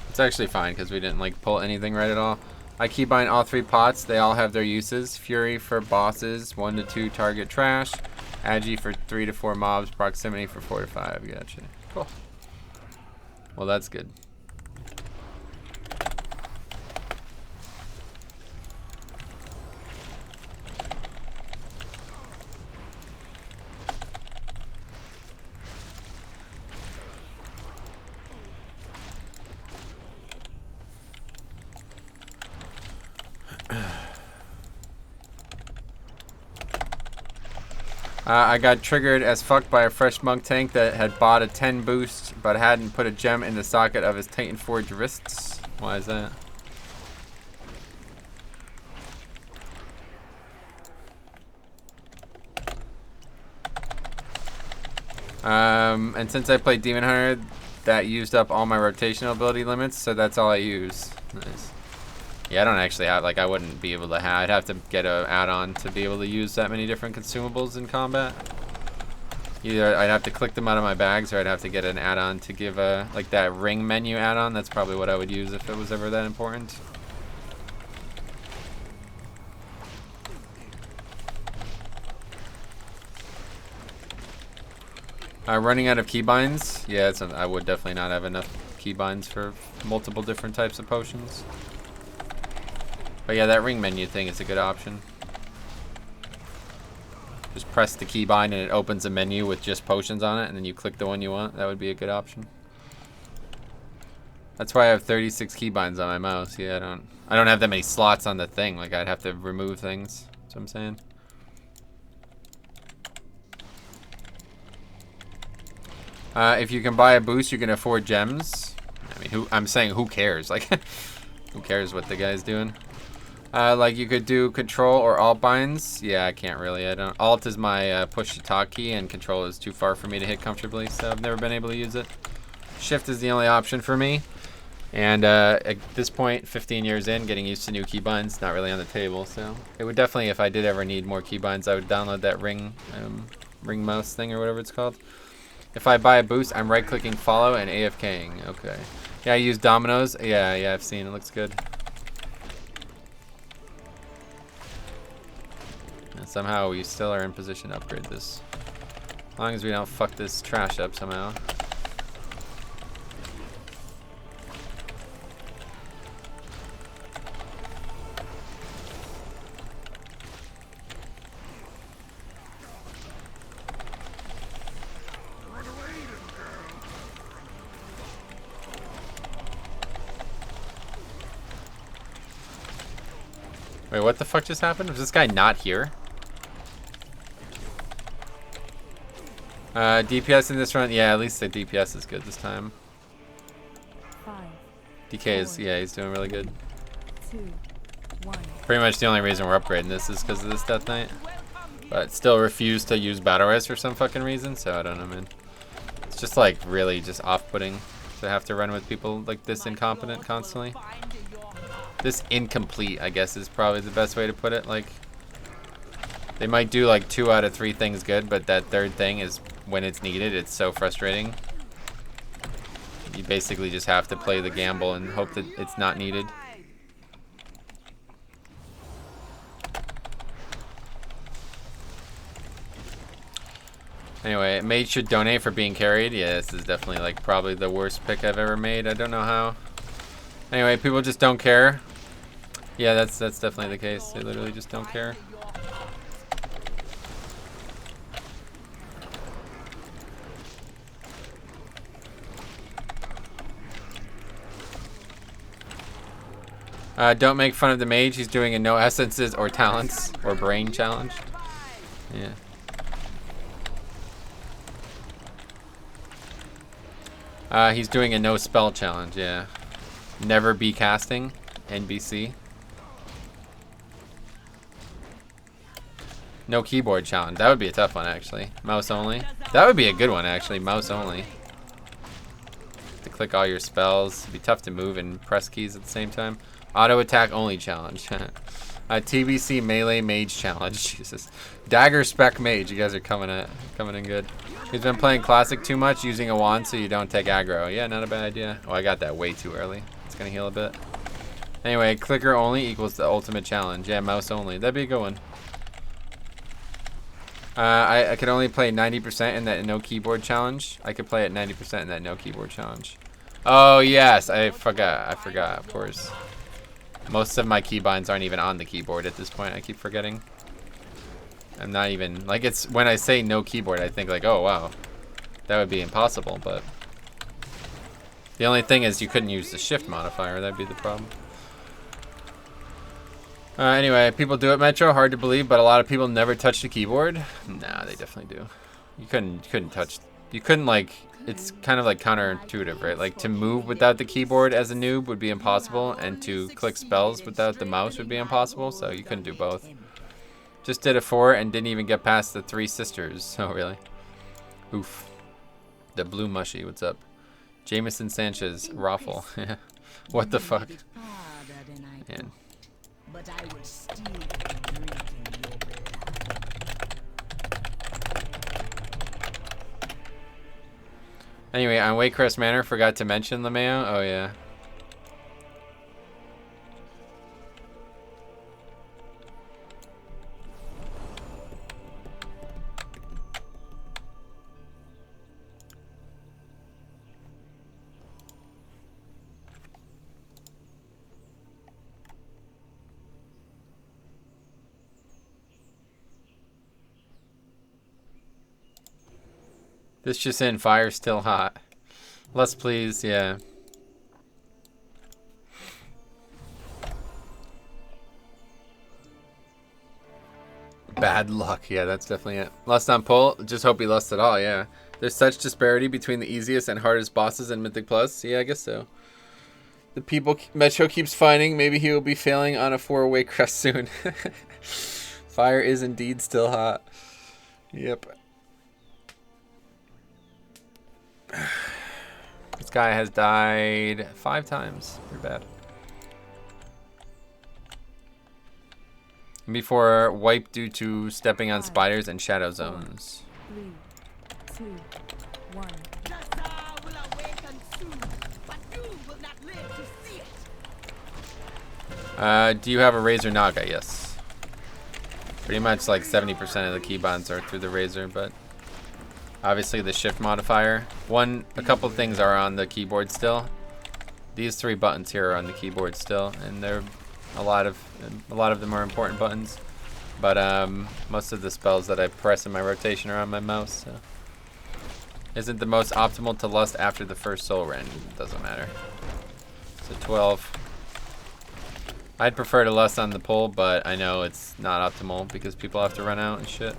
It's actually fine because we didn't like pull anything right at all. I keep buying all 3 pots. They all have their uses. Fury for bosses, 1 to 2 target trash. Agi for 3 to 4 mobs. Proximity for 4 to 5. Gotcha. Cool. Well, that's good. I got triggered as fuck by a fresh monk tank that had bought a 10 boost but hadn't put a gem in the socket of his Titan Forge wrists. Why is that? And since I played Demon Hunter, that used up all my rotational ability limits, so that's all I use. Nice. Yeah, I don't actually have, like, I wouldn't be able to have, I'd have to get an add-on to be able to use that many different consumables in combat. Either I'd have to click them out of my bags, or I'd have to get an add-on to give a, like that ring menu add-on. That's probably what I would use if it was ever that important. Running out of keybinds. Yeah, I would definitely not have enough keybinds for multiple different types of potions. But yeah, that ring menu thing is a good option. Just press the keybind and it opens a menu with just potions on it, and then you click the one you want. That would be a good option. That's why I have 36 keybinds on my mouse. Yeah, I don't have that many slots on the thing. Like, I'd have to remove things. That's what I'm saying. If you can buy a boost, you can afford gems. I mean, I'm saying who cares? Like, who cares what the guy's doing? Like, you could do control or alt binds. Yeah, I can't really. I don't. Alt is my push to talk key, and control is too far for me to hit comfortably, so I've never been able to use it. Shift is the only option for me. And at this point, 15 years in, getting used to new keybinds, not really on the table. So it would definitely, if I did ever need more keybinds, I would download that ring mouse thing or whatever it's called. If I buy a boost, I'm right-clicking follow and AFKing. Okay. Yeah, I use dominoes. Yeah, I've seen. It looks good. And somehow we still are in position to upgrade this. As long as we don't fuck this trash up somehow. Wait, what the fuck just happened? Was this guy not here? DPS in this run, yeah, at least the DPS is good this time. 5, DK is, yeah, he's doing really good. 2, 1. Pretty much the only reason we're upgrading this is because of this Death Knight. But still refuse to use Battle Res for some fucking reason, so I don't know, man. It's just like really just off-putting to have to run with people like this incompetent constantly. This incomplete, I guess, is probably the best way to put it. Like, they might do like 2 out of 3 things good, but that third thing is when it's needed. It's so frustrating. You basically just have to play the gamble and hope that it's not needed. Anyway, mage should donate for being carried. Yeah, this is definitely like probably the worst pick I've ever made. I don't know how. Anyway, people just don't care. Yeah, that's definitely the case. They literally just don't care. Don't make fun of the mage. He's doing a no essences or talents or brain challenge. Yeah. He's doing a no spell challenge. Yeah. Never be casting. NBC. No keyboard challenge. That would be a tough one, actually. Mouse only. That would be a good one, actually. Mouse only. To click all your spells. It'd be tough to move and press keys at the same time. Auto attack only challenge. TBC melee mage challenge. Jesus. Dagger spec mage. You guys are coming in good. He's been playing classic too much, using a wand so you don't take aggro. Yeah, not a bad idea. Oh, I got that way too early. It's gonna heal a bit. Anyway, clicker only equals the ultimate challenge. Yeah, mouse only. That'd be a good one. I could only play 90% in that no keyboard challenge. I could play at 90% in that no keyboard challenge. Oh yes, I forgot, of course. Most of my keybinds aren't even on the keyboard at this point. I keep forgetting. I'm not even, like, it's when I say no keyboard, I think like, oh wow, that would be impossible, but the only thing is you couldn't use the shift modifier. That'd be the problem. Anyway, people do it, Metro. Hard to believe, but a lot of people never touch the keyboard. Nah, they definitely do. You couldn't like, it's kind of like counterintuitive, right? Like, to move without the keyboard as a noob would be impossible, and to click spells without the mouse would be impossible, so you couldn't do both. Just did a 4 and didn't even get past the 3 sisters. Oh, really? Oof. The blue mushy, what's up? Jameson Sanchez, Raffle. What the fuck? Man. But I will still be drinking your blood. Anyway, on Waycrest Manor, forgot to mention LeMayo. Oh, yeah. This just in, fire's still hot. Less please, yeah. Bad luck, yeah, that's definitely it. Lust on pull, just hope he lusts at all, yeah. There's such disparity between the easiest and hardest bosses in Mythic Plus. Yeah, I guess so. The people Metro keeps finding, maybe he will be failing on a 4-way crest soon. Fire is indeed still hot. Yep. This guy has died 5 times. Pretty bad. Before wipe due to stepping on spiders and shadow zones. 3, 2, 1. will awaken soon, but you will not live to see it. Do you have a Razor Naga? Yes. Pretty much like 70% of the keybinds are through the Razor, but obviously the shift modifier. A couple things are on the keyboard still. These 3 buttons here are on the keyboard still, and they're a lot of them are important buttons. But most of the spells that I press in my rotation are on my mouse. So. Isn't the most optimal to lust after the first soul rend? Doesn't matter. So 12. I'd prefer to lust on the pull, but I know it's not optimal because people have to run out and shit.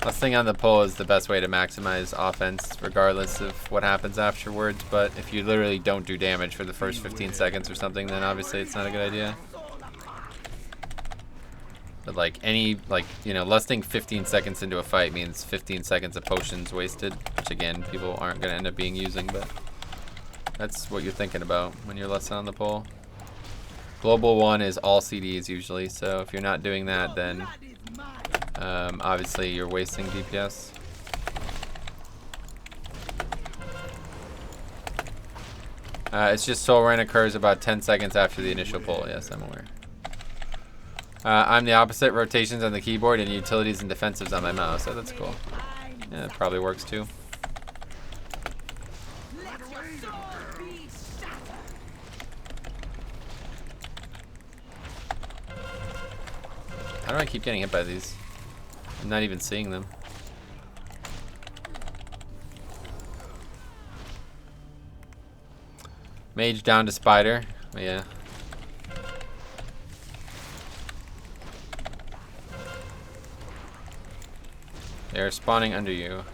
Lusting on the pull is the best way to maximize offense regardless of what happens afterwards, but if you literally don't do damage for the first 15 seconds or something, then obviously it's not a good idea. But lusting 15 seconds into a fight means 15 seconds of potions wasted, which again, people aren't going to end up being using, but that's what you're thinking about when you're lusting on the pull. Global 1 is all CDs usually, so if you're not doing that, then obviously you're wasting DPS. It's just soul rend occurs about 10 seconds after the initial pull. Yes, I'm aware. I'm the opposite, rotations on the keyboard and utilities and defensives on my mouse. So that's cool. Yeah, that probably works too. How do I keep getting hit by these? I'm not even seeing them. Mage down to spider. Oh, yeah. They're spawning under you.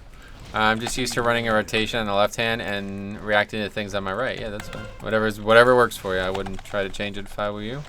I'm just used to running a rotation on the left hand and reacting to things on my right. Yeah, that's fine. Whatever works for you. I wouldn't try to change it if I were you.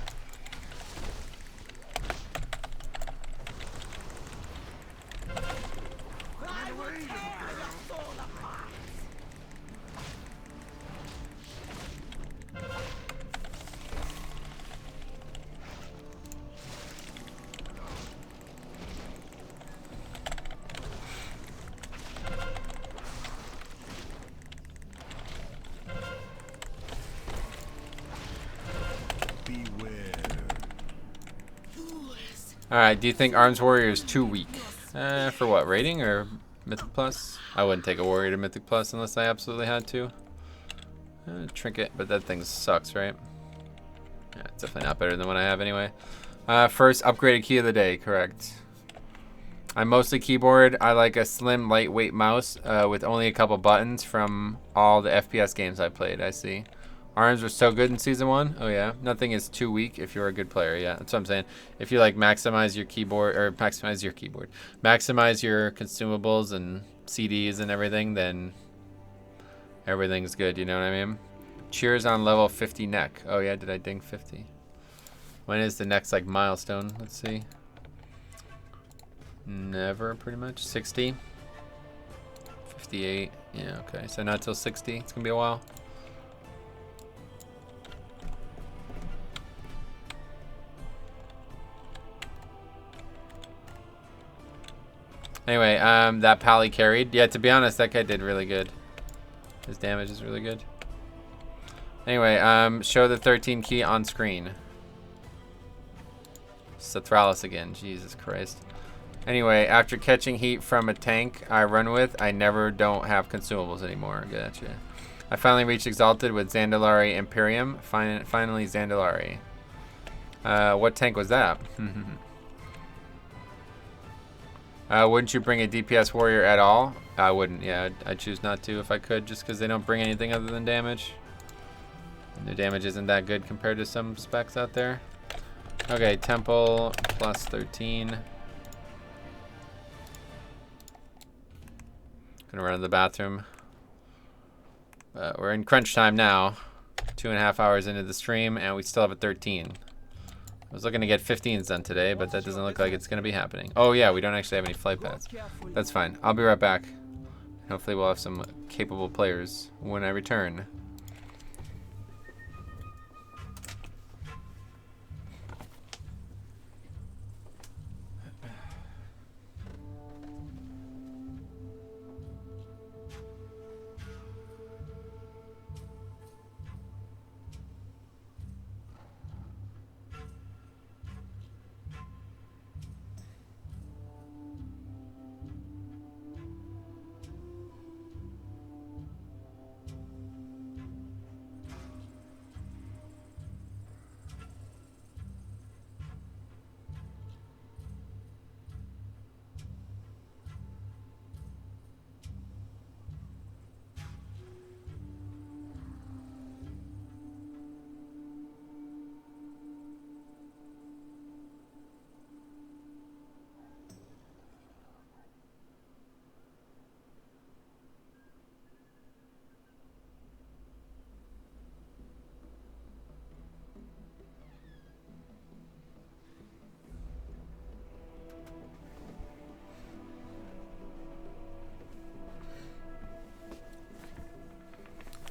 Alright, do you think Arms Warrior is too weak? For what, rating or Mythic Plus? I wouldn't take a Warrior to Mythic Plus unless I absolutely had to. Trinket, but that thing sucks, right? Yeah, it's definitely not better than what I have anyway. First, upgraded key of the day, correct. I'm mostly keyboard. I like a slim, lightweight mouse with only a couple buttons from all the FPS games I played, I see. Arms were so good in Season 1. Oh, yeah. Nothing is too weak if you're a good player. Yeah, that's what I'm saying. If you, like, maximize your keyboard, or maximize your consumables and CDs and everything, then everything's good. You know what I mean? Cheers on level 50 neck. Oh, yeah. Did I ding 50? When is the next, like, milestone? Let's see. Never, pretty much. 60. 58. Yeah, okay. So not till 60. It's going to be a while. Anyway, that pally carried. Yeah, to be honest, that guy did really good. His damage is really good. Anyway, show the 13 key on screen. Sathralis again, Jesus Christ. Anyway, after catching heat from a tank I run with, I never don't have consumables anymore. Gotcha. I finally reached Exalted with Zandalari Imperium. Finally Zandalari. What tank was that? Wouldn't you bring a DPS warrior at all? I wouldn't. Yeah, I'd choose not to if I could, just because they don't bring anything other than damage. And their damage isn't that good compared to some specs out there. Okay, temple plus 13. Gonna run to the bathroom. We're in crunch time now. 2.5 hours into the stream, and we still have a 13. I was looking to get 15s done today, but that doesn't look like it's gonna be happening. Oh yeah, we don't actually have any flight paths. That's fine. I'll be right back. Hopefully we'll have some capable players when I return.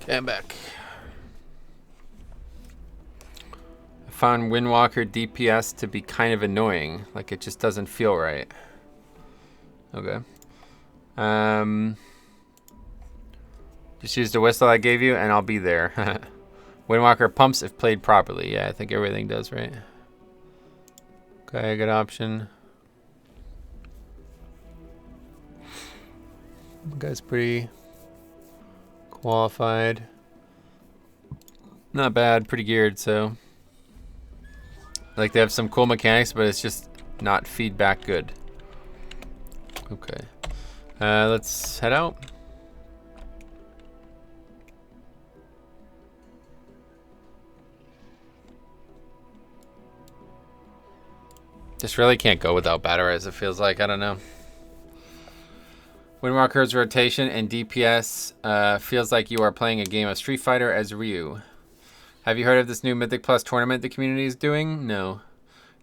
Okay, I'm back. I found Windwalker DPS to be kind of annoying. Like, it just doesn't feel right. Okay. Just use the whistle I gave you, and I'll be there. Windwalker pumps if played properly. Yeah, I think everything does, right? Okay, good option. The guy's pretty qualified. Not bad, pretty geared, so. Like, they have some cool mechanics, but it's just not feedback good. Okay. Let's head out. Just really can't go without battle res, it feels like. I don't know. Windwalker's rotation and DPS feels like you are playing a game of Street Fighter as Ryu. Have you heard of this new Mythic Plus tournament the community is doing? No.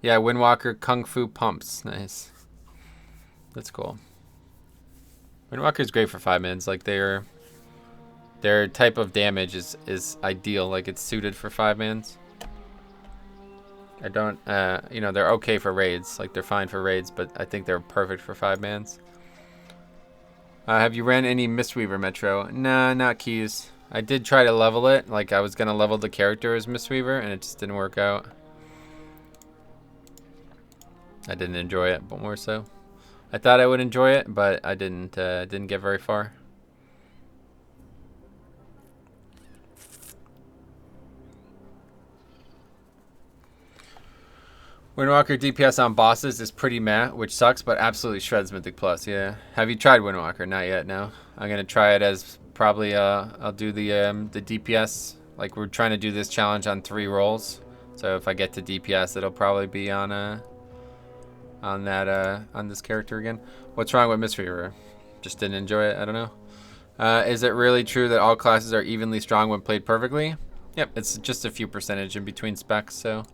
Yeah, Windwalker Kung Fu pumps. Nice. That's cool. Windwalker's great for 5 minutes. Like, their type of damage is ideal. Like, it's suited for 5 minutes. I don't, you know, they're okay for raids. Like, they're fine for raids, but I think they're perfect for 5 mans. Have you ran any Mistweaver Metro? Nah, not keys. I did try to level it. Like, I was going to level the character as Mistweaver, and it just didn't work out. I didn't enjoy it, but more so. I thought I would enjoy it, but I didn't get very far. Windwalker DPS on bosses is pretty meh, which sucks, but absolutely shreds Mythic Plus, yeah. Have you tried Windwalker? Not yet, no. I'm going to try it as probably, I'll do the DPS. Like, we're trying to do this challenge on 3 rolls. So if I get to DPS, it'll probably be on this character again. What's wrong with Mistweaver? Just didn't enjoy it, I don't know. Is it really true that all classes are evenly strong when played perfectly? Yep, it's just a few percentage in between specs, so.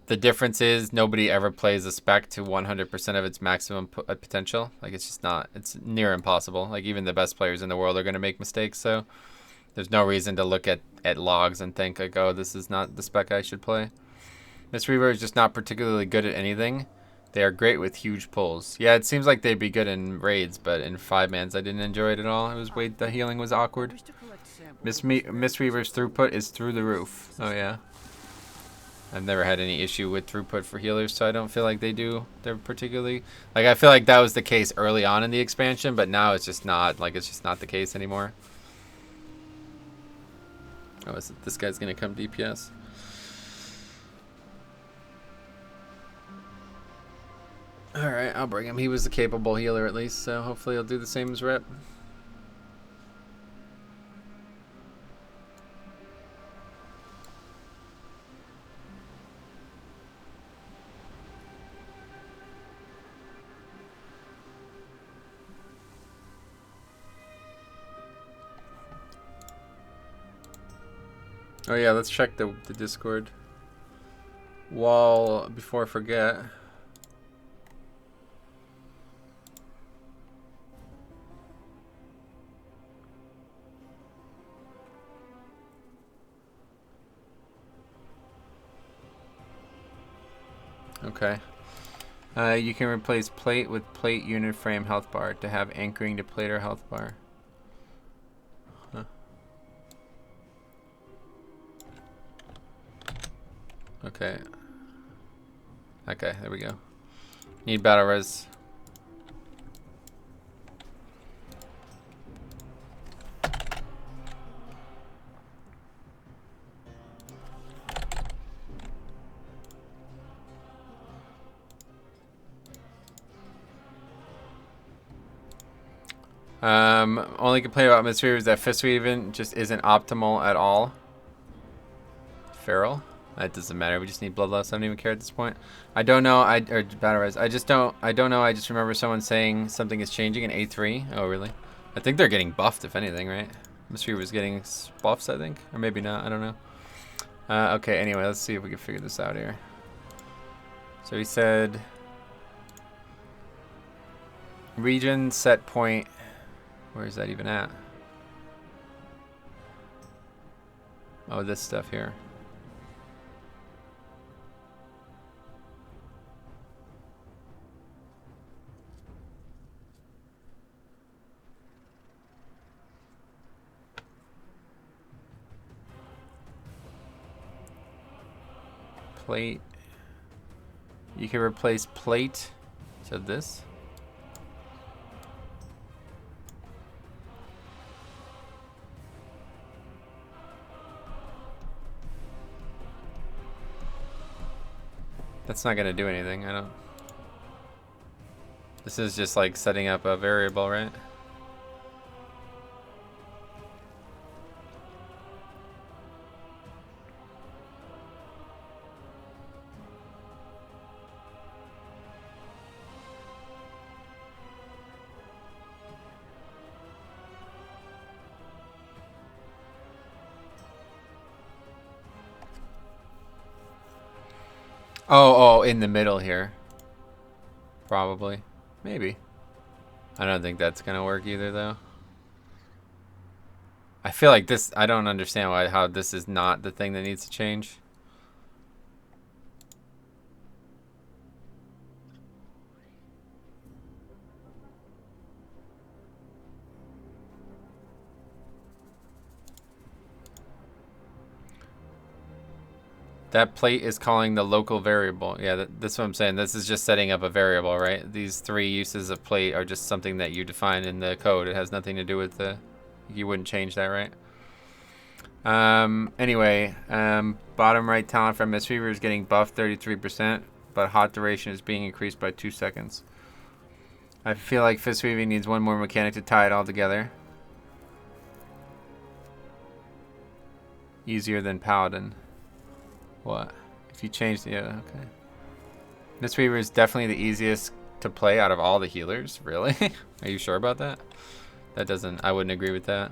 The difference is nobody ever plays a spec to 100% of its maximum potential. Like, it's just not, it's near impossible. Like, even the best players in the world are going to make mistakes, so there's no reason to look at logs and think, like, oh, this is not the spec I should play. Mistweaver is just not particularly good at anything. They are great with huge pulls. Yeah, it seems like they'd be good in raids, but in 5 mans I didn't enjoy it at all. It was the healing was awkward. Mistweaver's throughput is through the roof. Oh, yeah. I've never had any issue with throughput for healers, so I don't feel like they're particularly, like, I feel like that was the case early on in the expansion, but now it's just not, like, it's just not the case anymore. Oh, is it, this guy's gonna come DPS? Alright, I'll bring him. He was a capable healer at least, so hopefully he'll do the same as Rep. Oh yeah, let's check the Discord wall before I forget. Okay. You can replace plate with plate unit frame health bar to have anchoring to plate or health bar. Huh. Okay. Okay, there we go. Need battle res. Only complaint about Mistweaver is that Fistweaver just isn't optimal at all. Feral? That doesn't matter. We just need bloodlust. I don't even care at this point. I don't know. Or battle res. I don't know. I just remember someone saying something is changing in A3. Oh, really? I think they're getting buffed, if anything, right? Mistweaver was getting buffs, I think, or maybe not. I don't know. Okay. Anyway, let's see if we can figure this out here. So he said region set point. Where is that even at? Oh, this stuff here. Plate. You can replace plate. So this. That's not gonna do anything. I don't. This is just like setting up a variable, right? Oh, in the middle here. Probably. Maybe. I don't think that's gonna work either, though. I feel like this, I don't understand how this is not the thing that needs to change. That plate is calling the local variable. Yeah, that's what I'm saying. This is just setting up a variable, right? These three uses of plate are just something that you define in the code. It has nothing to do with the... You wouldn't change that, right? Anyway, bottom right talent from Mistweaver is getting buffed 33%, but hot duration is being increased by 2 seconds. I feel like Fistweaving needs one more mechanic to tie it all together. Easier than Paladin. What? If you change the... Yeah, okay. Mistweaver is definitely the easiest to play out of all the healers. Really? Are you sure about that? That doesn't... I wouldn't agree with that.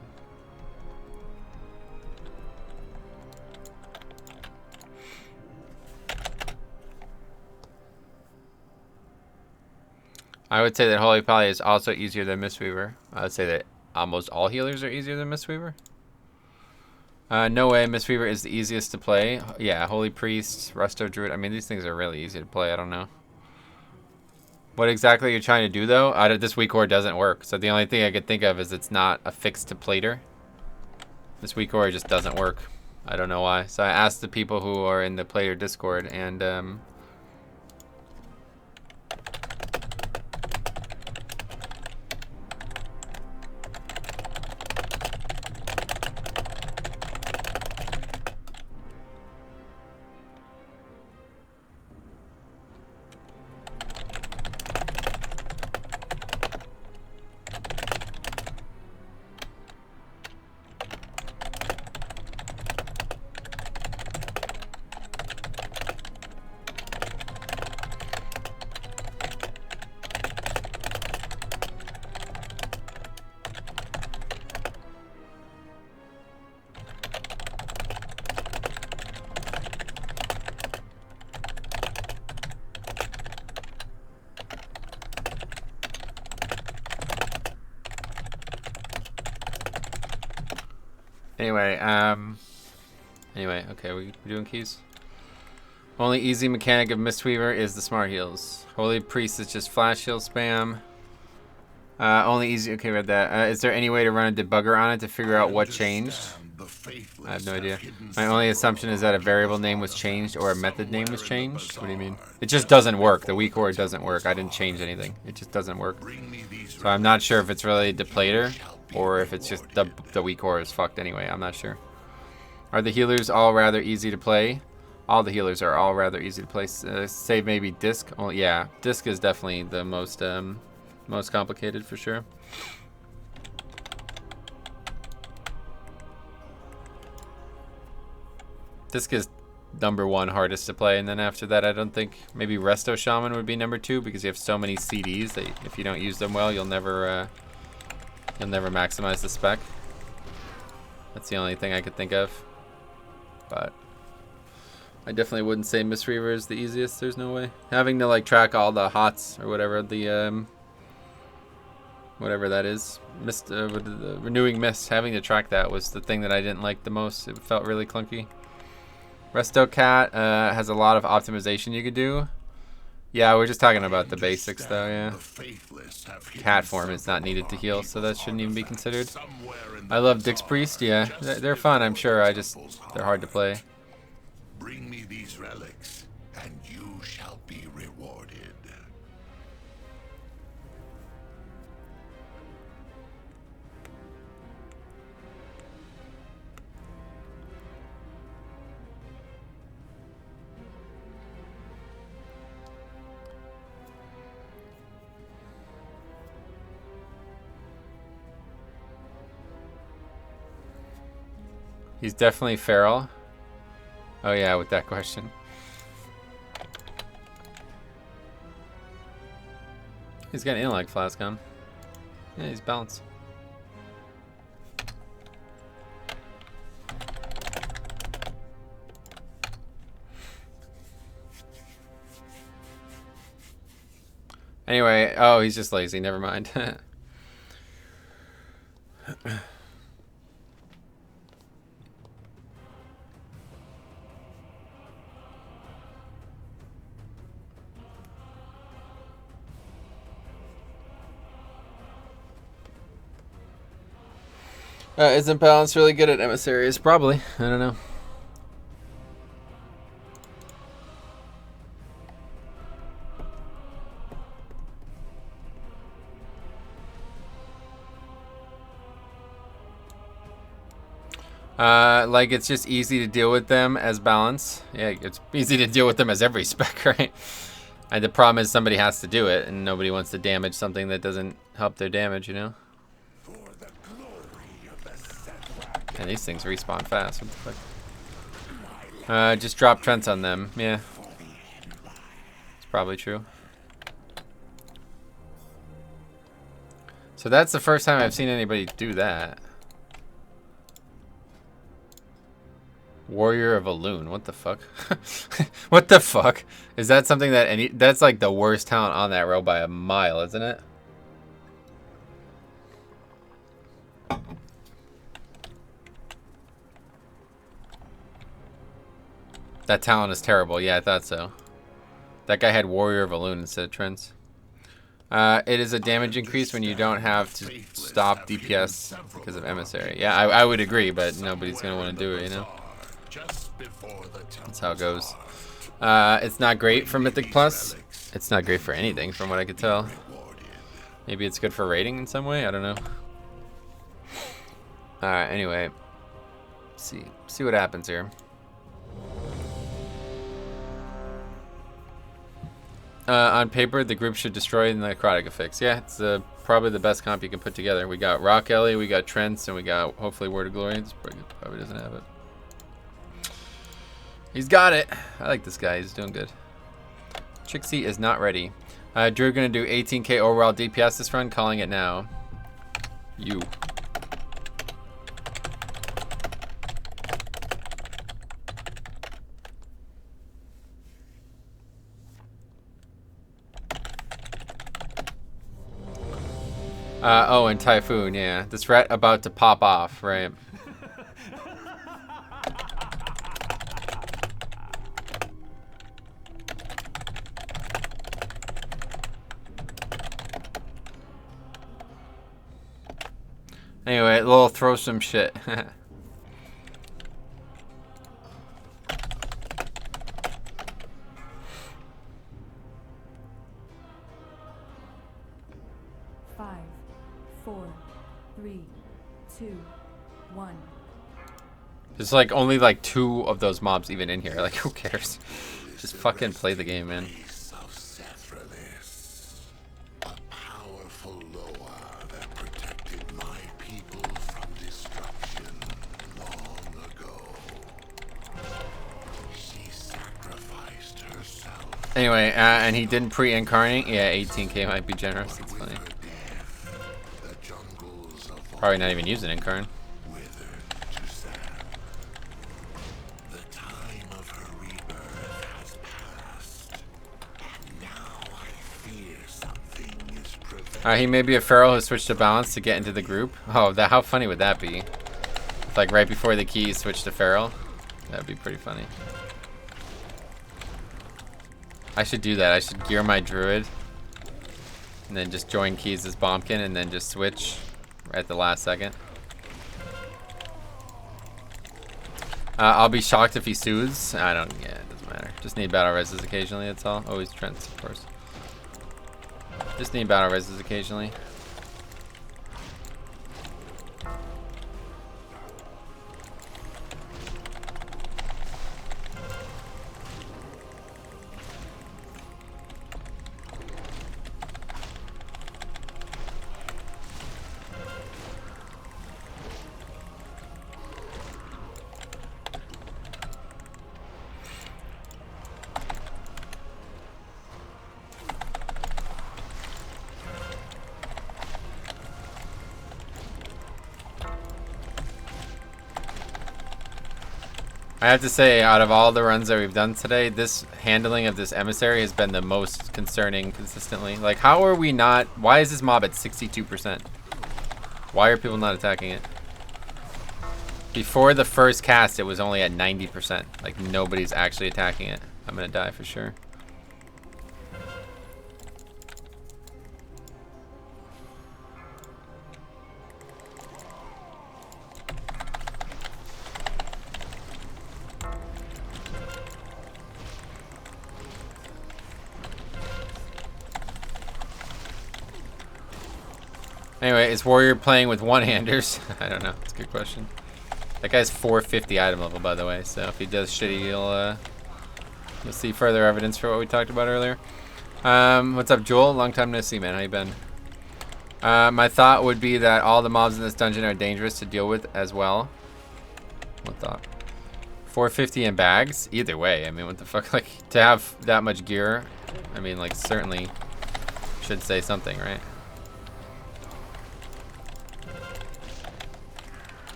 I would say that Holy Poly is also easier than Mistweaver. I would say that almost all healers are easier than Mistweaver. No way, Mistweaver is the easiest to play. Yeah, Holy Priest, Resto Druid. I mean, these things are really easy to play. I don't know. What exactly you're trying to do, though? This weak core doesn't work. So the only thing I could think of is it's not affixed to plater. This weak core just doesn't work. I don't know why. So I asked the people who are in the plater Discord, and Anyway, okay, we doing keys? Only easy mechanic of Mistweaver is the smart heals. Holy Priest is just flash heal spam. Only easy, okay, read that. Is there any way to run a debugger on it to figure out what changed? I have no idea. My only assumption is that a variable name was changed or a method name was changed. What do you mean? It just doesn't work. The weak ore doesn't work. I didn't change anything. It just doesn't work. So I'm not sure if it's related to Plater or if it's just the weak ore is fucked anyway. I'm not sure. Are the healers all rather easy to play? All the healers are all rather easy to play. Save maybe Disc. Oh yeah, Disc is definitely the most complicated for sure. Disc is #1 hardest to play, and then after that I don't think maybe Resto Shaman would be #2 because you have so many CDs that if you don't use them well you'll never maximize the spec. That's the only thing I could think of. But I definitely wouldn't say Mistweaver is the easiest. There's no way. Having to like track all the HOTS or whatever the whatever that is, the renewing mist. Having to track that was the thing that I didn't like the most. It felt really clunky. Resto Cat has a lot of optimization you could do. Yeah, we're just talking about the basics though. Yeah. Cat form is not needed to heal, so that shouldn't even be considered. I love Dix Priest. Yeah, they're fun. I'm sure. They're hard to play. Bring me these relics, and you shall be rewarded. He's definitely feral. Oh yeah, with that question. He's got an intellect flask on. Yeah, he's balanced. Anyway, oh, he's just lazy. Never mind. Isn't Balance really good at emissaries? Probably. I don't know. Like it's just easy to deal with them as Balance. Yeah, it's easy to deal with them as every spec, right? And the problem is somebody has to do it, and nobody wants to damage something that doesn't help their damage, you know? And these things respawn fast. What the fuck? Just drop Trents on them. Yeah. It's probably true. So that's the first time I've seen anybody do that. Warrior of a Loon. What the fuck? What the fuck? Is that something that that's like the worst talent on that row by a mile, isn't it? That talent is terrible. Yeah, I thought so. That guy had Warrior of a Loon instead of Trents. It is a damage increase when you don't have to stop DPS because of Emissary. Yeah, I would agree, but nobody's going to want to do it, you know? That's how it goes. It's not great for Mythic Plus. It's not great for anything from what I could tell. Maybe it's good for rating in some way? I don't know. Alright, anyway. See what happens here. On paper, the group should destroy the necrotic affix. Yeah, it's probably the best comp you can put together. We got Rock Ellie, we got Trents, and we got hopefully Word of Glory. It's probably doesn't have it. He's got it. I like this guy. He's doing good. Trixie is not ready. Drew gonna do 18k overall DPS this run. Calling it now. You. Oh, and Typhoon, yeah. This rat about to pop off, right? Anyway, a little throw some shit. 5, 4, 3, 2, 1. There's like only like 2 of those mobs even in here. Like, who cares? Just fucking play the game, man. A powerful Loa that protected my people from destruction long ago. She sacrificed herself. Anyway, and he didn't pre-incarnate. Yeah, 18k might be generous. That's funny. The jungles of Probably not even using incarn. withered to sand. The time of her rebirth has passed. And now I fear something is preventing. He may be a feral who switched to balance to get into the group. Oh, that, how funny would that be? If, like right before the key, switch to feral. That'd be pretty funny. I should do that. I should gear my druid and then just join keys as bombkin and then just switch at the last second. I'll be shocked if he soothes. I don't, yeah, it doesn't matter. Just need battle reses occasionally, that's all. Always Trents, of course. Just need battle reses occasionally. I have to say, out of all the runs that we've done today, this handling of this emissary has been the most concerning consistently. Like, how are we not... Why is this mob at 62%? Why are people not attacking it? Before the first cast, it was only at 90%. Like, nobody's actually attacking it. I'm gonna die for sure. Anyway, is Warrior playing with one-handers? I don't know. It's a good question. That guy's 450 item level, by the way. So if he does shitty, you'll see further evidence for what we talked about earlier. What's up, Joel? Long time no see, man. How you been? My thought would be that all the mobs in this dungeon are dangerous to deal with as well. What thought? 450 in bags? Either way. I mean, what the fuck? Like, to have that much gear, I mean, like, certainly should say something, right?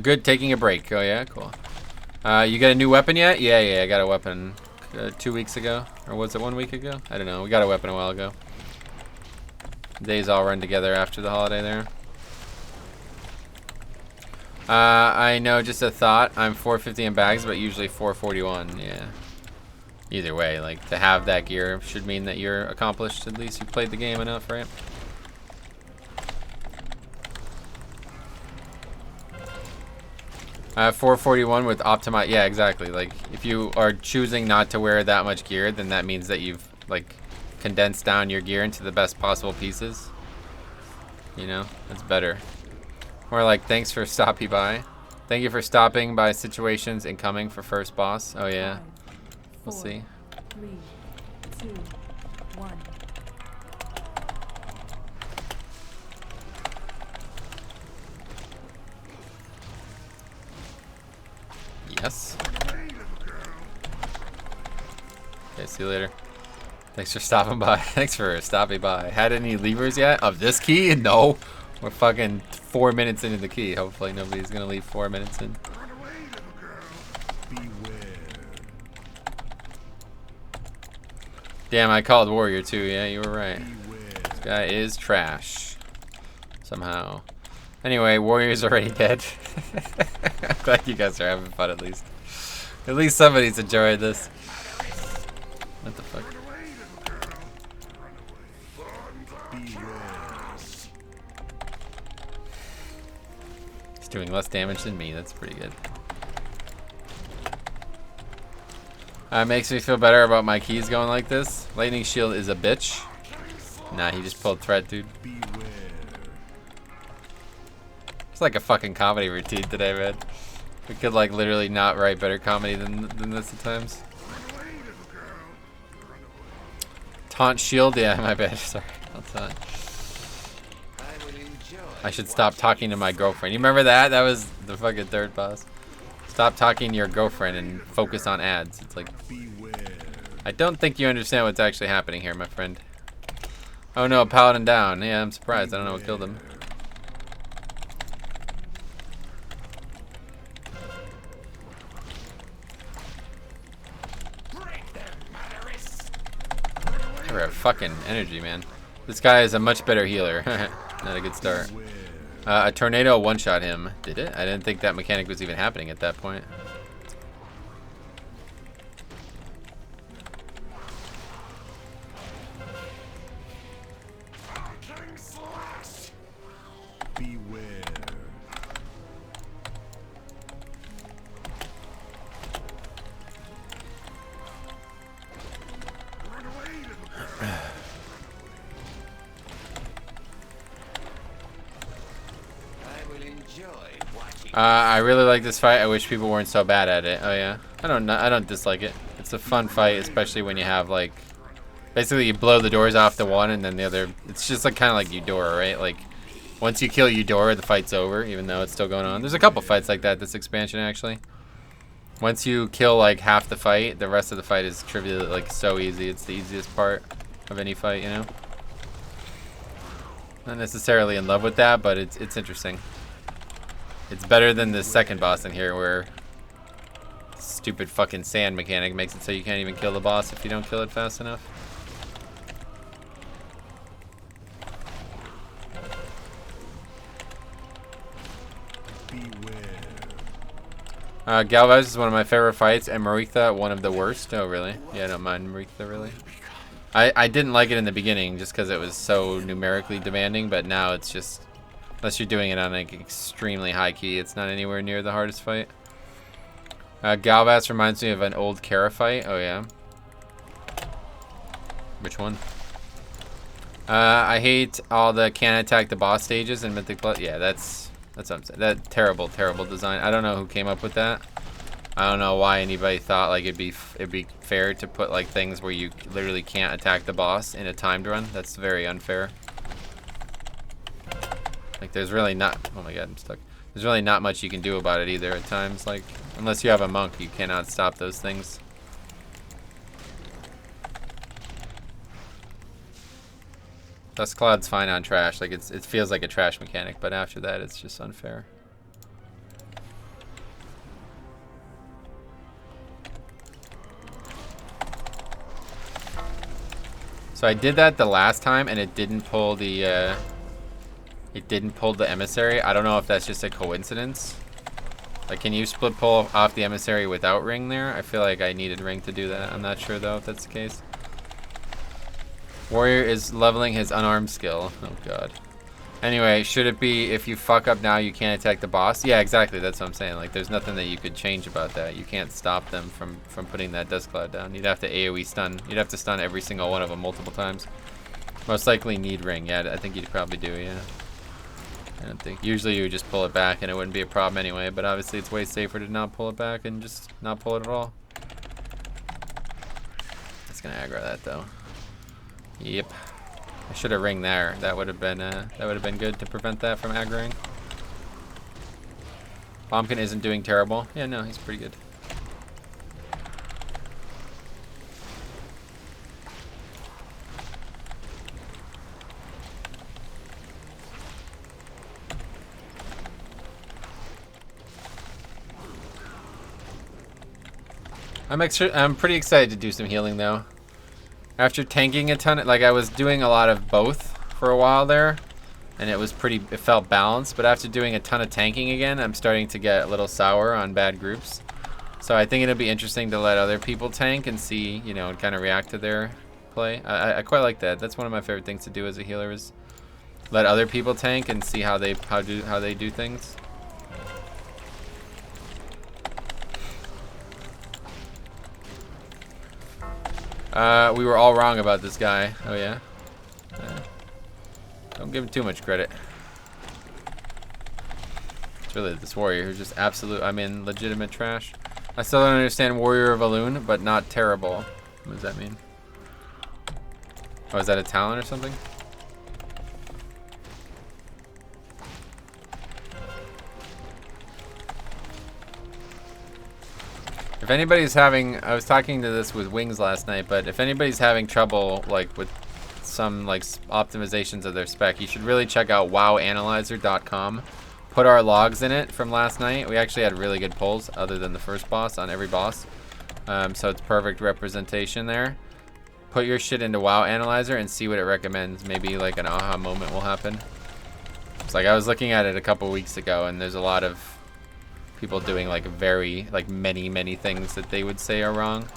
Good, taking a break. Oh yeah, cool. You got a new weapon yet? Yeah, I got a weapon 2 weeks ago. Or was it 1 week ago? I don't know. We got a weapon a while ago. Days all run together after the holiday there. I know, just a thought. I'm 450 in bags, but usually 441. Yeah. Either way, like, to have that gear should mean that you're accomplished. At least you played the game enough, right? 441 with optimize. Yeah, exactly. Like, if you are choosing not to wear that much gear, then that means that you've, like, condensed down your gear into the best possible pieces. You know, that's better. Or like, thanks for stopping by. Thank you for stopping by situations incoming for first boss. Oh yeah, we'll see. 3, 2, 1. Yes. Okay, see you later. Thanks for stopping by. Thanks for stopping by. Had any levers yet of this key? No. We're fucking 4 minutes into the key. Hopefully nobody's gonna leave 4 minutes in. Damn, I called Warrior too. Yeah, you were right. This guy is trash. Somehow. Anyway, Warrior's already dead. I'm glad you guys are having fun at least. At least somebody's enjoying this. What the fuck? doing less damage than me. That's pretty good. Makes me feel better about my keys going like this. Lightning shield is a bitch. Nah, he just pulled threat, dude. It's like a fucking comedy routine today, man. We could like literally not write better comedy than this at times. Taunt shield, yeah, my bad. Sorry, I'll taunt. I should stop talking to my girlfriend. You remember that? That was the fucking third boss. Stop talking to your girlfriend and focus on ads. It's like, I don't think you understand what's actually happening here, my friend. Oh no, paladin down. Yeah, I'm surprised. I don't know what killed him. We're at fucking energy, man. This guy is a much better healer. Not a good start. A tornado one-shot him. Did it? I didn't think that mechanic was even happening at that point. Beware. I really like this fight. I wish people weren't so bad at it. Oh yeah, I don't dislike it. It's a fun fight, especially when you have like, basically you blow the doors off the one and then the other. It's just like kind of like Eudora, right? Like once you kill Eudora, the fight's over, even though it's still going on. There's a couple fights like that this expansion actually. Once you kill like half the fight, the rest of the fight is trivial, like so easy. It's the easiest part of any fight, you know. Not necessarily in love with that, but it's interesting. It's better than the second boss in here where stupid fucking sand mechanic makes it so you can't even kill the boss if you don't kill it fast enough. Galvez is one of my favorite fights, and Maritha one of the worst. Oh, really? Yeah, I don't mind Maritha, really. I didn't like it in the beginning just because it was so numerically demanding, but now it's just, unless you're doing it on like extremely high key, it's not anywhere near the hardest fight. Galvez reminds me of an old Kara fight. Oh, yeah. Which one? I hate all the can't attack the boss stages in Mythic Plus. Yeah, that's what I'm saying. That terrible design. I don't know who came up with that. I don't know why anybody thought like it'd be fair to put like things where you literally can't attack the boss in a timed run. That's very unfair. Like there's really not, oh my god, I'm stuck. There's really not much you can do about it either at times. Like unless you have a monk, you cannot stop those things. Dust Cloud's fine on trash. Like it feels like a trash mechanic, but after that it's just unfair. So I did that the last time and it didn't pull the emissary. I don't know if that's just a coincidence. Like, can you split pull off the emissary without ring there? I feel like I needed ring to do that. I'm not sure though if that's the case. Warrior is leveling his unarmed skill. Oh god. Anyway, should it be if you fuck up now you can't attack the boss? Yeah, exactly. That's what I'm saying. Like, there's nothing that you could change about that. You can't stop them from putting that dust cloud down. You'd have to AoE stun. You'd have to stun every single one of them multiple times. Most likely need ring. Yeah, I think you'd probably do, yeah. I don't think. Usually you would just pull it back and it wouldn't be a problem anyway, but obviously it's way safer to not pull it back and just not pull it at all. It's gonna aggro that though. Yep. I should have ringed there. That would have been good to prevent that from aggroing. Bombkin isn't doing terrible. Yeah, no, he's pretty good. I'm pretty excited to do some healing though. After tanking a ton, like I was doing a lot of both for a while there, and it felt balanced, but after doing a ton of tanking again, I'm starting to get a little sour on bad groups. So I think it'll be interesting to let other people tank and see, you know, and kind of react to their play. I quite like that. That's one of my favorite things to do as a healer is let other people tank and see how they do things. We were all wrong about this guy. Oh yeah? Don't give him too much credit. It's really this warrior who's just absolute, I mean, legitimate trash. I still don't understand Warrior of Elune, but not terrible. What does that mean? Oh, is that a talent or something? If anybody's having, I was talking to this with Wings last night, but if anybody's having trouble like with some like optimizations of their spec, you should really check out wowanalyzer.com. Put our logs in it from last night. We actually had really good pulls other than the first boss on every boss. So it's perfect representation there. Put your shit into WoW Analyzer and see what it recommends. Maybe like an aha moment will happen. It's like I was looking at it a couple weeks ago and there's a lot of people doing like many things that they would say are wrong.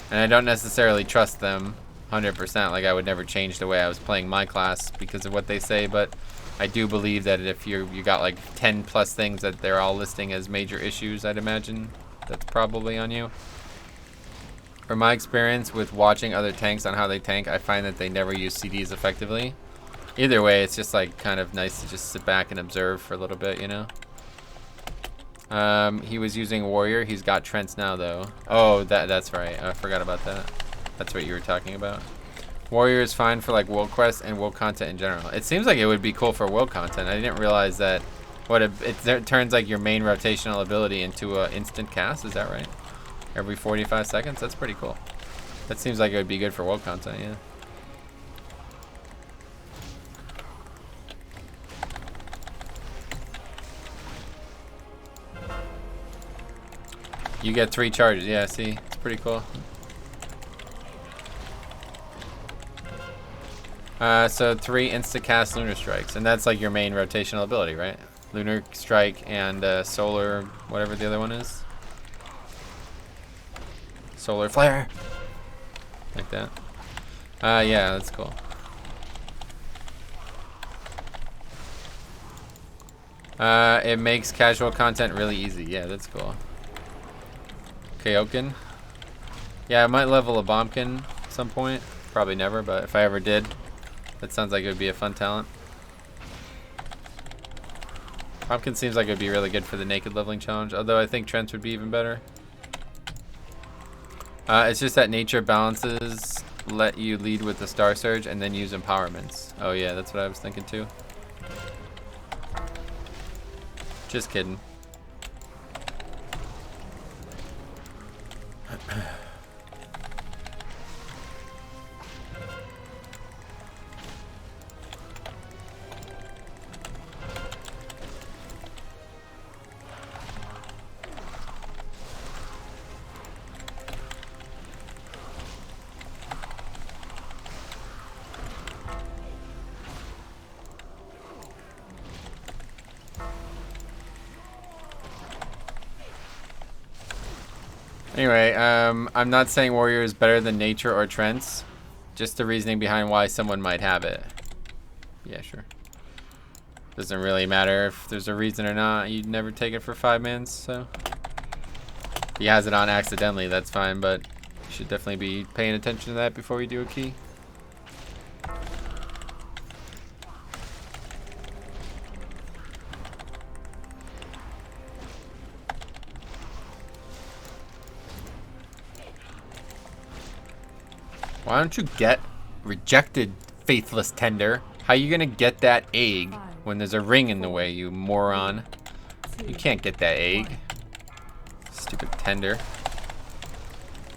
And I don't necessarily trust them 100%. Like I would never change the way I was playing my class because of what they say, but I do believe that if you got like 10 plus things that they're all listing as major issues, I'd imagine that's probably on you. From my experience with watching other tanks on how they tank, I find that they never use CDs effectively. Either way, it's just like kind of nice to just sit back and observe for a little bit, you know? He was using Warrior. He's got Trents now, though. Oh, that's right. I forgot about that. That's what you were talking about. Warrior is fine for like world quests and world content in general. It seems like it would be cool for world content. I didn't realize that it turns like your main rotational ability into a instant cast. Is that right? Every 45 seconds? That's pretty cool. That seems like it would be good for world content, yeah. You get 3 charges. Yeah, see? It's pretty cool. So 3 insta-cast Lunar Strikes. And that's like your main rotational ability, right? Lunar Strike and Solar, whatever the other one is. Solar Flare. Like that. Yeah, that's cool. It makes casual content really easy. Yeah, that's cool. Kaoken. Yeah, I might level a Bombkin at some point. Probably never, but if I ever did, that sounds like it would be a fun talent. Bombkin seems like it would be really good for the naked leveling challenge, although I think Trents would be even better. It's just that nature balances let you lead with the Star Surge and then use empowerments. Oh yeah, that's what I was thinking too. Just kidding. Anyway, I'm not saying Warrior is better than Nature or Trents. Just the reasoning behind why someone might have it. Yeah, sure. Doesn't really matter if there's a reason or not. You'd never take it for 5 mans, so. If he has it on accidentally, that's fine, but you should definitely be paying attention to that before we do a key. Why don't you get rejected, faithless tender? How you gonna get that egg when there's a ring in the way, you moron? You can't get that egg. Stupid tender.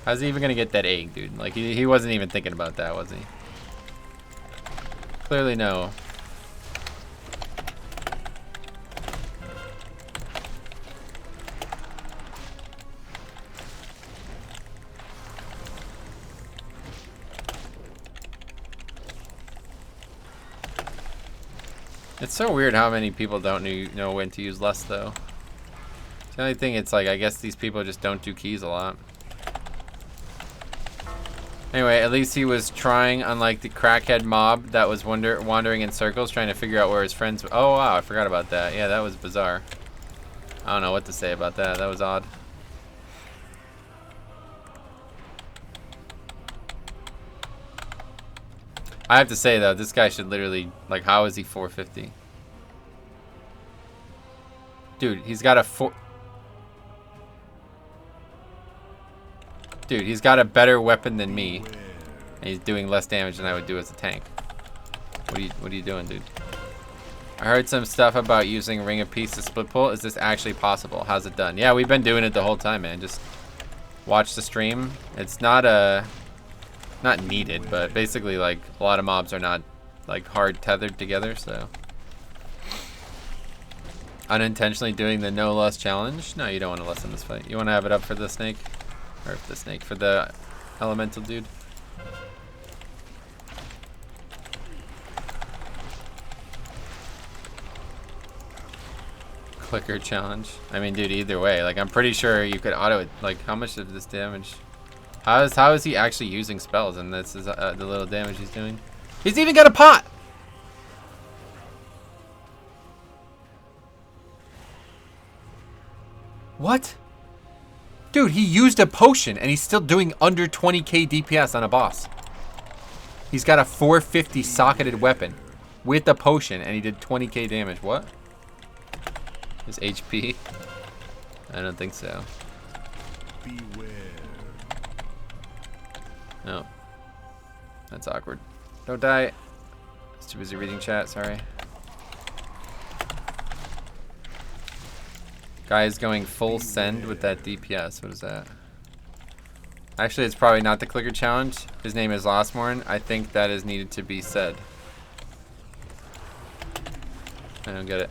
How's he even gonna get that egg, dude? Like, he wasn't even thinking about that, was he? Clearly no. It's so weird how many people don't know when to use lust, though. It's the only thing, it's like, I guess these people just don't do keys a lot. Anyway, at least he was trying, unlike the crackhead mob that was wandering in circles trying to figure out where his friends... Oh, wow, I forgot about that. Yeah, that was bizarre. I don't know what to say about that. That was odd. I have to say though, this guy should literally, like, how is he 450? Dude, he's got a Dude, he's got a better weapon than me. And he's doing less damage than I would do as a tank. What are you doing, dude? I heard some stuff about using Ring of Peace to split pull. Is this actually possible? How's it done? Yeah, we've been doing it the whole time, man. Just watch the stream. It's not not needed, but basically, like, a lot of mobs are not, like, hard tethered together, so. Unintentionally doing the no lust challenge? No, you don't want to lust in this fight. You want to have it up for the snake? Or the snake, for the elemental dude. Clicker challenge. I mean, dude, either way, like, I'm pretty sure you could auto it. Like, how much of this damage? How is he actually using spells? And this is the little damage he's doing. He's even got a pot. What? Dude, he used a potion and he's still doing under 20k DPS on a boss. He's got a 450 socketed weapon with a potion and he did 20k damage. What? His HP? I don't think so. Beware. No. That's awkward. Don't die. I was too busy reading chat, sorry. Guy is going full send with that DPS. What is that? Actually, it's probably not the clicker challenge. His name is Lostmorn. I think that is needed to be said. I don't get it.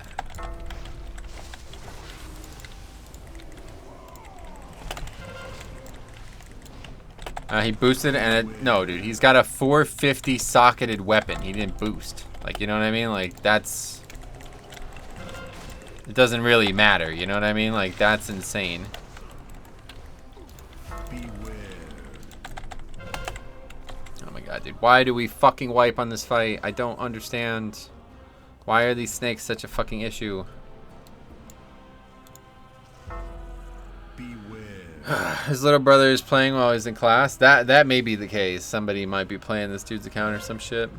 He boosted and no, dude, he's got a 450 socketed weapon. He didn't boost. Like, you know what I mean? Like, that's... It doesn't really matter, you know what I mean? Like, that's insane. Beware. Oh my god, dude. Why do we fucking wipe on this fight? I don't understand. Why are these snakes such a fucking issue? His little brother is playing while he's in class. That may be the case. Somebody might be playing this dude's account or some shit.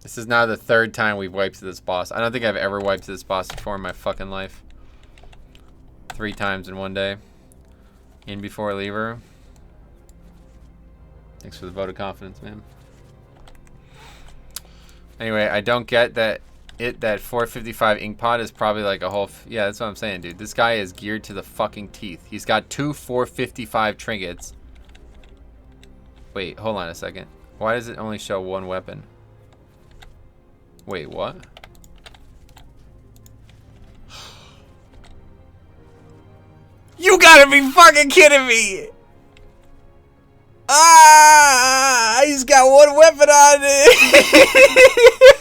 This is now the third time we've wiped to this boss. I don't think I've ever wiped to this boss before in my fucking life. 3 times in one day. In before lever. Thanks for the vote of confidence, man. Anyway, I don't get that that 455 ink pot is probably like a whole... yeah, that's what I'm saying, dude. This guy is geared to the fucking teeth. He's got 2 455 trinkets. Wait, hold on a second. Why does it only show 1 weapon? Wait, what? You gotta be fucking kidding me! Ah, he's got 1 weapon on it.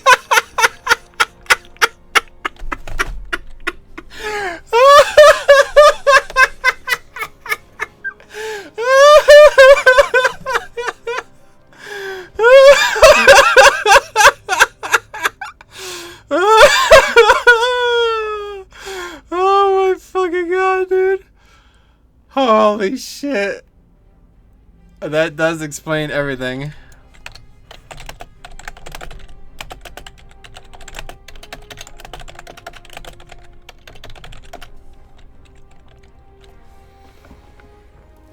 Oh my fucking god, dude. Holy shit. That does explain everything.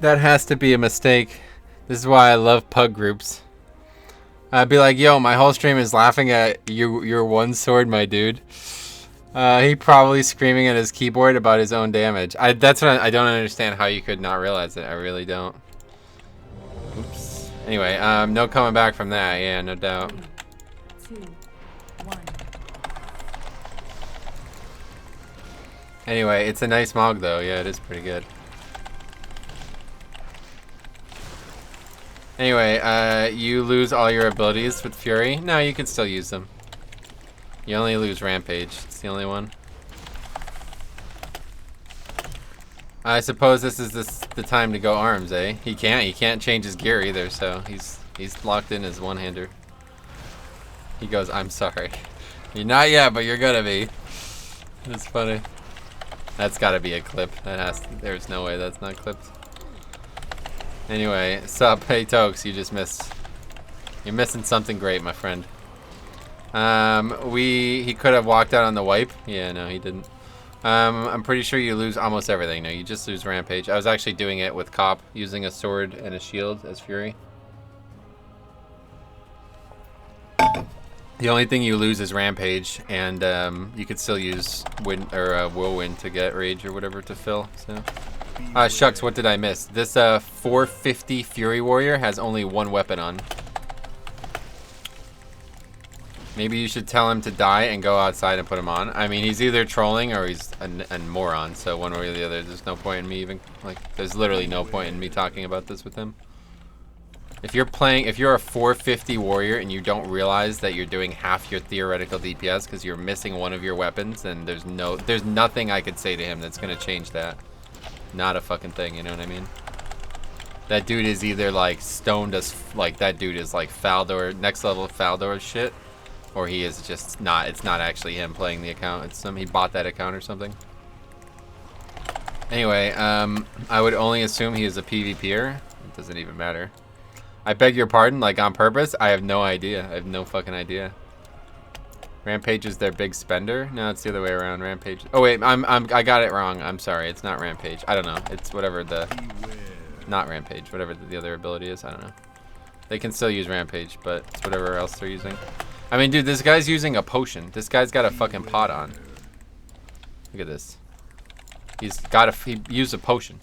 That has to be a mistake. This is why I love pug groups. I'd be like, yo, my whole stream is laughing at your 1 sword, my dude. He probably screaming at his keyboard about his own damage. That's what I don't understand how you could not realize it. I really don't. Oops. Anyway, no coming back from that. Yeah, no doubt. 3, 2, 1. Anyway, it's a nice mog though. Yeah, it is pretty good. Anyway, you lose all your abilities with Fury. No, you can still use them. You only lose Rampage. It's the only one. I suppose this is the time to go arms, eh? He can't change his gear either, so he's locked in as one-hander. He goes, I'm sorry. You're not yet, but you're gonna be. It's funny. That's got to be a clip. There's no way that's not clipped. Anyway, sup, hey Tokes, you just missed. You're missing something great, my friend. He could have walked out on the wipe. Yeah, no, he didn't. I'm pretty sure you lose almost everything. No, you just lose Rampage. I was actually doing it with Cop, using a sword and a shield as Fury. The only thing you lose is Rampage, and you could still use Whirlwind to get Rage or whatever to fill. So, shucks, what did I miss? This 450 Fury Warrior has only one weapon on. Maybe you should tell him to die and go outside and put him on. I mean, he's either trolling or he's a moron. So one way or the other, there's no point in me even there's literally no point in me talking about this with him. If you're a 450 warrior and you don't realize that you're doing half your theoretical DPS because you're missing one of your weapons, then there's nothing I could say to him that's gonna change that. Not a fucking thing, you know what I mean? That dude is either like stoned as that dude is like Faldor, next level Faldor shit, or he is just not. It's not actually him playing the account. It's he bought that account or something. Anyway, I would only assume he is a PvPer. It doesn't even matter. I beg your pardon, like on purpose? I have no idea. I have no fucking idea. Rampage is their big spender? No, it's the other way around. Rampage. Oh wait, I got it wrong. I'm sorry. It's not Rampage. I don't know. It's whatever not Rampage. Whatever the other ability is. I don't know. They can still use Rampage, but it's whatever else they're using. I mean, dude, this guy's using a potion. This guy's got a fucking pot on. Look at this. He used a potion.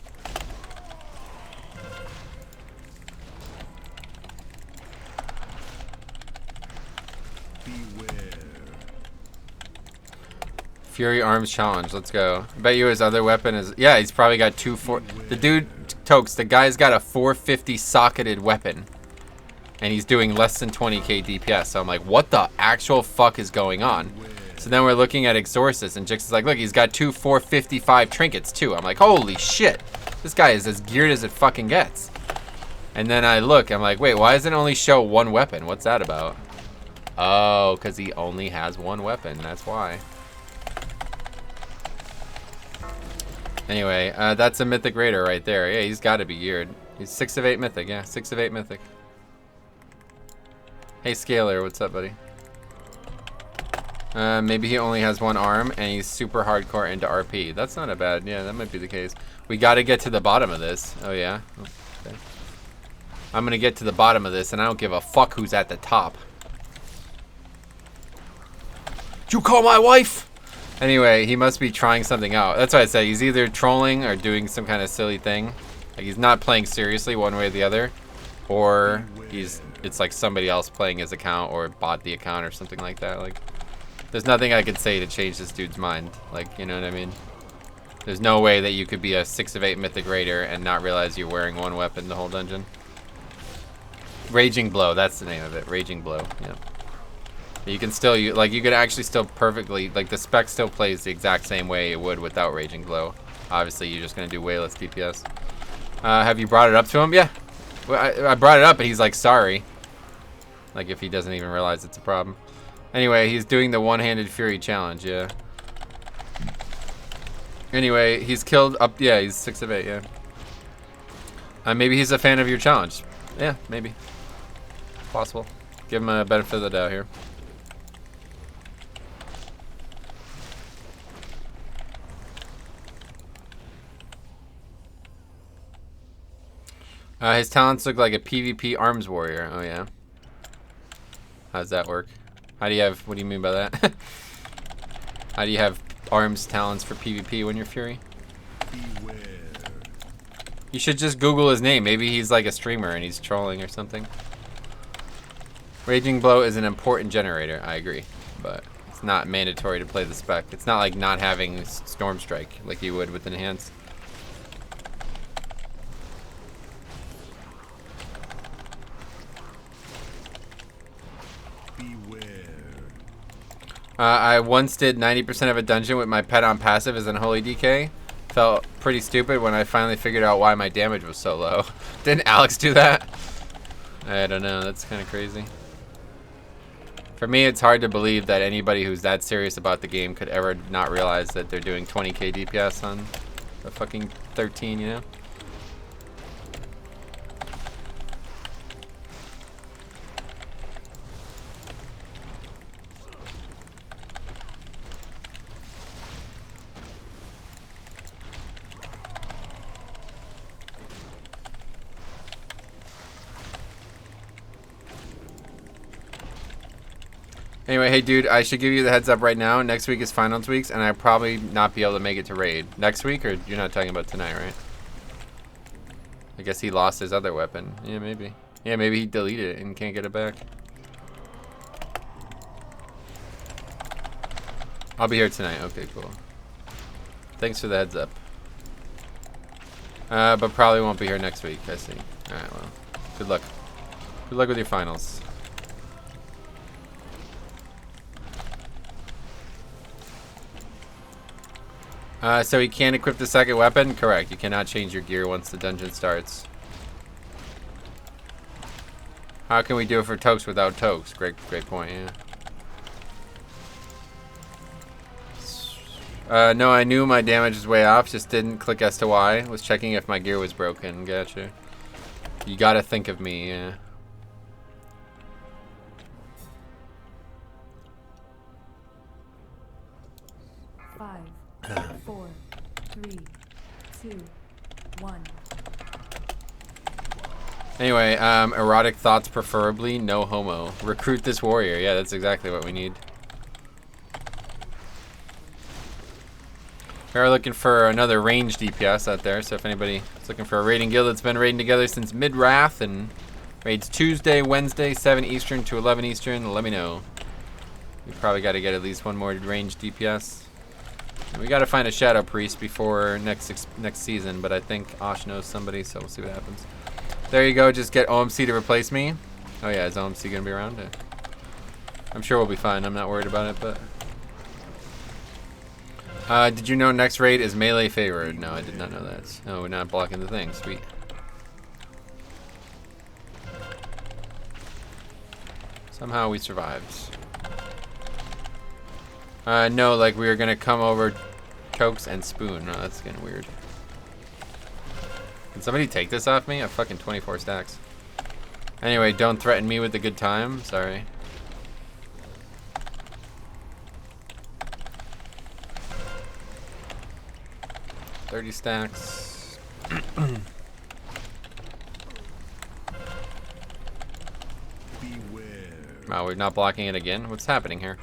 Fury Arms Challenge, let's go. I bet you his other weapon is... Yeah, he's probably got the dude, Tokes, the guy's got a 450 socketed weapon. And he's doing less than 20k DPS. So I'm like, what the actual fuck is going on? So then we're looking at Exorcist, and Jix is like, look, he's got two 455 trinkets too. I'm like, holy shit. This guy is as geared as it fucking gets. And then I look, I'm like, wait, why does it only show one weapon? What's that about? Oh, because he only has one weapon. That's why. Anyway, that's a Mythic Raider right there. Yeah, he's got to be geared. He's 6 of 8 Mythic. Yeah, 6 of 8 Mythic. Hey, Scalar, what's up, buddy? Maybe he only has one arm, and he's super hardcore into RP. That's not a bad... Yeah, that might be the case. We got to get to the bottom of this. Oh, yeah? Okay. I'm going to get to the bottom of this, and I don't give a fuck who's at the top. Did you call my wife? Anyway, he must be trying something out. That's why I said he's either trolling or doing some kind of silly thing. Like he's not playing seriously one way or the other, or it's like somebody else playing his account or bought the account or something like that. Like there's nothing I could say to change this dude's mind. Like, you know what I mean? There's no way that you could be a 6 of 8 Mythic Raider and not realize you're wearing one weapon the whole dungeon. Raging Blow, that's the name of it. Raging Blow. Yeah. You can still, you could actually still perfectly, like the spec still plays the exact same way it would without Raging Blow. Obviously, you're just going to do way less DPS. Have you brought it up to him? Yeah. Well, I brought it up, and he's like, sorry. Like, if he doesn't even realize it's a problem. Anyway, he's doing the one-handed Fury challenge, yeah. Anyway, he's killed up, yeah, he's 6 of 8, yeah. Maybe he's a fan of your challenge. Yeah, maybe. Possible. Give him a benefit of the doubt here. His talents look like a PvP arms warrior. Oh, yeah. How does that work? How do you have... What do you mean by that? How do you have arms talents for PvP when you're Fury? Beware. You should just Google his name. Maybe he's like a streamer and he's trolling or something. Raging Blow is an important generator. I agree. But it's not mandatory to play the spec. It's not like not having Storm Strike like you would with Enhance. I once did 90% of a dungeon with my pet on passive as Unholy DK. Felt pretty stupid when I finally figured out why my damage was so low. Didn't Alex do that? I don't know. That's kind of crazy. For me, it's hard to believe that anybody who's that serious about the game could ever not realize that they're doing 20k DPS on a fucking 13, you know? Anyway, hey dude, I should give you the heads up right now. Next week is finals weeks, and I'll probably not be able to make it to raid. Next week, or you're not talking about tonight, right? I guess he lost his other weapon. Yeah, maybe. Yeah, maybe he deleted it and can't get it back. I'll be here tonight. Okay, cool. Thanks for the heads up. But probably won't be here next week, I see. Alright, well. Good luck. Good luck with your finals. So he can't equip the second weapon? Correct. You cannot change your gear once the dungeon starts. How can we do it for Tokes without Tokes? Great point, yeah. No, I knew my damage was way off, just didn't click as to why. Was checking if my gear was broken. Gotcha. You gotta think of me, yeah. Five, 4, 3, 2, 1. Anyway, erotic thoughts preferably, no homo. Recruit this warrior. Yeah, that's exactly what we need. We're looking for another range DPS out there, so if anybody is looking for a raiding guild that's been raiding together since mid-Wrath and raids Tuesday, Wednesday, 7 Eastern to 11 Eastern, let me know. We probably got to get at least one more range DPS. And we got to find a Shadow Priest before next season, but I think Osh knows somebody, so we'll see what happens. There you go, just get OMC to replace me. Oh yeah, is OMC going to be around? I'm sure we'll be fine, I'm not worried about it, but... did you know next raid is melee favored? No, I did not know that. No, we're not blocking the thing. Sweet. Somehow we survived. No, like we were gonna come over Chokes and Spoon. No, that's getting weird. Can somebody take this off me? I have fucking 24 stacks. Anyway, don't threaten me with a good time. Sorry. $30 stacks. Beware. Wow, we're not blocking it again? What's happening here?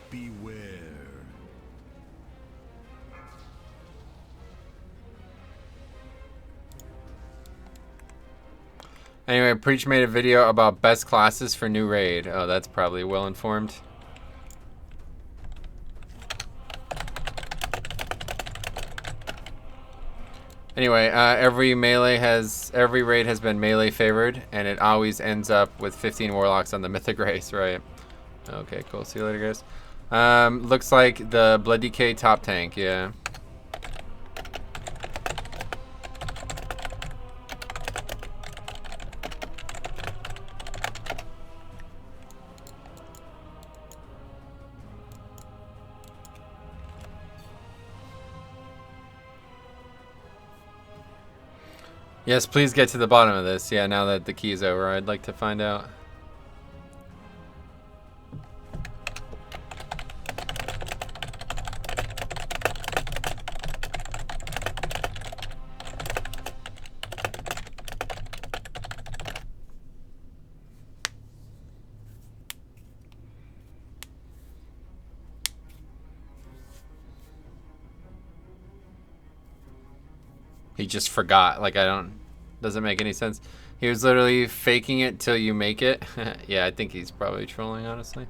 Beware. Anyway, Preach made a video about best classes for new raid. Oh, that's probably well informed. Anyway, every raid has been melee favored, and it always ends up with 15 warlocks on the mythic race, right? Okay, cool. See you later, guys. Looks like the Blood Decay top tank, yeah. Yes, please get to the bottom of this. Yeah, now that the key is over, I'd like to find out. He just forgot. Like, doesn't make any sense. He was literally faking it till you make it. Yeah, I think he's probably trolling, honestly.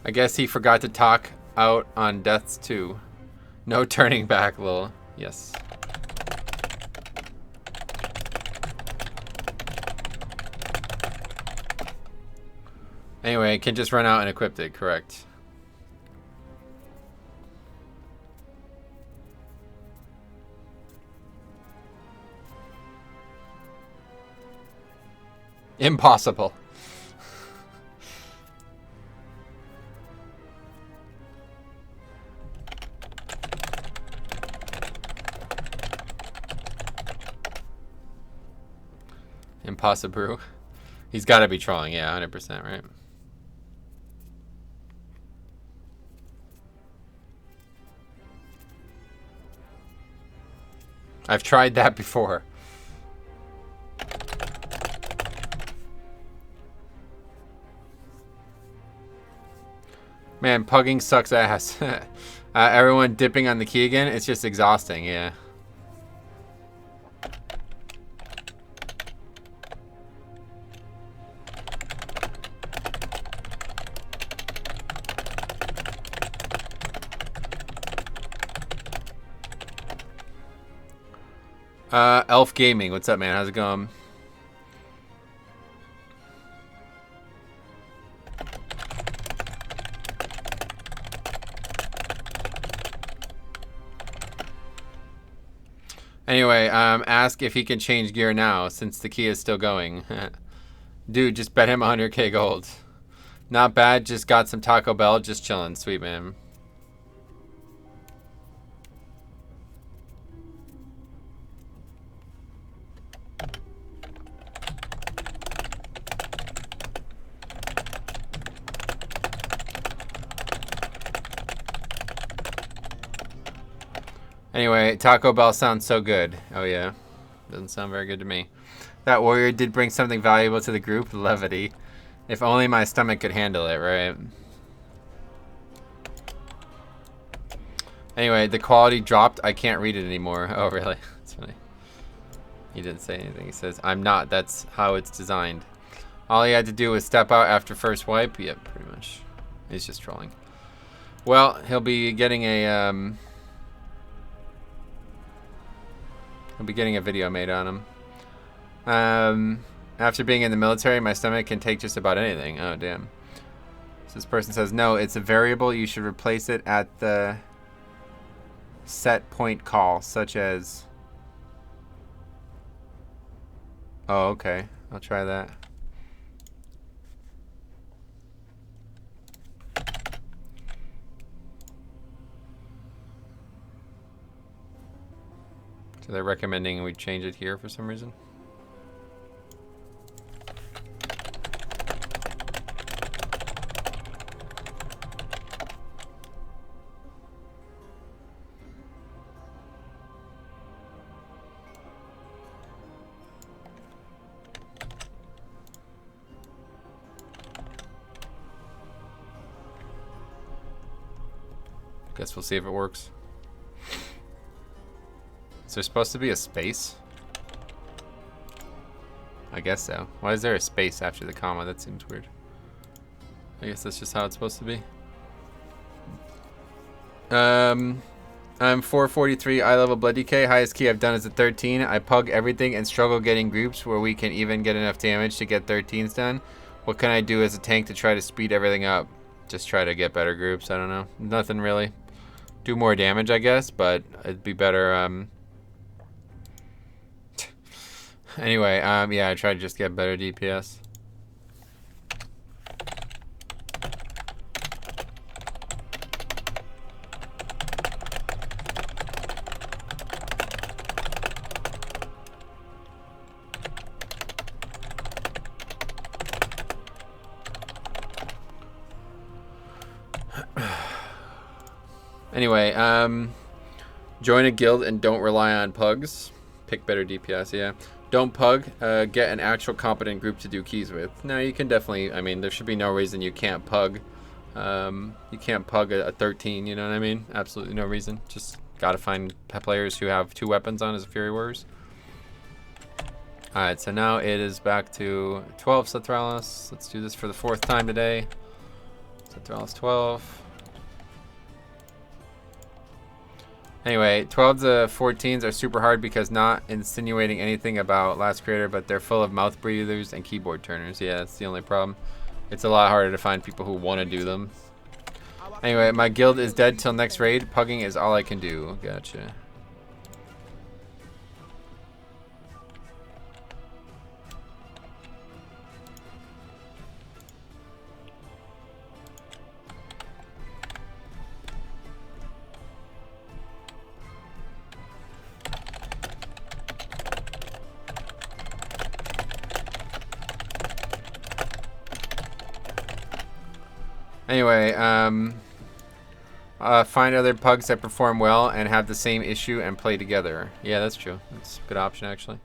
I guess he forgot to talk out on deaths too. No turning back, lol. Yes. Anyway, it can just run out and equip it, correct. Impossible. Impossible. He's got to be trolling, yeah, 100%, right? I've tried that before. Man, pugging sucks ass. Everyone dipping on the key again, it's just exhausting, yeah. Elf Gaming, what's up, man? How's it going? Anyway, ask if he can change gear now, since the key is still going. Dude, just bet him 100k gold. Not bad, just got some Taco Bell, just chilling. Sweet, man. Anyway, Taco Bell sounds so good. Oh, yeah. Doesn't sound very good to me. That warrior did bring something valuable to the group. Levity. If only my stomach could handle it, right? Anyway, the quality dropped. I can't read it anymore. Oh, really? That's funny. He didn't say anything. He says, I'm not. That's how it's designed. All he had to do was step out after first wipe. Yep, pretty much. He's just trolling. Well, he'll be getting a... I'll be getting a video made on him. After being in the military, my stomach can take just about anything. Oh, damn. So this person says, no, it's a variable. You should replace it at the set point call, such as... Oh, okay. I'll try that. So they're recommending we change it here for some reason. Guess we'll see if it works. Is there supposed to be a space? I guess so. Why is there a space after the comma? That seems weird. I guess that's just how it's supposed to be. I'm 443 eye level blood DK. Highest key I've done is a 13. I pug everything and struggle getting groups where we can even get enough damage to get 13s done. What can I do as a tank to try to speed everything up? Just try to get better groups. I don't know. Nothing really. Do more damage, I guess, but it'd be better. Anyway, yeah, I try to just get better DPS. Anyway, join a guild and don't rely on pugs. Pick better DPS, yeah. Don't pug, get an actual competent group to do keys with. No, you can definitely, I mean, there should be no reason you can't pug. You can't pug a 13, you know what I mean? Absolutely no reason. Just gotta find players who have 2 weapons on as Fury Warriors. Alright, so now it is back to 12 Sathralis. Let's do this for the 4th time today. Sathralis 12. Anyway, 12 to 14s are super hard because not insinuating anything about Last Creator, but they're full of mouth breathers and keyboard turners. Yeah, that's the only problem. it's a lot harder to find people who want to do them. Anyway, my guild is dead till next raid. Pugging is all I can do. Gotcha. Anyway, find other pugs that perform well and have the same issue and play together. Yeah, that's true. That's a good option, actually.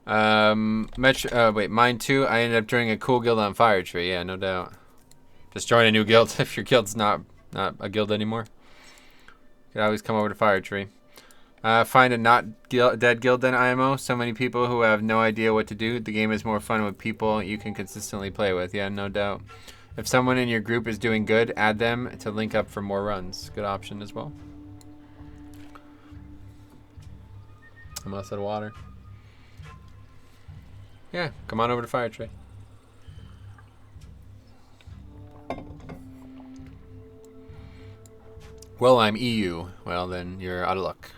Wait, mine too. I ended up joining a cool guild on Fire Tree. Yeah, no doubt. Just join a new guild if your guild's not a guild anymore. You can always come over to Fire Tree. Find a not dead guild than IMO. So many people who have no idea what to do. The game is more fun with people you can consistently play with. Yeah, no doubt. If someone in your group is doing good, add them to link up for more runs. Good option as well. I'm almost out of water. Yeah, come on over to Fire Tree. Well, I'm EU. Well, then you're out of luck.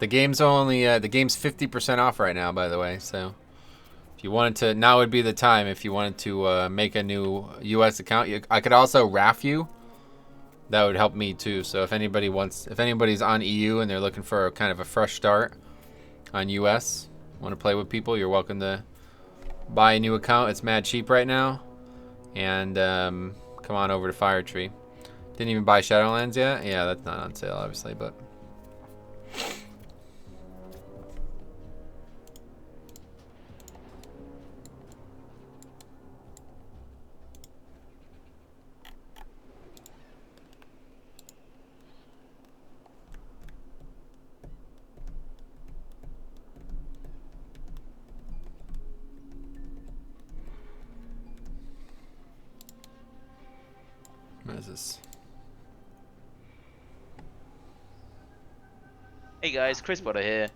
The game's only the game's 50% off right now, by the way. So if you wanted to, now would be the time. If you wanted to make a new US account, I could also RAF you. That would help me too. So if anybody's on EU and they're looking for a kind of a fresh start on US, want to play with people, you're welcome to buy a new account. It's mad cheap right now, and come on over to Fire Tree. Didn't even buy Shadowlands yet. Yeah, that's not on sale, obviously, but. What is this? Hey guys, Chris Butter here.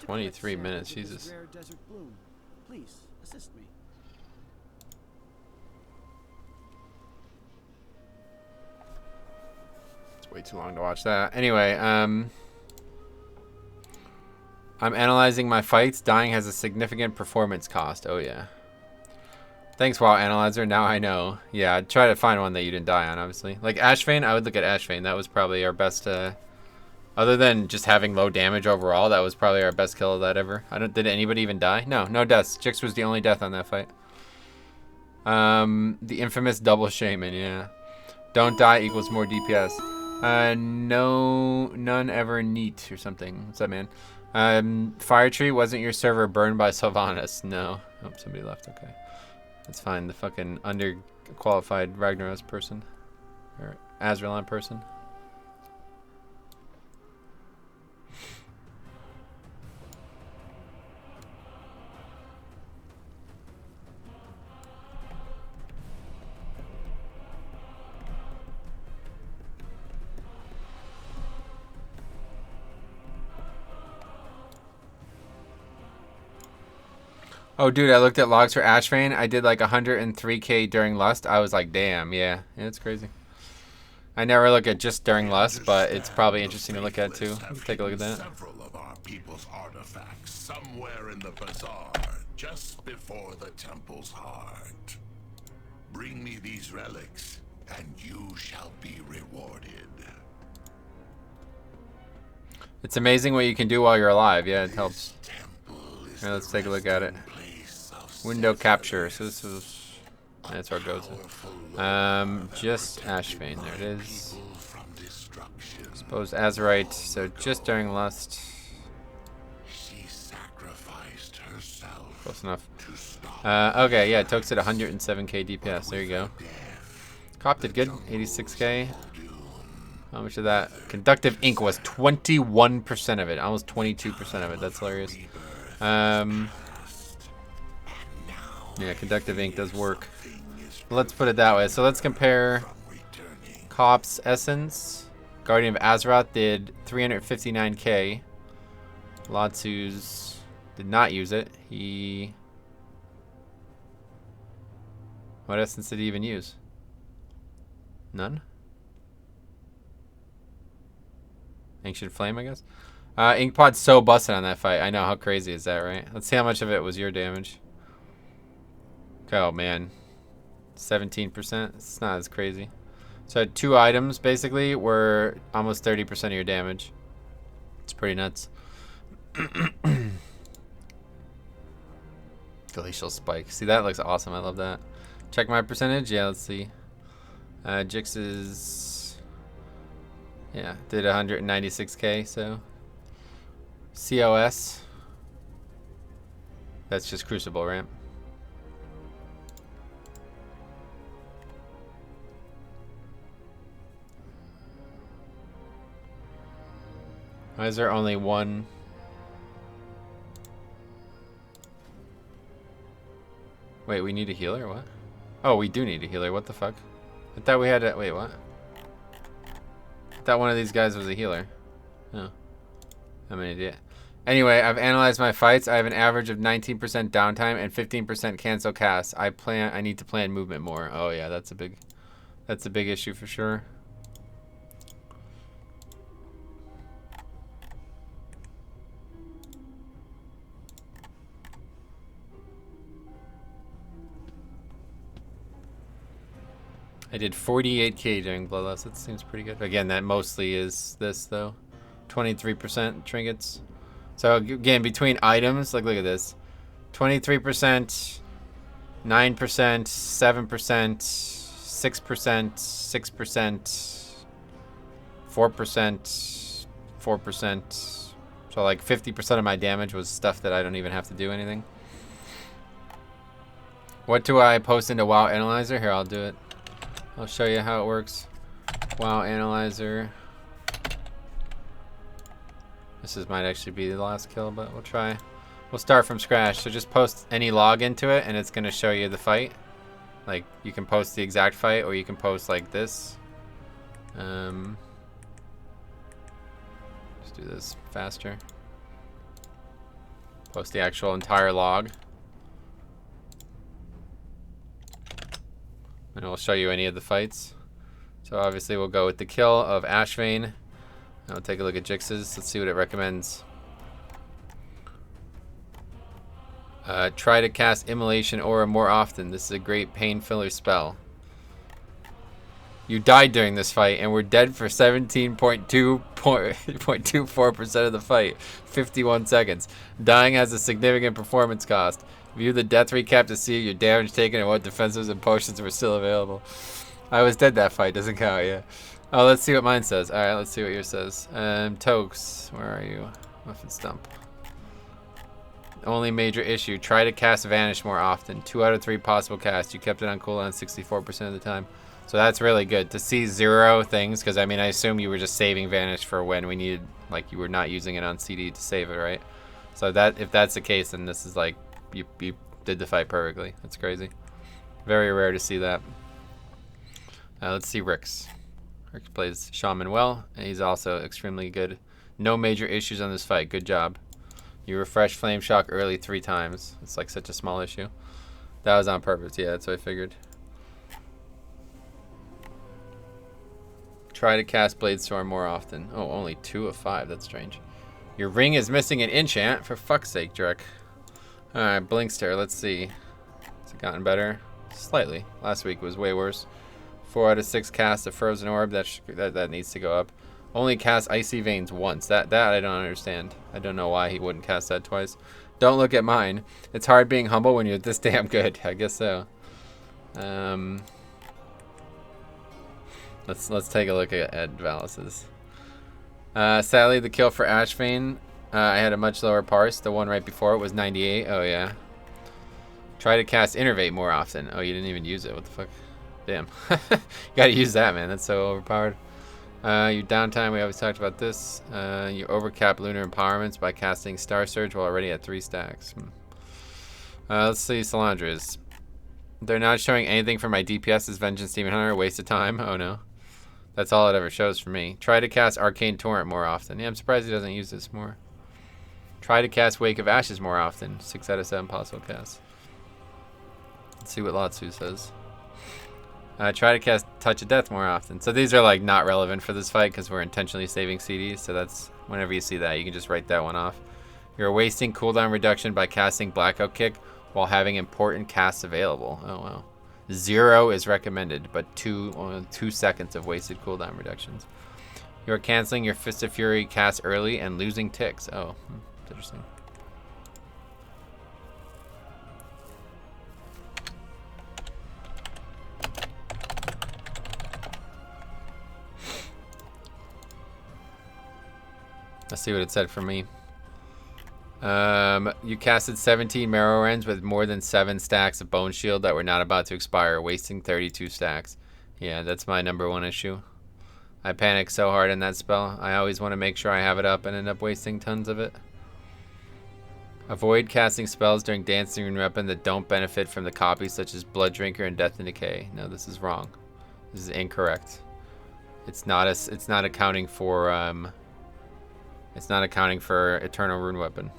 23 minutes, Jesus. Rare desert bloom. Please assist me. It's way too long to watch that. Anyway, I'm analyzing my fights. Dying has a significant performance cost. Oh yeah. Thanks, WoW Analyzer. Now I know. Yeah, I'd try to find one that you didn't die on, obviously. Like Ashvane, I would look at Ashvane. That was probably our best. Other than just having low damage overall, that was probably our best kill of that ever. Did anybody even die? No deaths. Jix was the only death on that fight. The infamous double shaman, yeah. Don't die equals more DPS. No, none ever neat or something. What's up, man? Fire Tree, wasn't your server burned by Sylvanas? No. Oh, somebody left, okay. That's fine, the fucking underqualified Ragnaros person. Or Azraelon person. Oh, dude, I looked at logs for Ashvane. I did like 103k during Lust. I was like, damn, yeah, it's crazy. I never look at just during Lust, but it's probably interesting to look at too. Take a look at that. Several of our people's artifacts somewhere in the bazaar, just before the temple's heart. Bring me these relics, and you shall be rewarded. It's amazing what you can do while you're alive. Yeah, it helps. Here, let's take a look at it. Window capture. So this is. That's where it goes. Just Ashvane. There it is. Exposed Azurite. So just during Lust. Close enough. Okay, yeah, Tokes at 107k DPS. There you go. Cop did good. 86k. How much of that? Conductive ink was 21% of it. Almost 22% of it. That's hilarious. Yeah, conductive ink does work. Let's put it that way. So let's compare Cop's Essence. Guardian of Azeroth did 359k. Latsu's did not use it. He What essence did he even use? None? Ancient Flame, I guess? Inkpod's so busted on that fight. I know, how crazy is that, right? Let's see how much of it was your damage. Oh, man. 17%? It's not as crazy. So 2 items, basically, were almost 30% of your damage. It's pretty nuts. Glacial Spike. See, that looks awesome. I love that. Check my percentage. Yeah, let's see. Jix's... Yeah, did 196k, so... COS. That's just Crucible, right? Why is there only one? Wait, we need a healer? What? Oh, we do need a healer. What the fuck? I thought we had a... Wait, what? I thought one of these guys was a healer. Oh. I'm an idiot. Anyway, I've analyzed my fights. I have an average of 19% downtime and 15% cancel cast. I need to plan movement more. Oh yeah, that's a big issue for sure. I did 48k during Bloodlust. That seems pretty good. Again, that mostly is this though. 23% trinkets. So again, between items, like look at this. 23%, 9%, 7%, 6%, 6%, 4%, 4%. So like 50% of my damage was stuff that I don't even have to do anything. What do I post into WoW Analyzer? Here, I'll do it. I'll show you how it works. WoW Analyzer. This might actually be the last kill, but we'll try. We'll start from scratch. So just post any log into it, and it's going to show you the fight. Like, you can post the exact fight, or you can post like this. Let's do this faster. Post the actual entire log. And it'll show you any of the fights. So obviously we'll go with the kill of Ashvane. I'll take a look at Jix's. Let's see what it recommends. Try to cast Immolation Aura more often. This is a great pain filler spell. You died during this fight and were dead for 17.24% of the fight. 51 seconds. Dying has a significant performance cost. View the death recap to see your damage taken and what defensives and potions were still available. I was dead that fight. Doesn't count, yeah. Oh, let's see what mine says. Alright, let's see what yours says. Tokes, where are you? Muffin Stump. Only major issue. Try to cast Vanish more often. 2 out of 3 possible casts. You kept it on cooldown 64% of the time. So that's really good. To see 0 things, because I mean, I assume you were just saving Vanish for when we needed, like you were not using it on CD to save it, right? So that if that's the case, then this is like, you did the fight perfectly. That's crazy. Very rare to see that. Let's see Rick's. Rick plays Shaman well, and he's also extremely good. No major issues on this fight. Good job. You refresh Flame Shock early 3 times. It's like such a small issue. That was on purpose. Yeah, that's what I figured. Try to cast Blade Storm more often. Oh, only 2 of 5. That's strange. Your ring is missing an enchant. For fuck's sake, Drek. Alright, Blinkster. Let's see. Has it gotten better? Slightly. Last week was way worse. 4 out of 6 casts a Frozen Orb. That needs to go up. Only cast Icy Veins once. That I don't understand. I don't know why he wouldn't cast that twice. Don't look at mine. It's hard being humble when you're this damn good. I guess so. Let's take a look at Valus's. Sadly, the kill for Ashvane, I had a much lower parse. The one right before it was 98. Oh yeah. Try to cast Innervate more often. Oh, you didn't even use it. What the fuck? Damn. You gotta use that, man. That's so overpowered. Your downtime, we always talked about this. You overcap Lunar Empowerments by casting Star Surge while already at 3 stacks. Let's see Salandra's. They're not showing anything for my DPS as Vengeance Demon Hunter. Waste of time. Oh no. That's all it ever shows for me. Try to cast Arcane Torrent more often. Yeah, I'm surprised he doesn't use this more. Try to cast Wake of Ashes more often. 6 out of 7 possible casts. Let's see what Latsu says. Try to cast Touch of Death more often. So these are like not relevant for this fight because we're intentionally saving CDs. So that's whenever you see that, you can just write that one off. You're wasting cooldown reduction by casting Blackout Kick while having important casts available. Oh wow. 0 is recommended, but 2 seconds of wasted cooldown reductions. You're canceling your Fist of Fury cast early and losing ticks. Oh, that's interesting. Let's see what it said for me. You casted 17 Marrow Rends with more than 7 stacks of Bone Shield that were not about to expire, wasting 32 stacks. Yeah, that's my #1 issue. I panic so hard in that spell. I always want to make sure I have it up and end up wasting tons of it. Avoid casting spells during Dancing Rune Weapon that don't benefit from the copy, such as Blood Drinker and Death and Decay. No, this is wrong. This is incorrect. It's not accounting for Eternal Rune Weapon.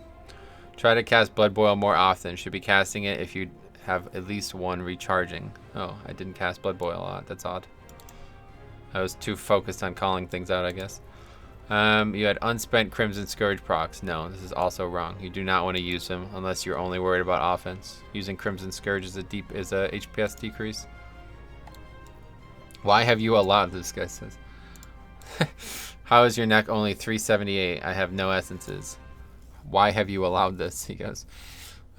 Try to cast Blood Boil more often. Should be casting it if you have at least 1 recharging. Oh, I didn't cast Blood Boil a lot. That's odd. I was too focused on calling things out, I guess. You had unspent Crimson Scourge procs. No, this is also wrong. You do not want to use him unless you're only worried about offense. Using Crimson Scourge is a HPS decrease. Why have you allowed this, guy says? How is your neck only 378? I have no essences. Why have you allowed this? He goes.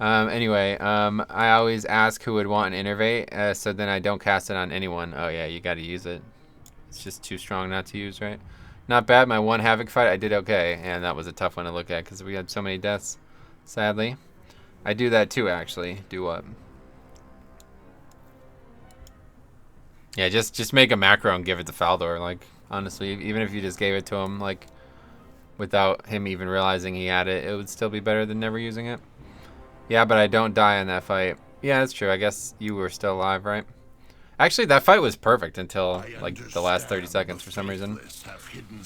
Anyway, I always ask who would want an Innervate, so then I don't cast it on anyone. Oh yeah, you gotta use it. It's just too strong not to use, right? Not bad. My one Havoc fight, I did okay, and that was a tough one to look at because we had so many deaths, sadly. I do that too, actually. Do what? Yeah, just make a macro and give it to Faldor. Like, honestly, even if you just gave it to him, like, without him even realizing he had it, it would still be better than never using it. Yeah, but I don't die in that fight. Yeah, that's true. I guess you were still alive, right? Actually, that fight was perfect until, like, the last 30 seconds for some reason.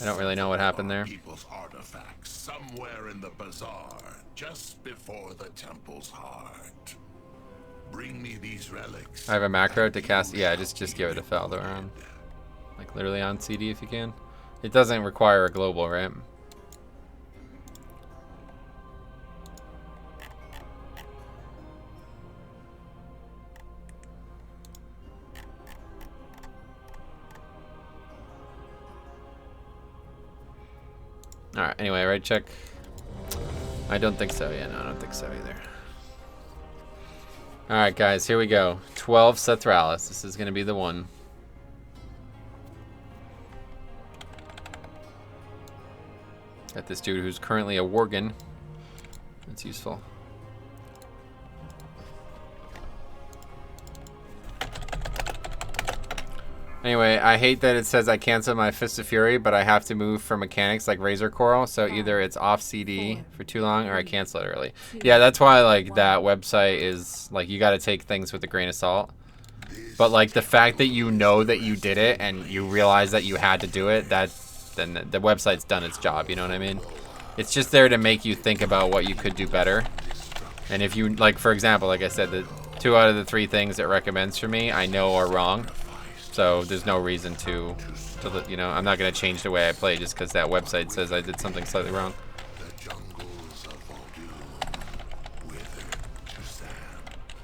I don't really know what happened there. People's artifacts somewhere in the bazaar, just before the temple's heart. Bring me these relics. I have a macro to cast. Yeah, just give it to Faldor on, like, literally on CD if you can. It doesn't require a global, right? Alright, anyway, right check. I don't think so. Yeah, no, I don't think so either. Alright, guys, here we go. 12 Sethralis. This is going to be the one. Got this dude who's currently a Worgen. That's useful. Anyway, I hate that it says I cancel my Fist of Fury, but I have to move for mechanics like Razor Coral, so either it's off CD for too long or I cancel it early. Yeah, that's why, like, that website is, like, you gotta take things with a grain of salt. But, like, the fact that you know that you did it and you realize that you had to do it, then the website's done its job, you know what I mean? It's just there to make you think about what you could do better. And if you, like, for example, like I said, the 2 out of the 3 things it recommends for me, I know are wrong. So there's no reason to you know, I'm not going to change the way I play just because that website says I did something slightly wrong.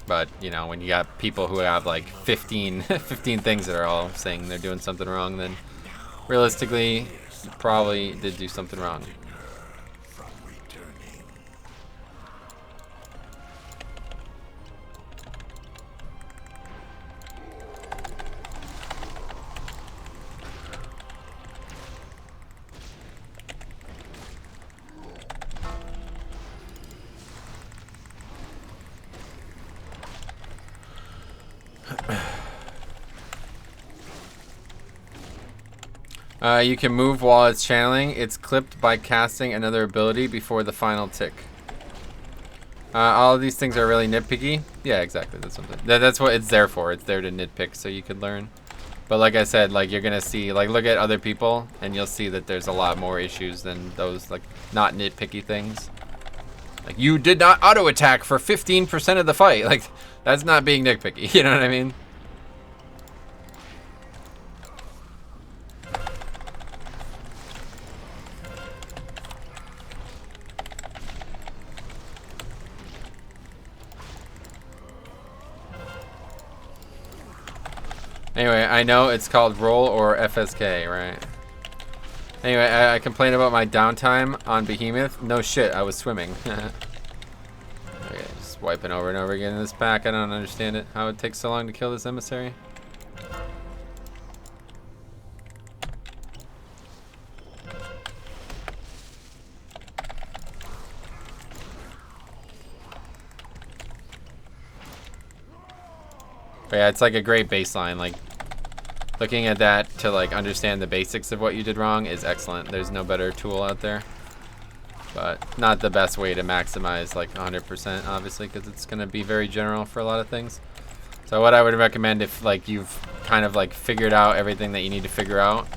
But, you know, when you got people who have like 15 things that are all saying they're doing something wrong, then realistically, you probably did do something wrong. You can move while it's channeling. It's clipped by casting another ability before the final tick. All of these things are really nitpicky. Yeah, exactly. That's what it's there for. It's there to nitpick so you could learn. But like I said, like, you're gonna see, like, look at other people and you'll see that there's a lot more issues than those, like, not nitpicky things. Like, you did not auto attack for 15% of the fight. Like, that's not being nitpicky. You know what I mean? Anyway, I know it's called roll or FSK, right? Anyway, I complained about my downtime on Behemoth. No shit, I was swimming. Okay, just wiping over and over again in this pack. I don't understand it. How it takes so long to kill this emissary. But yeah, it's like a great baseline. Like, looking at that to like understand the basics of what you did wrong is excellent. There's no better tool out there. But not the best way to maximize like 100%, obviously, because it's going to be very general for a lot of things. So what I would recommend if like you've kind of like figured out everything that you need to figure out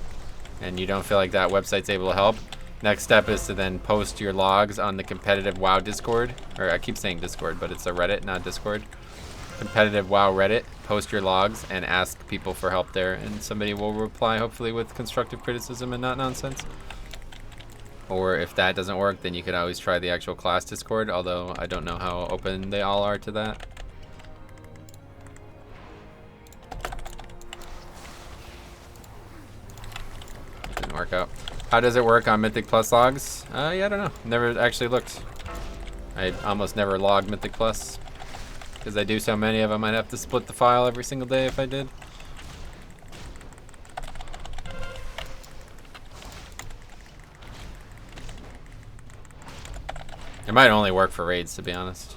and you don't feel like that website's able to help, next step is to then post your logs on the competitive WoW Discord. Or I keep saying Discord, but it's a Reddit, not Discord. Competitive WoW Reddit. Post your logs and ask people for help there, and somebody will reply, hopefully with constructive criticism and not nonsense. Or if that doesn't work, then you could always try the actual class Discord, although I don't know how open they all are to that. Didn't work out. How does it work on Mythic Plus logs? Yeah, I don't know. Never actually looked. I almost never log Mythic Plus. Because I do so many of them, I'd have to split the file every single day if I did. It might only work for raids, to be honest.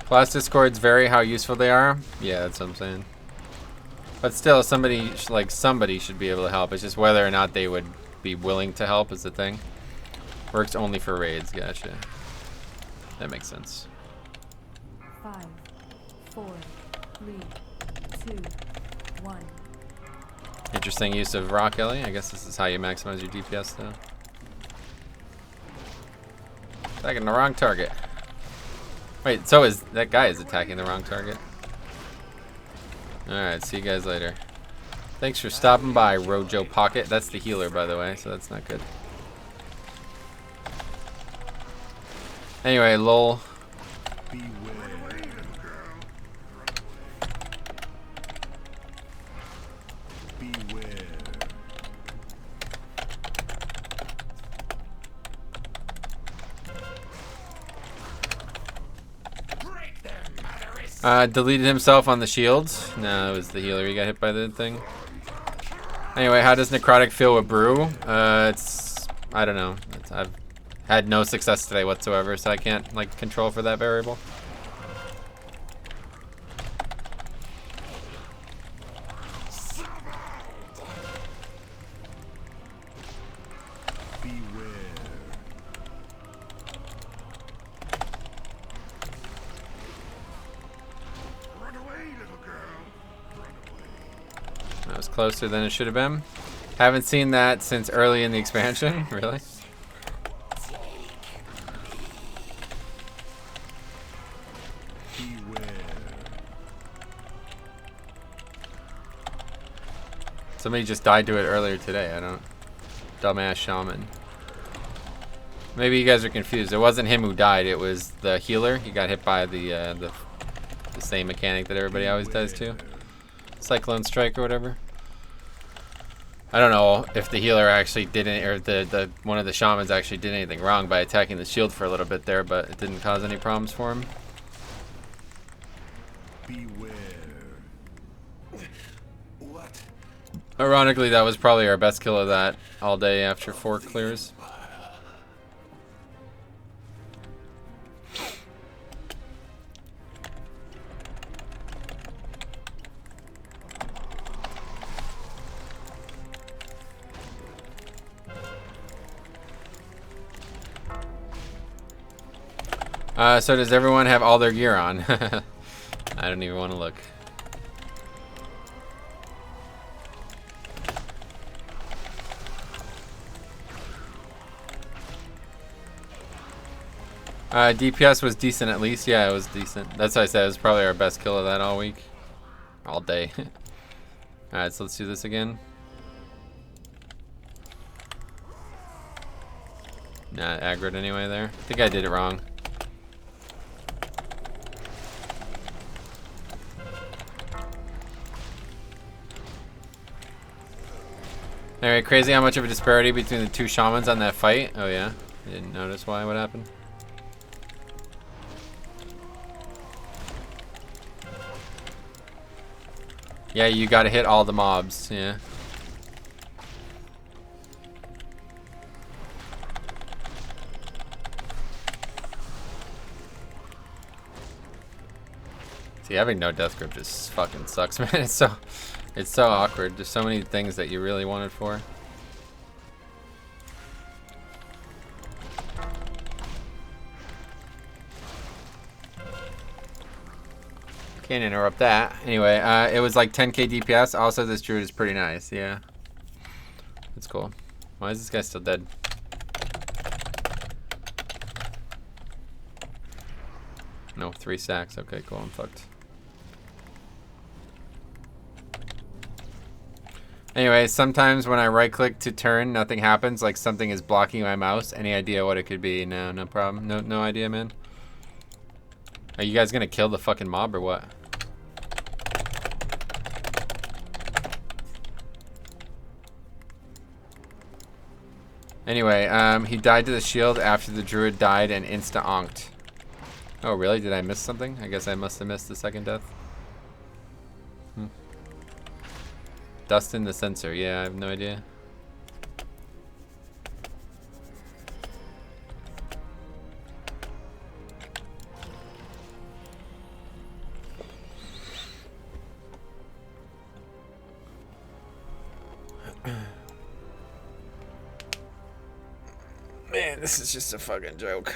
Class Discords vary how useful they are. Yeah, that's what I'm saying. But still, somebody should be able to help. It's just whether or not they would be willing to help is the thing. Works only for raids. Gotcha. That makes sense. 5, 4, 3, 2, 1. Interesting use of Rock Ellie. I guess this is how you maximize your DPS, though. Attacking the wrong target. Wait, so is that guy is attacking the wrong target? Alright, see you guys later. Thanks for stopping by, Rojo Pocket. That's the healer, by the way, so that's not good. Anyway, lol. Deleted himself on the shields. No, it was the healer. He got hit by the thing. Anyway, how does Necrotic feel with Brew? I don't know. I've had no success today whatsoever, so I can't like control for that variable. That was closer than it should have been. Haven't seen that since early in the expansion. Really? Somebody just died to it earlier today. I don't. Dumbass shaman. Maybe you guys are confused. It wasn't him who died. It was the healer. He got hit by the same mechanic that everybody always does too. Cyclone Strike or whatever. I don't know if the healer actually did any, or the one of the shamans actually did anything wrong by attacking the shield for a little bit there, but it didn't cause any problems for him. Beware. What? Ironically, that was probably our best kill of that all day after 4 clears. So does everyone have all their gear on? I don't even want to look. DPS was decent at least. Yeah, it was decent. That's why I said it was probably our best kill of that all week. All day. Alright, so let's do this again. Nah, aggroed anyway there. I think I did it wrong. Alright, crazy how much of a disparity between the two shamans on that fight. Oh yeah, I didn't notice why. What happened? Yeah, you gotta hit all the mobs, yeah. See, having no death grip just fucking sucks, man. It's so awkward. There's so many things that you really wanted for. Can't interrupt that. Anyway, it was like 10k DPS. Also, this druid is pretty nice. Yeah. That's cool. Why is this guy still dead? No, 3 stacks. Okay, cool. I'm fucked. Anyway, sometimes when I right click to turn, nothing happens. Like something is blocking my mouse. Any idea what it could be? No, no problem. No idea, man. Are you guys gonna kill the fucking mob or what? Anyway, he died to the shield after the druid died and insta-onked. Oh, really? Did I miss something? I guess I must have missed the second death. Dust in the sensor. Yeah, I have no idea. Man, this is just a fucking joke.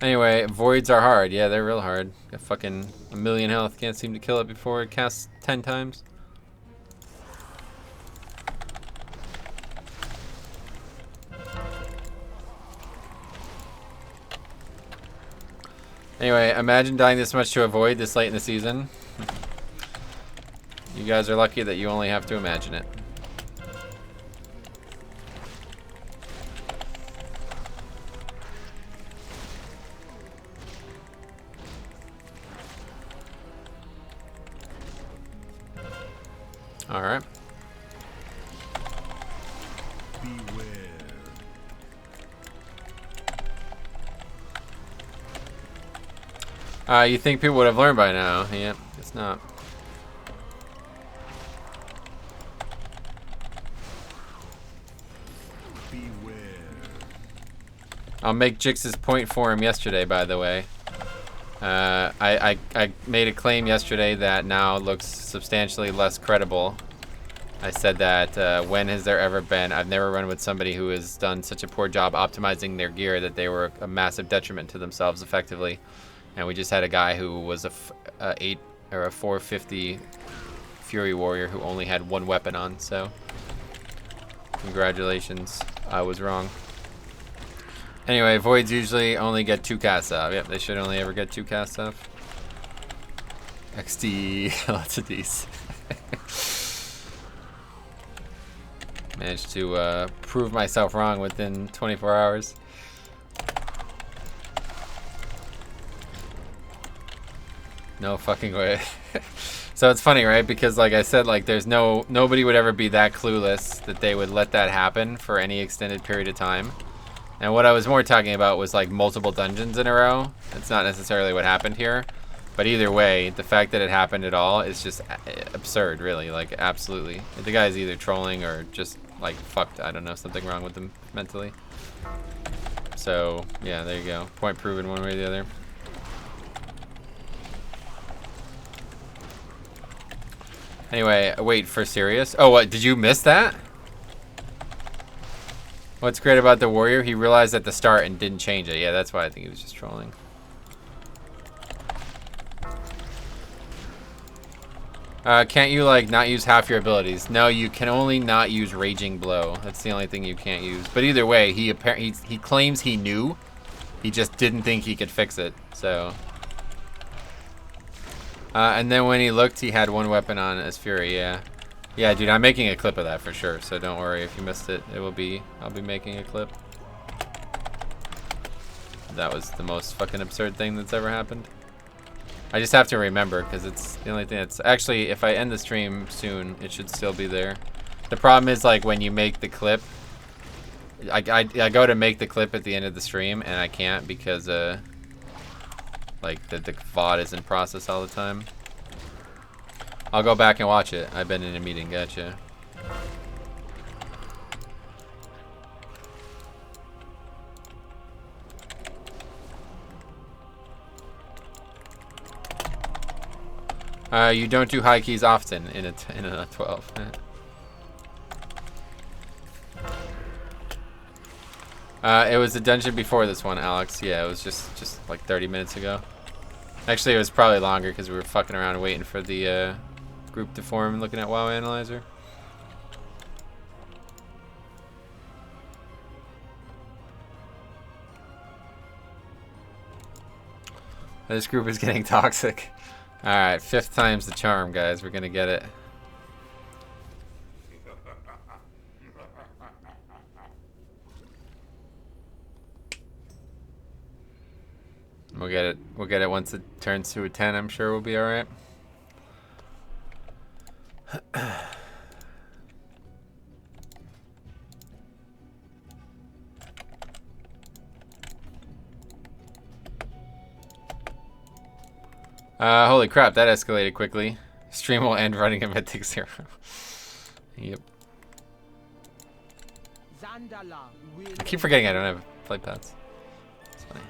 Anyway, voids are hard. Yeah, they're real hard. Got fucking 1,000,000 health. Can't seem to kill it before it casts 10 times. Anyway, imagine dying this much to a void this late in the season. You guys are lucky that you only have to imagine it. All right. You think people would have learned by now? Yeah, it's not. Beware. I'll make Jix's point for him yesterday, by the way. I made a claim yesterday that now looks substantially less credible. I said that when has there ever been, I've never run with somebody who has done such a poor job optimizing their gear that they were a massive detriment to themselves effectively. And we just had a guy who was a 450 Fury Warrior who only had 1 weapon on, so congratulations, I was wrong. Anyway, voids usually only get 2 casts off. Yep, they should only ever get 2 casts off. XD, lots of Ds. Managed to prove myself wrong within 24 hours. No fucking way. So it's funny, right? Because like I said, like there's nobody would ever be that clueless that they would let that happen for any extended period of time. And what I was more talking about was like multiple dungeons in a row. That's not necessarily what happened here. But either way, the fact that it happened at all is just absurd, really. Like, absolutely. The guy's either trolling or just like fucked. I don't know, something wrong with him mentally. So, yeah, there you go. Point proven one way or the other. Anyway, wait, for serious? Oh, what, did you miss that? What's great about the warrior? He realized at the start and didn't change it. Yeah, that's why I think he was just trolling. Can't you, like, not use half your abilities? No, you can only not use Raging Blow. That's the only thing you can't use. But either way, he claims he knew. He just didn't think he could fix it, so... And then when he looked, he had one weapon on as Fury. Yeah. Yeah, dude, I'm making a clip of that for sure. So don't worry if you missed it. It will be. I'll be making a clip. That was the most fucking absurd thing that's ever happened. I just have to remember because it's the only thing that's actually. If I end the stream soon, it should still be there. The problem is like when you make the clip. I go to make the clip at the end of the stream and I can't because like the VOD is in process all the time. I'll go back and watch it. I've been in a meeting. Gotcha. You don't do high keys often in a 12. It was the dungeon before this one, Alex. Yeah, it was just like 30 minutes ago. Actually, it was probably longer because we were fucking around waiting for the group to form and looking at WoW Analyzer. This group is getting toxic. Alright, 5th time's the charm, guys. We're gonna get it. We'll get it. We'll get it once it turns to a 10. I'm sure we'll be alright. Holy crap, that escalated quickly. Stream will end running a Mythic 0. Yep. I keep forgetting I don't have play pads. It's funny.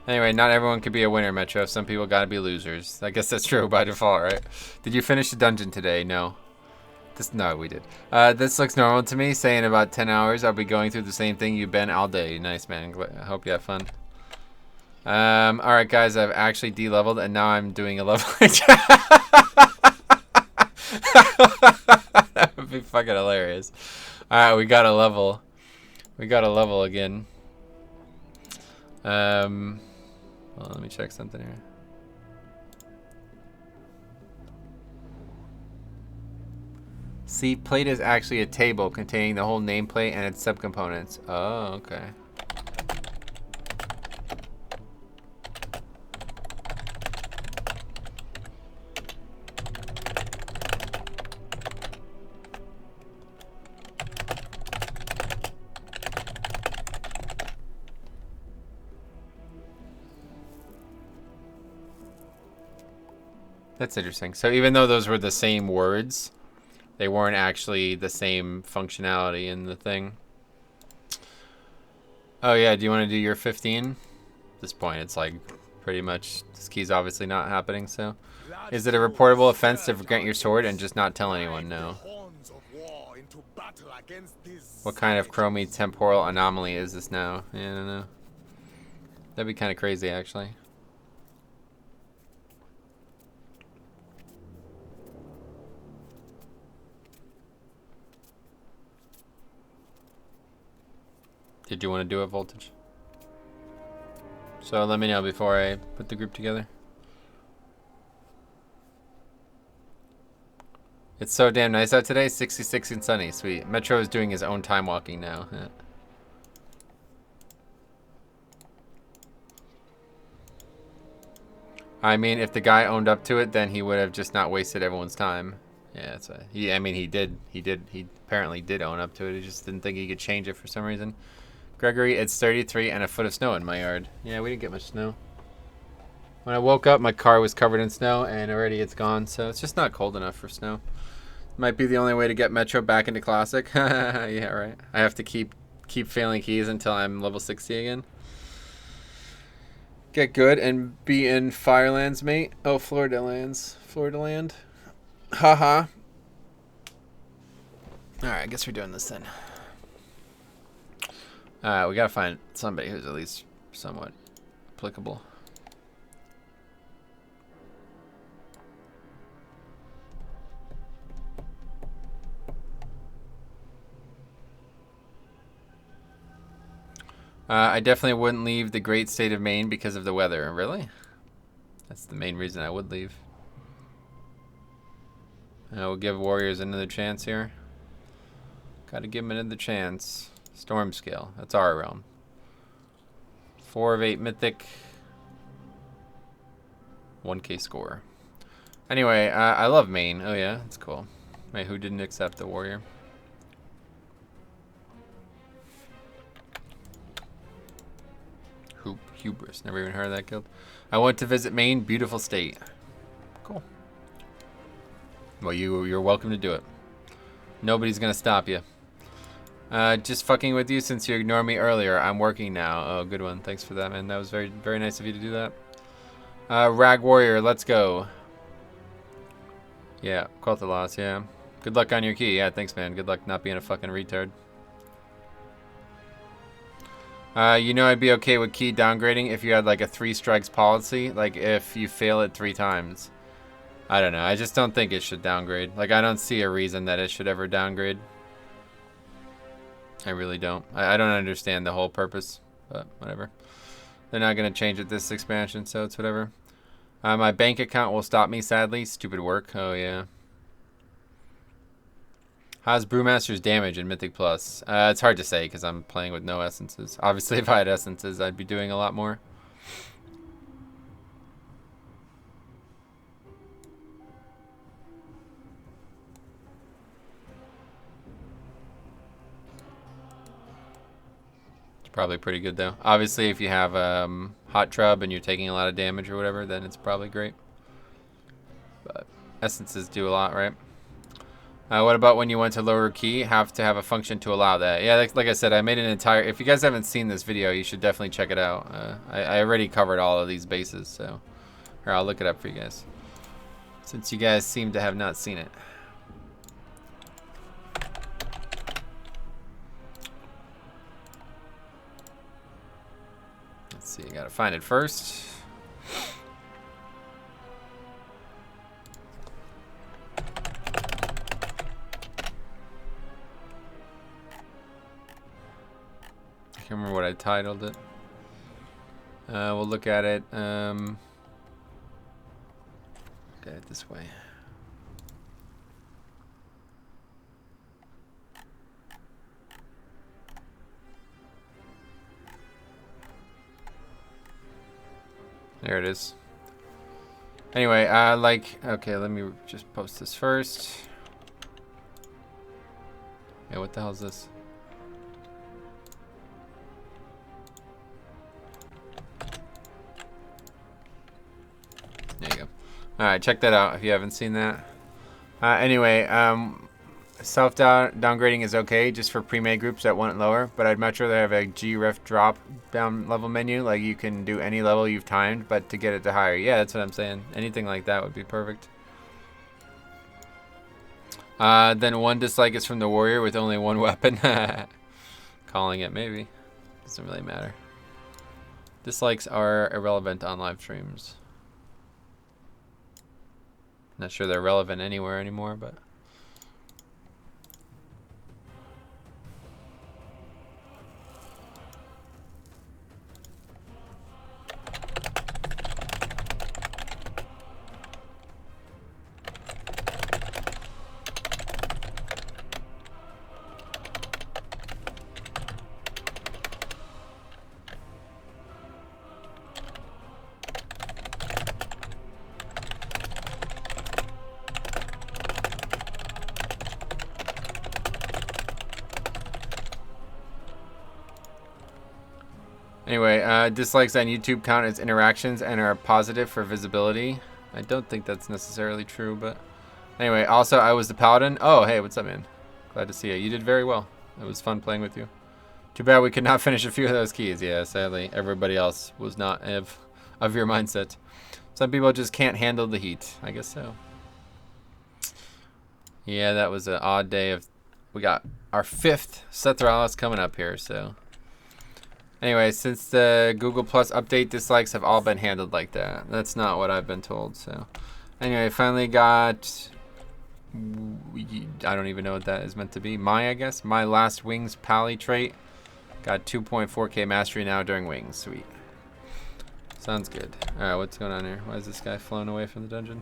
Anyway, not everyone could be a winner, Metro. Some people gotta be losers. I guess that's true by default, right? Did you finish the dungeon today? No. No, we did. This looks normal to me. Say in about 10 hours, I'll be going through the same thing you've been all day. Nice, man. I hope you have fun. Alright, guys. I've actually de-leveled, and now I'm doing a level. That would be fucking hilarious. Alright, we got a level. We got a level again. Well, let me check something here. See, plate is actually a table containing the whole nameplate and its subcomponents. Oh, okay. That's interesting. So even though those were the same words, they weren't actually the same functionality in the thing. Oh yeah, do you want to do your 15? At this point, it's like pretty much, this key's obviously not happening, so. Is it a reportable offense to forget your sword and just not tell anyone? No. What kind of chromie temporal anomaly is this now? Yeah, I don't know. That'd be kind of crazy, actually. Did you want to do it, Voltage? So let me know before I put the group together. It's so damn nice out today. 66 and sunny. Sweet. Metro is doing his own time walking now. Yeah. I mean, if the guy owned up to it, then he would have just not wasted everyone's time. Yeah, that's a, I mean, he apparently did own up to it. He just didn't think he could change it for some reason. Gregory, it's 33 and a foot of snow in my yard. Yeah, we didn't get much snow. When I woke up, my car was covered in snow, and already it's gone, so it's just not cold enough for snow. Might be the only way to get Metro back into Classic. Yeah, right. I have to keep failing keys until I'm level 60 again. Get good and be in Firelands, mate. Oh, Florida lands. Florida land. Haha. Alright, I guess we're doing this then. We gotta find somebody who's at least somewhat applicable. I definitely wouldn't leave the great state of Maine because of the weather. Really? That's the main reason I would leave. We'll give warriors another chance here. Gotta give them another chance. Storm scale. That's our realm. 4 of 8 mythic. 1k score. Anyway, I love Maine. Oh yeah, that's cool. Wait, who didn't accept the warrior? Hubris. Never even heard of that guild. I went to visit Maine. Beautiful state. Cool. Well, you're welcome to do it. Nobody's gonna stop you. Just fucking with you since you ignored me earlier. I'm working now. Oh, good one. Thanks for that, man. That was very, very nice of you to do that. Rag Warrior, let's go. Yeah, Cult of Loss, yeah. Good luck on your key. Yeah, thanks, man. Good luck not being a fucking retard. You know I'd be okay with key downgrading if you had like a 3 strikes policy. Like if you fail it 3 times. I don't know. I just don't think it should downgrade. Like I don't see a reason that it should ever downgrade. I really don't. I don't understand the whole purpose, but whatever. They're not going to change it this expansion, so it's whatever. My bank account will stop me, sadly. Stupid work. Oh, yeah. How's Brewmaster's damage in Mythic Plus? It's hard to say because I'm playing with no essences. Obviously, if I had essences, I'd be doing a lot more. Probably pretty good though. Obviously, if you have hot trub and you're taking a lot of damage or whatever, then it's probably great. But essences do a lot, right? What about when you went to lower key? Have to have a function to allow that. Yeah, like I said, I made an entire... If you guys haven't seen this video, you should definitely check it out. I already covered all of these bases, so... Here, I'll look it up for you guys. Since you guys seem to have not seen it. Let's see, you gotta find it first. I can't remember what I titled it. We'll look at it. Look at it this way. There it is. Anyway, okay, let me just post this first. Yeah, what the hell is this? There you go. Alright, check that out if you haven't seen that. Anyway, self-downgrading is okay just for pre-made groups that want it lower, but I'd much rather have a gref drop down level menu. Like you can do any level you've timed, but to get it to higher. Yeah, that's what I'm saying. Anything like that would be perfect. Then one dislike is from the warrior with only 1 weapon. Calling it, maybe. Doesn't really matter. Dislikes are irrelevant on live streams. Not sure they're relevant anywhere anymore, but... Anyway, dislikes on YouTube count as interactions and are positive for visibility. I don't think that's necessarily true, but... Anyway, also, I was the paladin. Oh, hey, what's up, man? Glad to see you. You did very well. It was fun playing with you. Too bad we could not finish a few of those keys. Yeah, sadly, everybody else was not of your mindset. Some people just can't handle the heat. I guess so. Yeah, that was an odd day of... We got our 5th Sethralis coming up here, so... Anyway, since the Google Plus update, dislikes have all been handled like that. That's not what I've been told, so... Anyway, finally got... I don't even know what that is meant to be. I guess. My last Wings Pally trait. Got 2.4k mastery now during Wings. Sweet. Sounds good. Alright, what's going on here? Why is this guy flown away from the dungeon?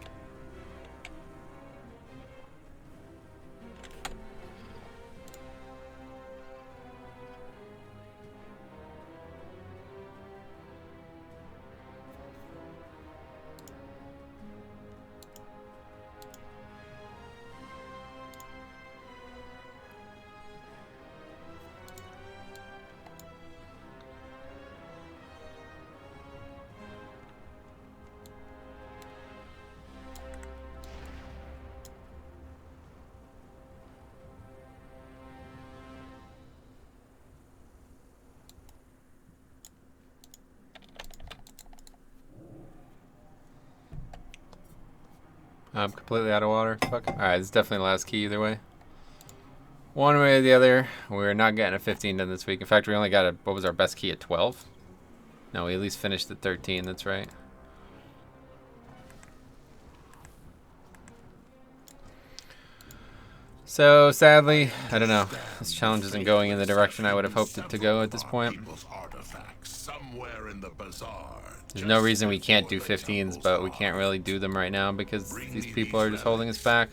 I'm completely out of water. Fuck. Alright, it's definitely the last key either way. One way or the other, we're not getting a 15 done this week. In fact, we only got what was our best key at 12? No, we at least finished at 13, that's right. So, sadly, I don't know. This challenge isn't going in the direction I would have hoped it to go at this point. There's no reason we can't do 15s, but we can't really do them right now because these people are just holding us back.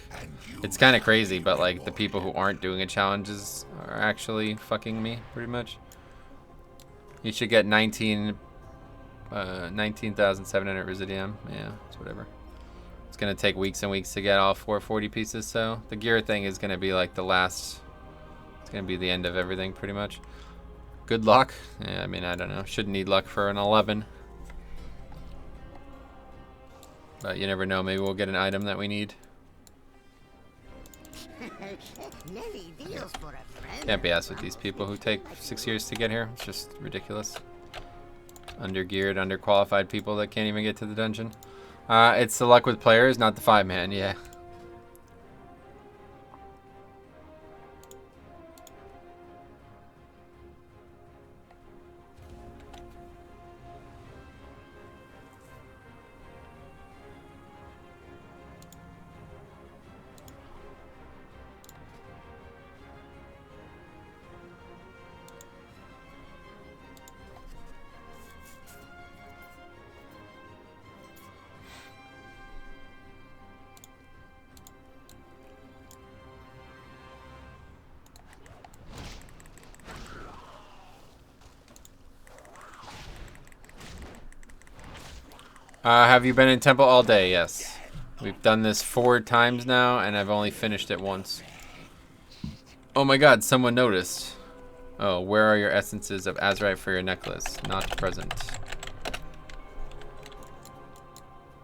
It's kind of crazy, but like the people who aren't doing a challenges are actually fucking me, pretty much. You should get 19,700 Residium. Yeah, it's whatever. It's gonna take weeks and weeks to get all 440 pieces, so the gear thing is gonna be like the last. It's gonna be the end of everything, pretty much. Good luck. Yeah, I mean, I don't know. Shouldn't need luck for an 11. But you never know. Maybe we'll get an item that we need. Can't be asked with these people who take 6 years to get here. It's just ridiculous. Under-geared, under-qualified people that can't even get to the dungeon. It's the luck with players, not the 5-man, yeah. Have you been in temple all day? Yes. We've done this 4 times now, and I've only finished it once. Oh my god, someone noticed. Oh, where are your essences of azurite for your necklace? Not present.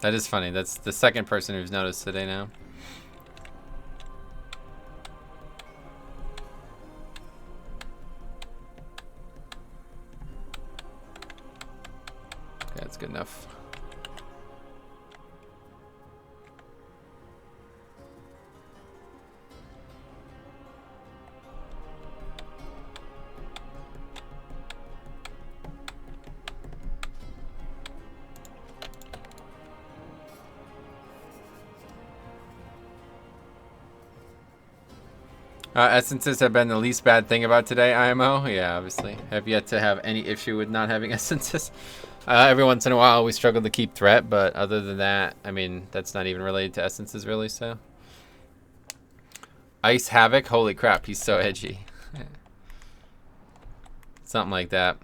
That is funny. That's the second person who's noticed today now. Okay, that's good enough. Essences have been the least bad thing about today, IMO. Yeah, obviously. Have yet to have any issue with not having essences. Every once in a while we struggle to keep threat, but other than that, I mean, that's not even related to essences really, so. Ice Havoc? Holy crap, he's so edgy. Something like that.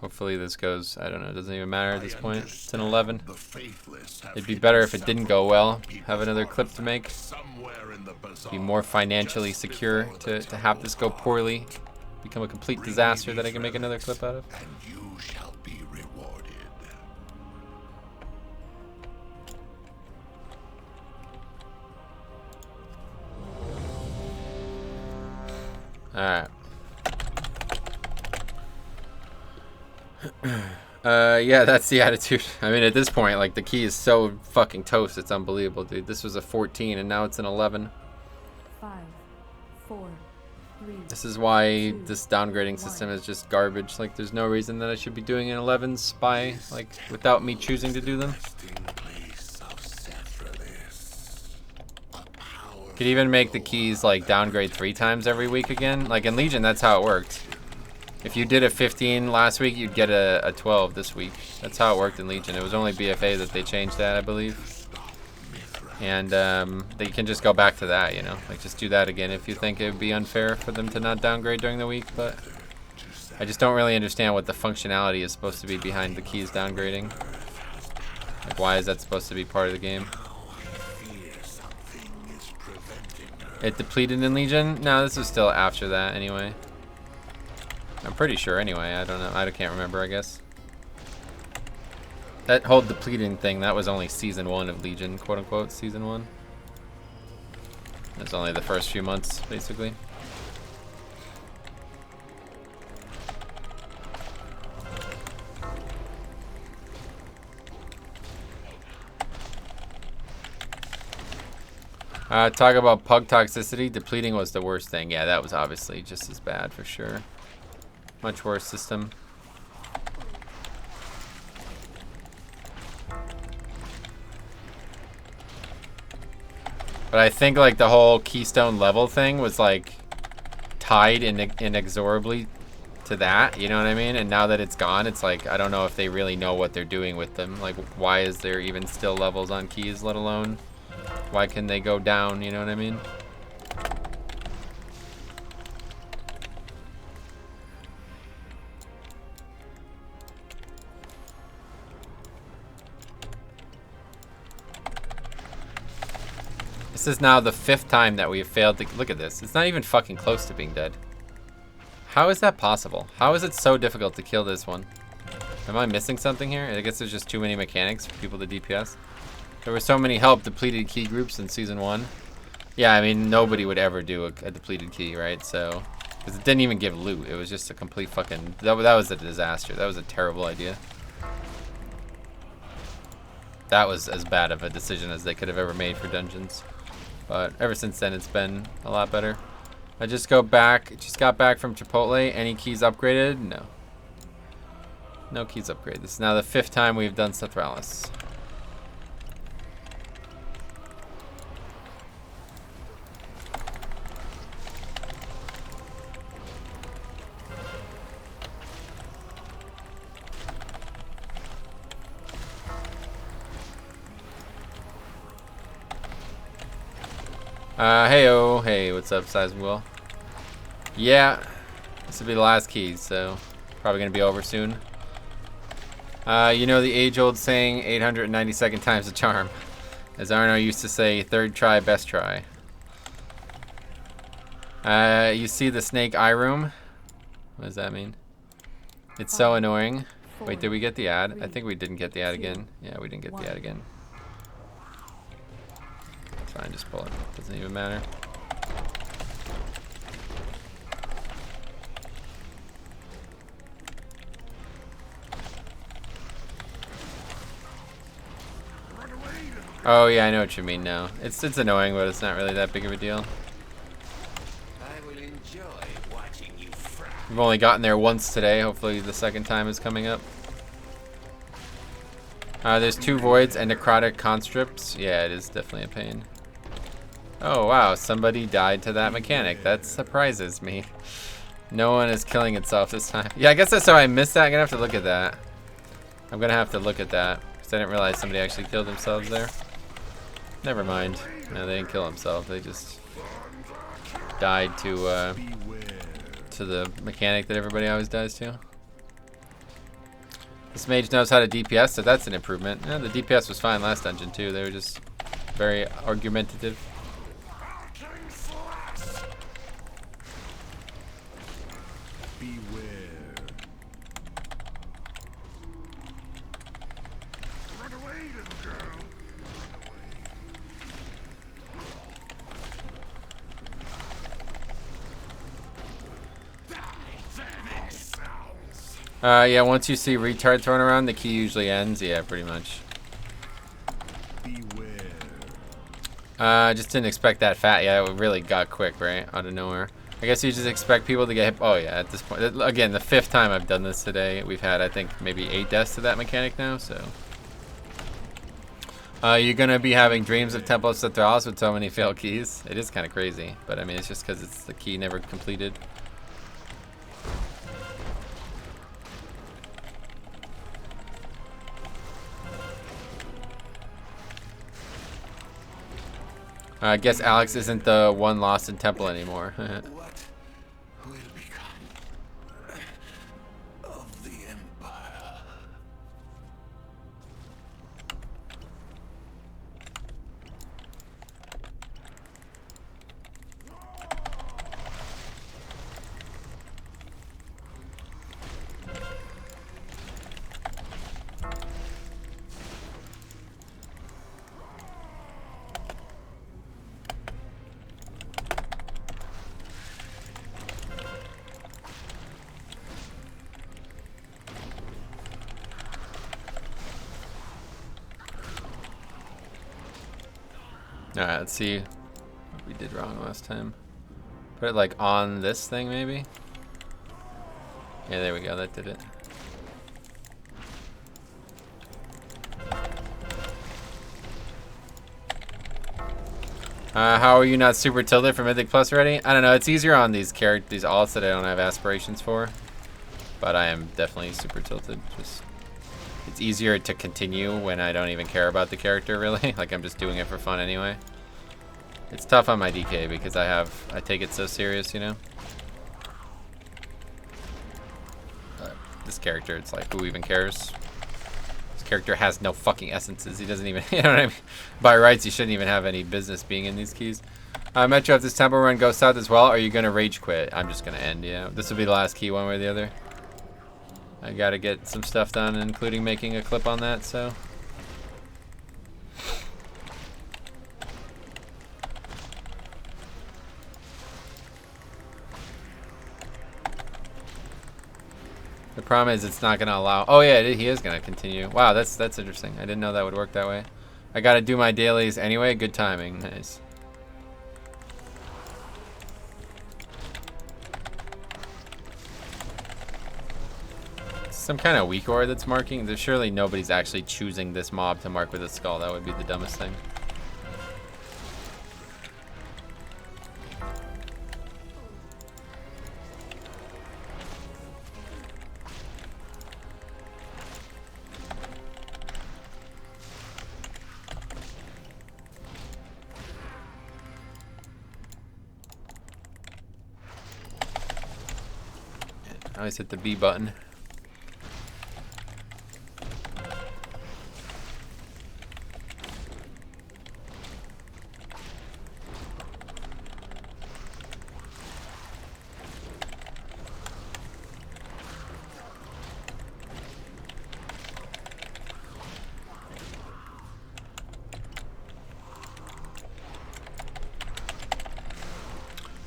Hopefully this goes, I don't know, it doesn't even matter at this point. It's an 11. It'd be better if it didn't go well. Have another clip to make. Be more financially secure to have this go poorly. Become a complete disaster that I can make another clip out of. And you shall be rewarded. Alright. Yeah, that's the attitude. I mean, at this point, like, the key is so fucking toast. It's unbelievable, dude. This was a 14, and now it's an 11. 5, 4, 3. This is why this downgrading system is just garbage. Like, there's no reason that I should be doing an 11s by, like, without me choosing to do them. Could even make the keys, like, downgrade 3 times every week again. Like, in Legion, that's how it worked. If you did a 15 last week, you'd get a 12 this week. That's how it worked in Legion. It was only BFA that they changed that, I believe. And they can just go back to that, you know? Like, just do that again if you think it would be unfair for them to not downgrade during the week. But I just don't really understand what the functionality is supposed to be behind the keys downgrading. Like, why is that supposed to be part of the game? It depleted in Legion? No, this was still after that anyway. I'm pretty sure anyway. I don't know. I can't remember, I guess. That whole depleting thing, that was only Season 1 of Legion, quote-unquote, Season 1. It was only the first few months, basically. Talk about pug toxicity. Depleting was the worst thing. Yeah, that was obviously just as bad for sure. Much worse system. But I think like the whole keystone level thing was like tied inexorably to that, you know what I mean? And now that it's gone, it's like I don't know if they really know what they're doing with them. Like, why is there even still levels on keys, let alone why can they go down, you know what I mean? This is now the 5th time that we have failed to... Look at this. It's not even fucking close to being dead. How is that possible? How is it so difficult to kill this one? Am I missing something here? I guess there's just too many mechanics for people to DPS. There were so many help depleted key groups in Season 1. Yeah, I mean, nobody would ever do a depleted key, right? So... Because it didn't even give loot. It was just a complete fucking... That was a disaster. That was a terrible idea. That was as bad of a decision as they could have ever made for dungeons. But ever since then, it's been a lot better. I just got back from Chipotle. Any keys upgraded? No. No keys upgraded. This is now the 5th time we've done Sethralis. Hey-oh. Hey, what's up, Seismwell? Yeah, this will be the last key, so probably going to be over soon. You know the age-old saying, 892nd time's a charm. As Arno used to say, 3rd try, best try. You see the snake eye room? What does that mean? It's so annoying. Wait, did we get the ad? I think we didn't get the ad again. Yeah, we didn't get the ad again. Fine, just pull it. Doesn't even matter. Oh yeah, I know what you mean now. It's annoying, but it's not really that big of a deal. I will enjoy watching you fry. We've only gotten there once today. Hopefully the 2nd time is coming up. There's 2 voids and necrotic conscripts. Yeah, it is definitely a pain. Oh wow, somebody died to that mechanic. That surprises me. No one is killing itself this time. Yeah, I guess that's how I missed that. I'm gonna have to look at that. I'm gonna have to look at that because I didn't realize somebody actually killed themselves there. Never mind. No, they didn't kill themselves. They just died to the mechanic that everybody always dies to. This mage knows how to DPS, so that's an improvement. Yeah, the DPS was fine last dungeon too. They were just very argumentative. Yeah, once you see retard thrown around, the key usually ends. Yeah, pretty much. Just didn't expect that fat. Yeah, it really got quick, right? Out of nowhere. I guess you just expect people to get hit. Oh, yeah, at this point. Again, the 5th time I've done this today. We've had, I think, maybe 8 deaths to that mechanic now, so. You're going to be having dreams of Temple of Sethralis with so many failed keys. It is kind of crazy, but I mean, it's just because it's the key never completed. I guess Alex isn't the one lost in temple anymore. What will become of the Empire? Alright, let's see what we did wrong last time. Put it like on this thing maybe? Yeah, there we go, that did it. How are you not super tilted for Mythic Plus already? I don't know, it's easier on these alts that I don't have aspirations for. But I am definitely super tilted. Just it's easier to continue when I don't even care about the character really. Like I'm just doing it for fun anyway. It's tough on my DK because I take it so serious, you know? This character, it's like, who even cares? This character has no fucking essences. He doesn't even, you know what I mean? By rights, he shouldn't even have any business being in these keys. Metro, if this temple run goes south as well, are you going to rage quit? I'm just going to end, yeah. This will be the last key one way or the other. I got to get some stuff done, including making a clip on that, so. The problem is it's not going to allow... Oh, yeah, he is going to continue. Wow, that's interesting. I didn't know that would work that way. I got to do my dailies anyway. Good timing. Nice. Some kind of weak ore that's marking. There's surely nobody's actually choosing this mob to mark with a skull. That would be the dumbest thing. I always hit the B button.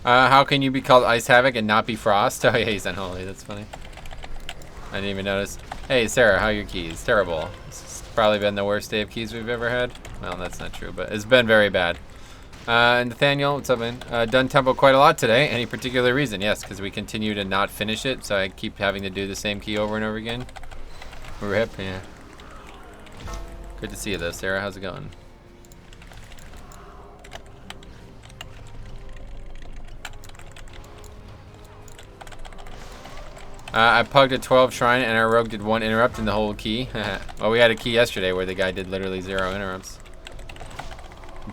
How can you be called Ice Havoc and not be Frost? Oh yeah, he's unholy. That's funny. I didn't even notice. Hey Sarah, how are your keys? Terrible. It's probably been the worst day of keys we've ever had. Well, that's not true, but it's been very bad. Nathaniel, what's up, man? Done tempo quite a lot today. Any particular reason? Yes, because we continue to not finish it, so I keep having to do the same key over and over again. Rip, yeah. Good to see you though, Sarah. How's it going? I pugged a 12 shrine and our rogue did 1 interrupt in the whole key. Well, we had a key yesterday where the guy did literally 0 interrupts.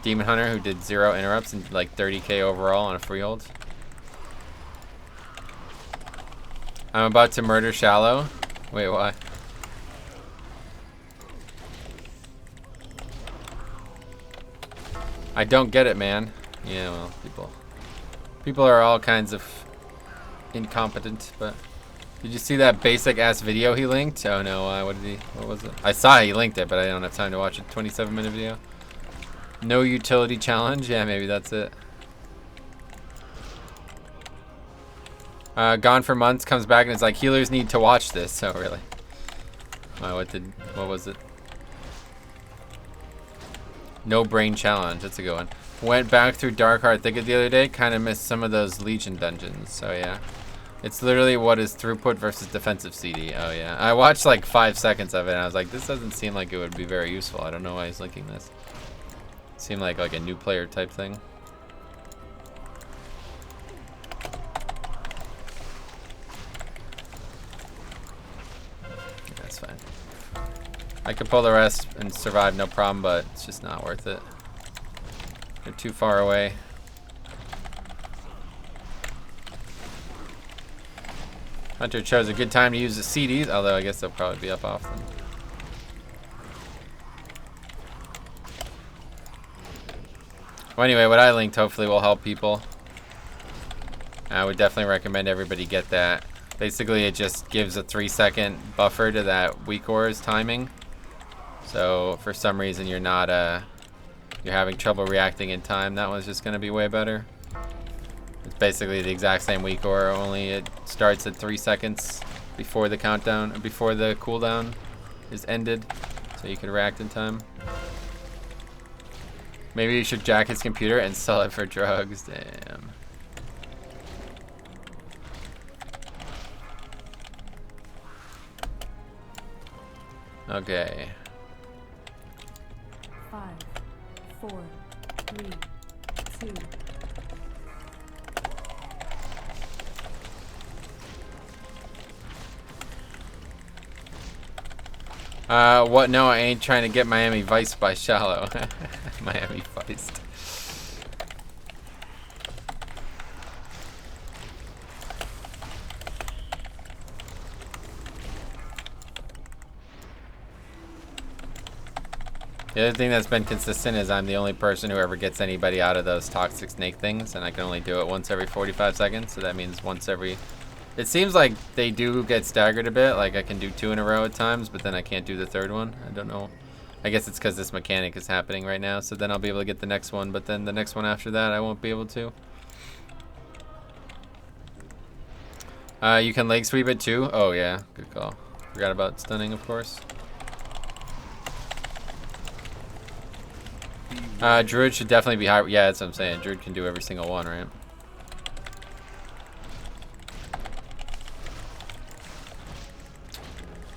Demon Hunter who did 0 interrupts and like 30k overall on a freehold. I'm about to murder Shallow. Wait, why? I don't get it, man. Yeah, well, people are all kinds of incompetent, but... Did you see that basic ass video he linked? Oh no, what was it? I saw he linked it, but I don't have time to watch a 27-minute video. No utility challenge? Yeah, maybe that's it. Gone for months, comes back and it's like, healers need to watch this. Oh, really? What was it? No brain challenge, that's a good one. Went back through Darkheart Thicket the other day, kind of missed some of those Legion dungeons, so yeah. It's literally what is throughput versus defensive CD. Oh yeah, I watched like 5 seconds of it and I was like, this doesn't seem like it would be very useful. I don't know why he's linking this. It seemed like a new player type thing. That's fine. I could pull the rest and survive no problem, but it's just not worth it. They're too far away. Hunter chose a good time to use the CDs, although I guess they'll probably be up often. Well, anyway, what I linked hopefully will help people. I would definitely recommend everybody get that. Basically, it just gives a 3-second buffer to that weak auras timing. So, if for some reason you're not, you're having trouble reacting in time, that one's just going to be way better. It's basically the exact same weak aura, only it starts at 3 seconds before the countdown, before the cooldown is ended, so you can react in time. Maybe you should jack his computer and sell it for drugs. Damn. Okay. 5, 4, 3, 2. What? No, I ain't trying to get Miami Vice by Shallow. Miami Vice. The other thing that's been consistent is I'm the only person who ever gets anybody out of those toxic snake things, and I can only do it once every 45 seconds, so that means once every... It seems like they do get staggered a bit, like I can do 2 in a row at times, but then I can't do the 3rd one. I don't know. I guess it's because this mechanic is happening right now, so then I'll be able to get the next one, but then the next one after that I won't be able to. You can leg sweep it too? Oh yeah, good call. Forgot about stunning, of course. Druid should definitely be high. Yeah, that's what I'm saying. Druid can do every single one, right?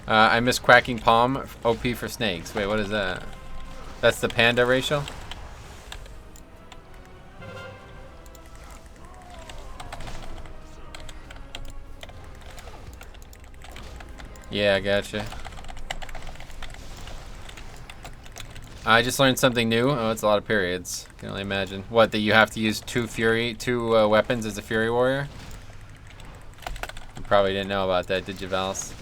I miss Quacking Palm. OP for snakes. Wait, what is that? That's the panda racial? Yeah, I gotcha. I just learned something new. Oh, it's a lot of periods. I can only imagine. What, that you have to use two weapons as a Fury Warrior? You probably didn't know about that, did you, Vals?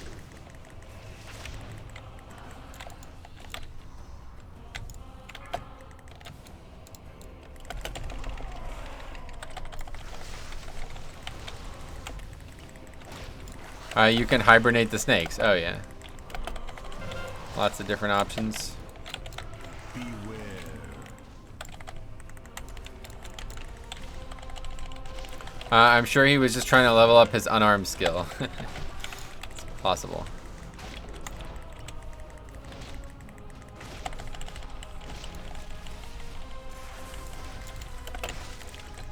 You can hibernate the snakes. Oh, yeah. Lots of different options. I'm sure he was just trying to level up his unarmed skill. It's possible.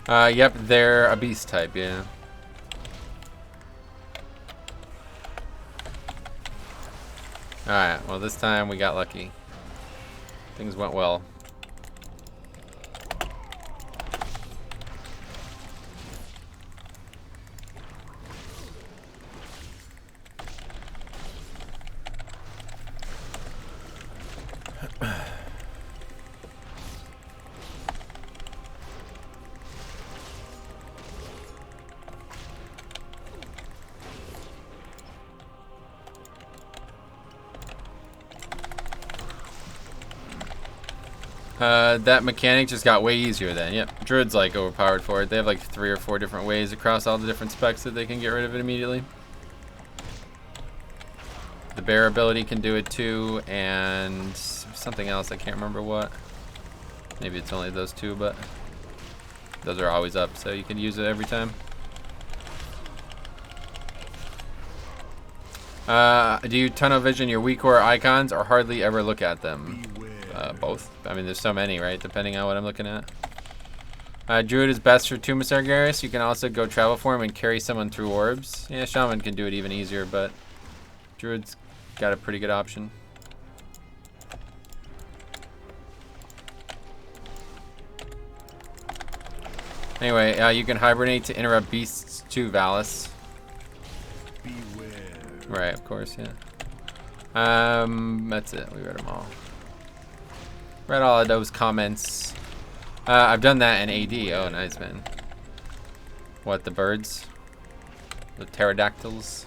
Yep, they're a beast type, yeah. Alright, well this time we got lucky. Things went well. That mechanic just got way easier then. Yep, Druid's like overpowered for it. They have like 3 or 4 different ways across all the different specs that they can get rid of it immediately. The bear ability can do it too, and something else, I can't remember what. Maybe it's only those 2, but those are always up, so you can use it every time. Do you tunnel vision your weak core icons or hardly ever look at them? Both. I mean, there's so many, right? Depending on what I'm looking at. Druid is best for Tomb of Sargeras. You can also go travel form and carry someone through orbs. Yeah, Shaman can do it even easier, but Druid's got a pretty good option. Anyway, you can hibernate to interrupt beasts too, Valis. Beware. Right, of course, yeah. That's it. We read them all. Read all of those comments. I've done that in AD. Oh, nice, man. What, the birds? The pterodactyls?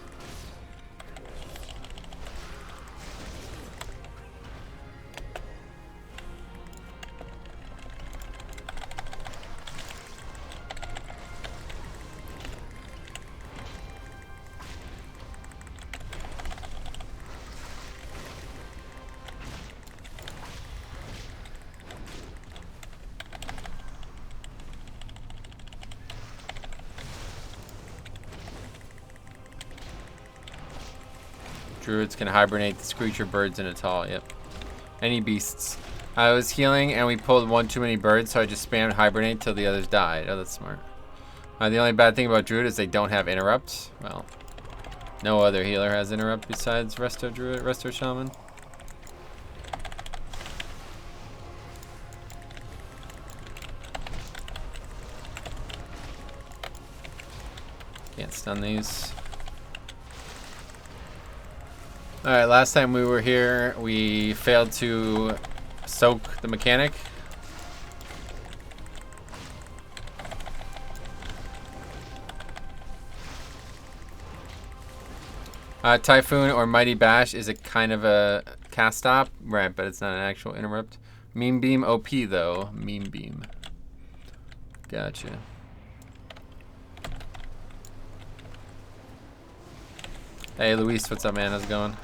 Druids can hibernate the screecher birds in its hall. Yep. Any beasts. I was healing and we pulled one too many birds, so I just spammed hibernate till the others died. Oh, that's smart. The only bad thing about Druid is they don't have interrupt. Well, no other healer has interrupt besides Resto Druid, Resto Shaman. Can't stun these. Alright, last time we were here, we failed to soak the mechanic. Typhoon or Mighty Bash is a kind of a cast stop, right, but it's not an actual interrupt. Meme Beam OP though, Meme Beam. Gotcha. Hey Luis, what's up, man? How's it going?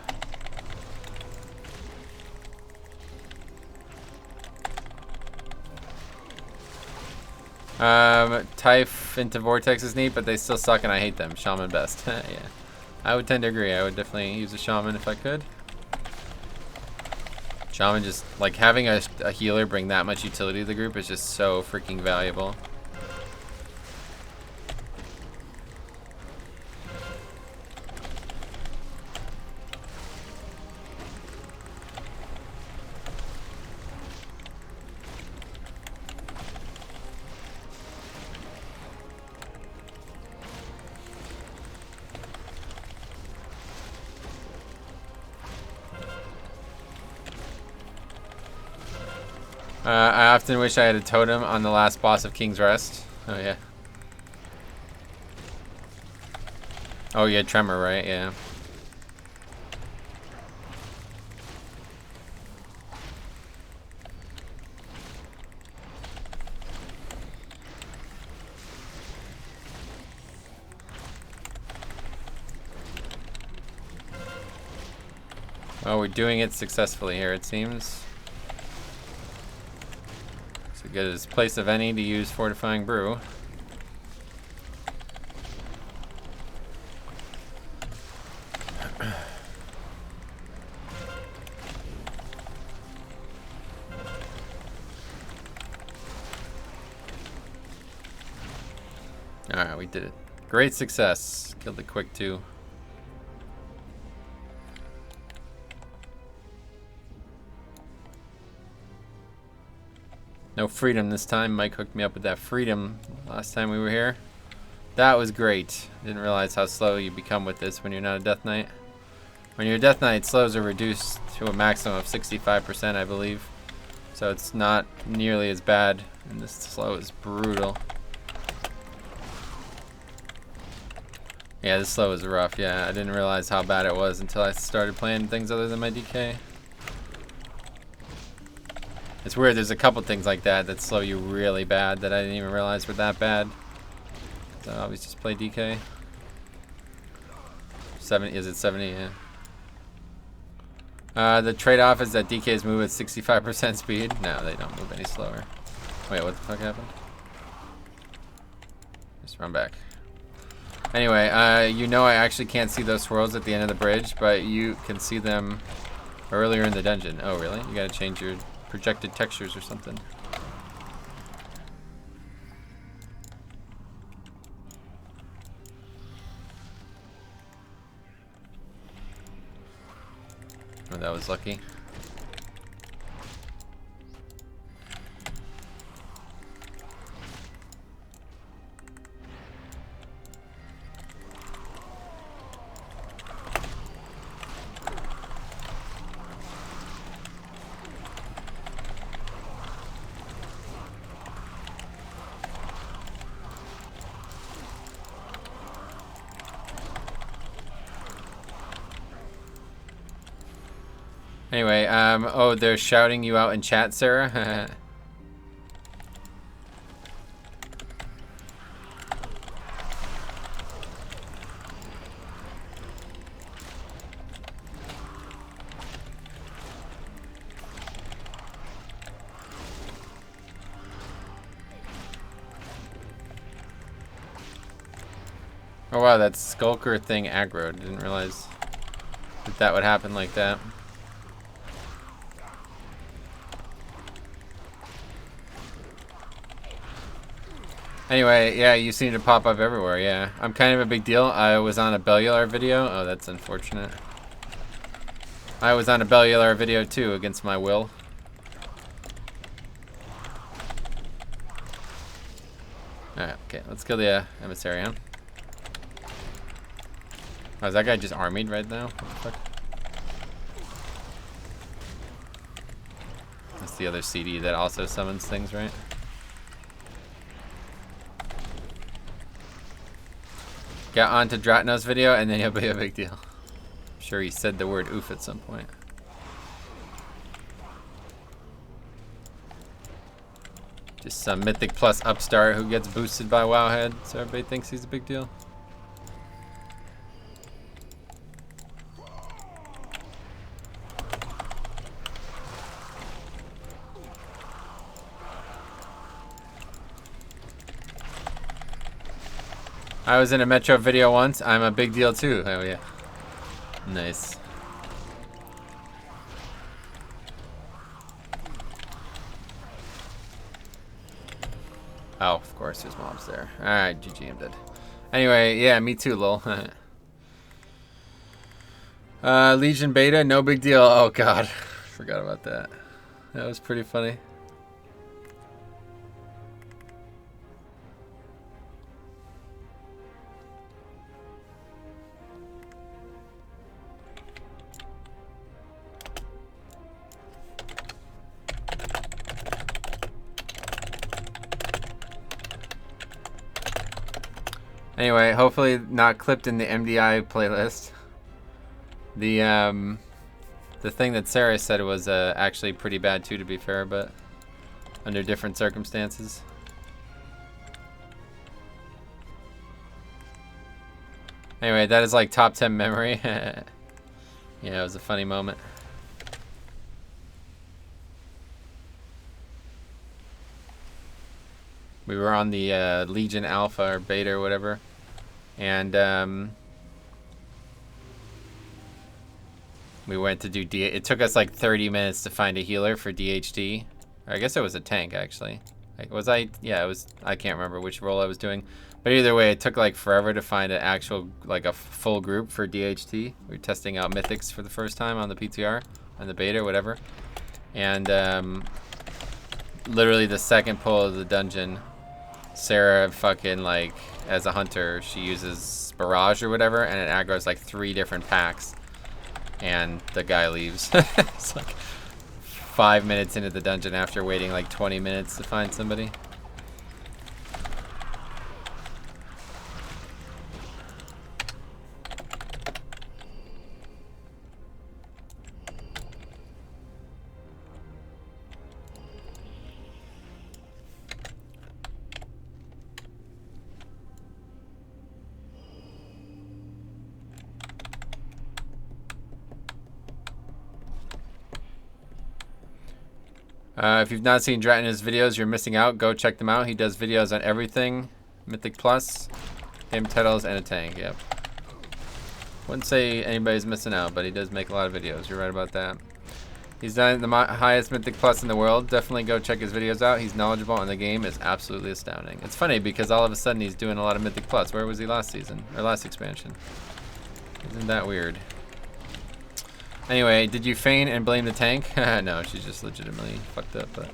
Typh into Vortex is neat, but they still suck and I hate them. Shaman best. Yeah. I would tend to agree. I would definitely use a Shaman if I could. Shaman just, like, having a healer bring that much utility to the group is just so freaking valuable. I often wish I had a totem on the last boss of King's Rest. Oh, yeah. Oh, yeah, Tremor, right? Yeah. Well, we're doing it successfully here, it seems. Good as place of any to use Fortifying Brew. Alright, we did it. Great success. Killed it quick too. No freedom this time. Mike hooked me up with that freedom last time we were here. That was great. Didn't realize how slow you become with this when you're not a Death Knight. When you're a Death Knight, slows are reduced to a maximum of 65%, I believe. So it's not nearly as bad, and this slow is brutal. Yeah, this slow is rough. Yeah, I didn't realize how bad it was until I started playing things other than my DK. It's weird, there's a couple things like that that slow you really bad that I didn't even realize were that bad. So I always just play DK. 70, is it 70? Yeah. The trade-off is that DKs move at 65% speed. No, they don't move any slower. Wait, what the fuck happened? Just run back. Anyway, you know I actually can't see those swirls at the end of the bridge, but you can see them earlier in the dungeon. Oh, really? You gotta change your projected textures or something. Oh, that was lucky. Anyway, oh, they're shouting you out in chat, Sarah. Oh wow, that Skulker thing aggroed. Didn't realize that that would happen like that. Anyway, yeah, you seem to pop up everywhere, yeah. I'm kind of a big deal. I was on a Bellular video. Oh, that's unfortunate. I was on a Bellular video too, against my will. Alright, okay, let's kill the emissary, huh? Oh, is that guy just armied right now? What the fuck? That's the other CD that also summons things, right? Get onto Dratna's video and then he'll be a big deal. I'm sure he said the word oof at some point. Just some Mythic Plus upstart who gets boosted by Wowhead, so everybody thinks he's a big deal. I was in a Metro video once. I'm a big deal too. Oh yeah. Nice. Oh, of course, there's mobs there. Alright, GG, I'm dead. Anyway, yeah, me too, lol. Legion Beta, no big deal. Oh god, forgot about that. That was pretty funny. Anyway, hopefully not clipped in the MDI playlist. The thing that Sarah said was actually pretty bad too, to be fair, but under different circumstances. Anyway, that is like top 10 memory. Yeah, it was a funny moment. We were on the Legion Alpha or Beta or whatever, and we went to do it took us like 30 minutes to find a healer for DHD. Or I guess it was a tank actually. Yeah, it was. I can't remember which role I was doing, but either way, it took like forever to find an actual like a full group for DHT. We were testing out Mythics for the first time on the PTR, on the Beta or whatever, and literally the second pull of the dungeon, Sarah fucking like as a hunter, she uses barrage or whatever, and it aggroes like 3 different packs, and the guy leaves. It's like 5 minutes into the dungeon after waiting like 20 minutes to find somebody. If you've not seen Dratton's videos, you're missing out. Go check them out. He does videos on everything. Mythic Plus, him, titles, and a tank. Yep. Wouldn't say anybody's missing out, but he does make a lot of videos. You're right about that. He's done the highest Mythic Plus in the world. Definitely go check his videos out. He's knowledgeable, and the game is absolutely astounding. It's funny because all of a sudden he's doing a lot of Mythic Plus. Where was he last season? Or last expansion? Isn't that weird? Anyway, did you feign and blame the tank? No, she's just legitimately fucked up, but...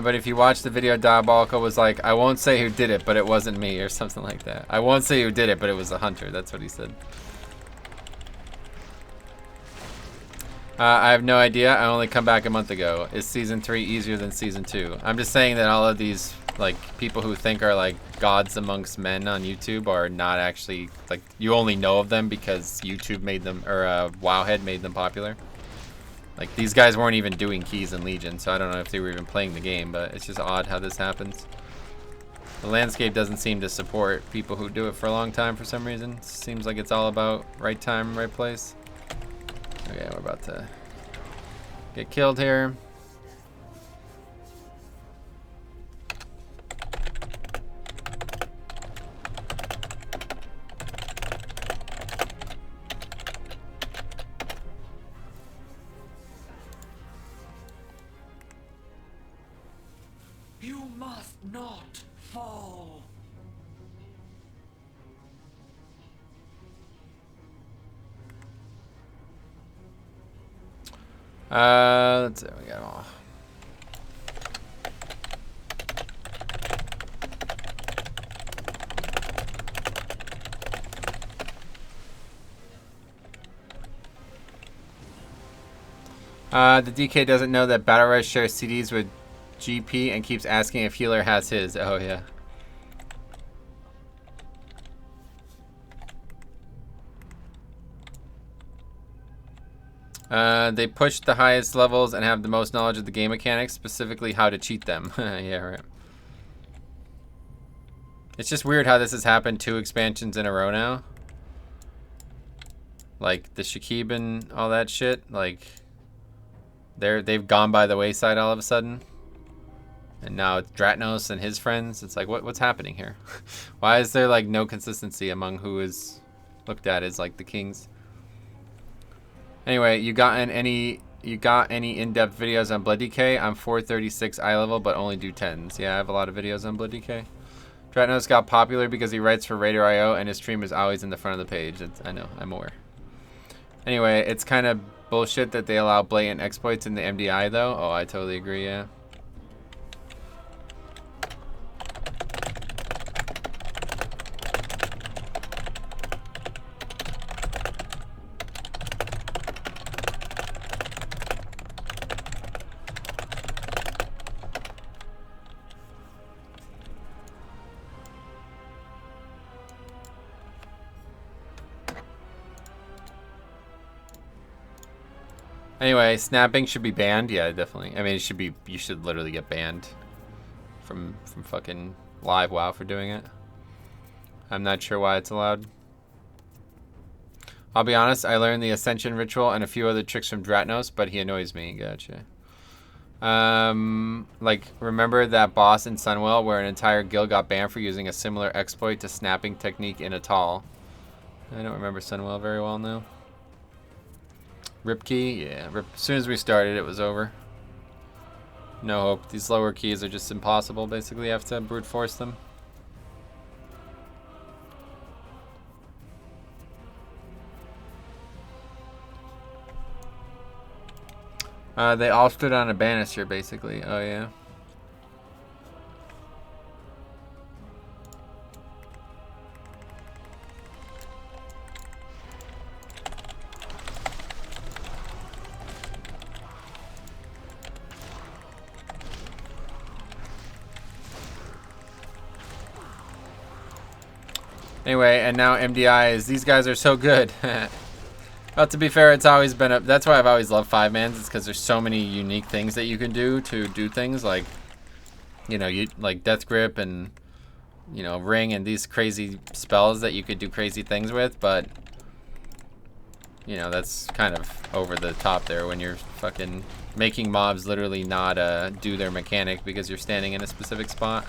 but if you watch the video, Diabolical was like, I won't say who did it, but it wasn't me, or something like that. I won't say who did it, but it was a hunter. That's what he said. I have no idea. I only come back a month ago. Is season 3 easier than season 2? I'm just saying that all of these like people who think are like gods amongst men on YouTube are not actually like, you only know of them because YouTube made them, or Wowhead made them popular. Like these guys weren't even doing keys in Legion, so I don't know if they were even playing the game, but it's just odd how this happens. The landscape doesn't seem to support people who do it for a long time for some reason. Seems like it's all about right time, right place. Okay, we're about to get killed here. You must not fall. Let's see, we got them all. The DK doesn't know that Battle Rush shares CDs with GP and keeps asking if Healer has his. Oh, yeah. They push the highest levels and have the most knowledge of the game mechanics, specifically how to cheat them. Yeah, right. It's just weird how this has happened 2 expansions in a row now. Like the Shakib and all that shit. Like they've gone by the wayside all of a sudden. And now it's Dratnos and his friends. It's like what's happening here? Why is there like no consistency among who is looked at as like the kings? Anyway, you got any in-depth videos on Blood DK? I'm 436 eye level, but only do 10s. Yeah, I have a lot of videos on Blood DK. Dratnos got popular because he writes for Raider.io and his stream is always in the front of the page. I know, I'm aware. Anyway, it's kind of bullshit that they allow blatant exploits in the MDI though. Oh, I totally agree, yeah. Anyway, snapping should be banned. Yeah, definitely. I mean, it should be. You should literally get banned from fucking live WoW for doing it. I'm not sure why it's allowed. I'll be honest. I learned the Ascension ritual and a few other tricks from Dratnos, but he annoys me. Gotcha. Like remember that boss in Sunwell where an entire guild got banned for using a similar exploit to snapping technique in Atal. I don't remember Sunwell very well now. Rip key, yeah. As soon as we started, it was over. No hope. These lower keys are just impossible. Basically, you have to brute force them. They all stood on a banister, basically. Oh yeah. Anyway, and now MDI is, these guys are so good. Well, to be fair, it's always been that's why I've always loved 5-mans. It's because there's so many unique things that you can do to do things like, you know, like Death Grip and, you know, Ring and these crazy spells that you could do crazy things with. But, you know, that's kind of over the top there when you're fucking making mobs literally not do their mechanic because you're standing in a specific spot.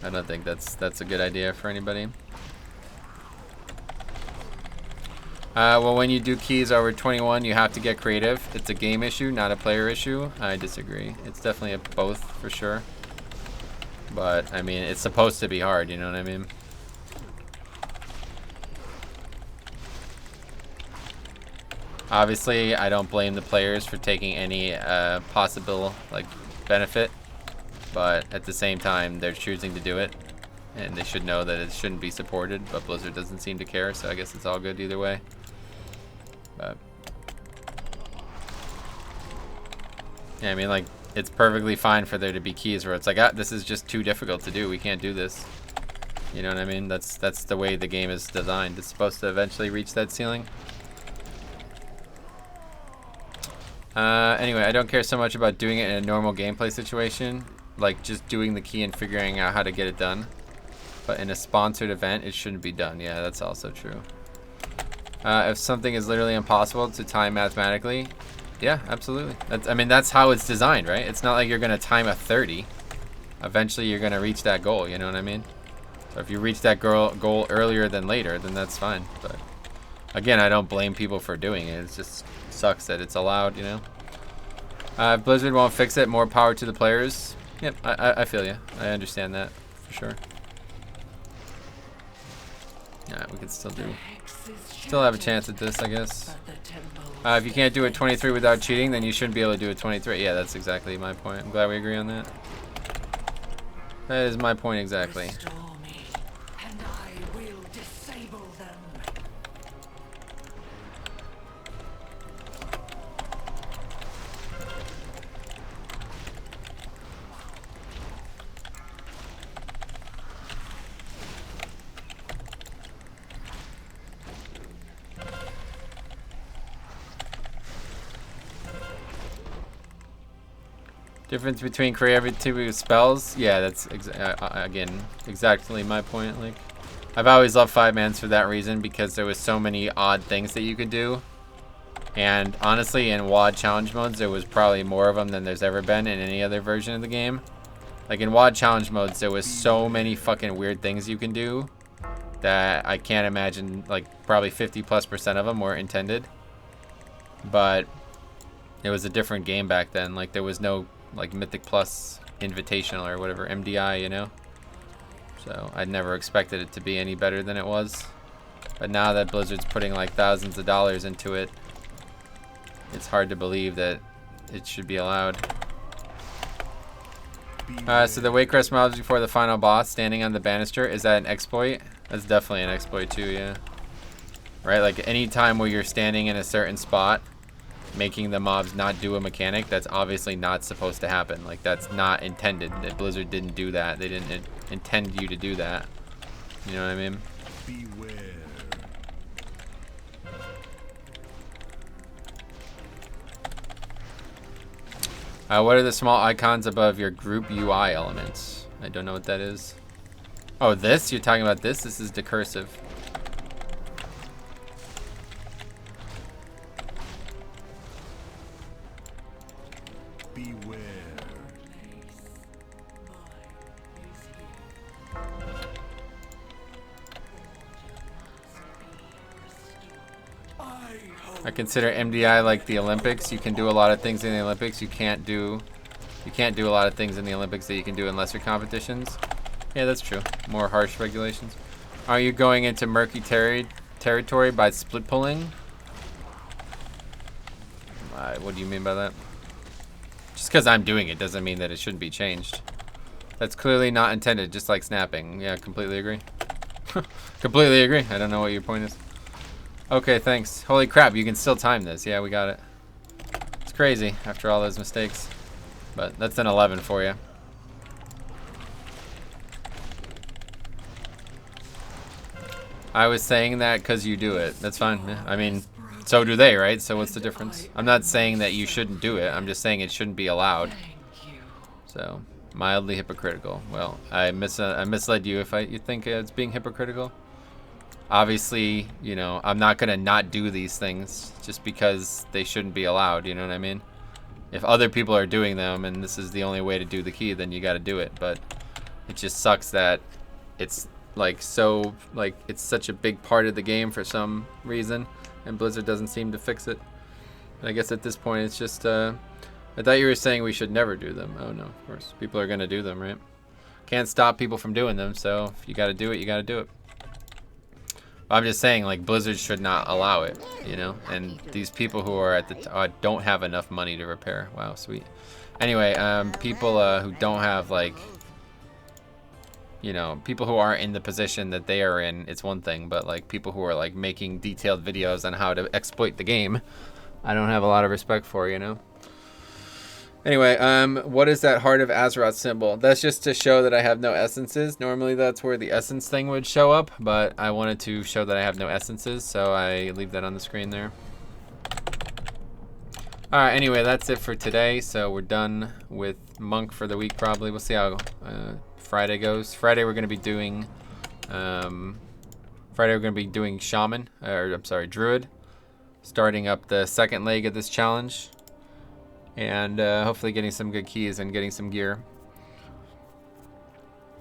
I don't think that's a good idea for anybody. Well, when you do keys over 21, you have to get creative. It's a game issue, not a player issue. I disagree. It's definitely a both for sure. But, I mean, it's supposed to be hard, you know what I mean? Obviously, I don't blame the players for taking any possible, like, benefit. But at the same time, they're choosing to do it. And they should know that it shouldn't be supported. But Blizzard doesn't seem to care, so I guess it's all good either way. But Yeah, I mean, like, it's perfectly fine for there to be keys where it's like, ah, this is just too difficult to do. We can't do this. You know what I mean? That's the way the game is designed. It's supposed to eventually reach that ceiling. Anyway, I don't care so much about doing it in a normal gameplay situation, like just doing the key and figuring out how to get it done. But in a sponsored event, it shouldn't be done. Yeah, that's also true. If something is literally impossible to time mathematically, yeah, absolutely. I mean, that's how it's designed, right? It's not like you're gonna time a 30. Eventually, you're gonna reach that goal. You know what I mean? So if you reach that goal earlier than later, then that's fine. But again, I don't blame people for doing it. It just sucks that it's allowed, you know? If Blizzard won't fix it, more power to the players. Yep, I feel you. I understand that for sure. Yeah, we can still have a chance at this, I guess. If you can't do a 23 without cheating, then you shouldn't be able to do a 23. Yeah, that's exactly my point. I'm glad we agree on that. That is my point exactly. Difference between creativity with spells? Yeah, that's again exactly my point. Like, I've always loved 5-mans for that reason, because there was so many odd things that you could do. And honestly, in WoD challenge modes, there was probably more of them than there's ever been in any other version of the game. Like in WoD challenge modes, there was so many fucking weird things you can do that I can't imagine, like probably 50+% of them were intended. But it was a different game back then. Like there was no like Mythic Plus Invitational or whatever, MDI, you know? So I never expected it to be any better than it was. But now that Blizzard's putting like thousands of dollars into it, it's hard to believe that it should be allowed. So the Waycrest mobs before the final boss standing on the banister, is that an exploit? That's definitely an exploit too, yeah. Right, like any time where you're standing in a certain spot, making the mobs not do a mechanic, that's obviously not supposed to happen. Like that's not intended. That Blizzard didn't do that. They didn't intend you to do that. You know what I mean? Beware. What are the small icons above your group UI elements? I don't know what that is. Oh, this? You're talking about this? This is decursive. Beware. I consider MDI like the Olympics. You can do a lot of things in the Olympics. You can't do a lot of things in the Olympics that you can do in lesser competitions. Yeah, that's true. More harsh regulations. Are you going into murky territory by split pulling? What do you mean by that? Just because I'm doing it doesn't mean that it shouldn't be changed. That's clearly not intended, just like snapping. Yeah, completely agree. Completely agree. I don't know what your point is. Okay, thanks. Holy crap, you can still time this. Yeah, we got it. It's crazy after all those mistakes. But that's an 11 for you. I was saying that because you do it. That's fine. Yeah, I mean, so do they, right? So what's the difference? I'm not saying that you shouldn't do it. I'm just saying it shouldn't be allowed. So, mildly hypocritical. Well, I misled you if you think it's being hypocritical. Obviously, you know, I'm not going to not do these things just because they shouldn't be allowed, you know what I mean? If other people are doing them and this is the only way to do the key, then you got to do it. But it just sucks that it's like so, like it's such a big part of the game for some reason and Blizzard doesn't seem to fix it. And I guess at this point it's just, I thought you were saying we should never do them. Oh no, of course. People are going to do them, right? Can't stop people from doing them, so if you got to do it, you got to do it. I'm just saying, like, Blizzard should not allow it, you know? And these people who are at the don't have enough money to repair. Wow, sweet. Anyway, people who don't have, like, you know, people who aren't in the position that they are in, it's one thing. But, like, people who are, like, making detailed videos on how to exploit the game, I don't have a lot of respect for, you know? Anyway, what is that Heart of Azeroth symbol? That's just to show that I have no essences. Normally that's where the essence thing would show up, but I wanted to show that I have no essences, so I leave that on the screen there. Alright, anyway, that's it for today. So we're done with Monk for the week probably. We'll see how Friday goes. Friday we're going to be doing Shaman, or I'm sorry, Druid. Starting up the second leg of this challenge. And hopefully getting some good keys and getting some gear.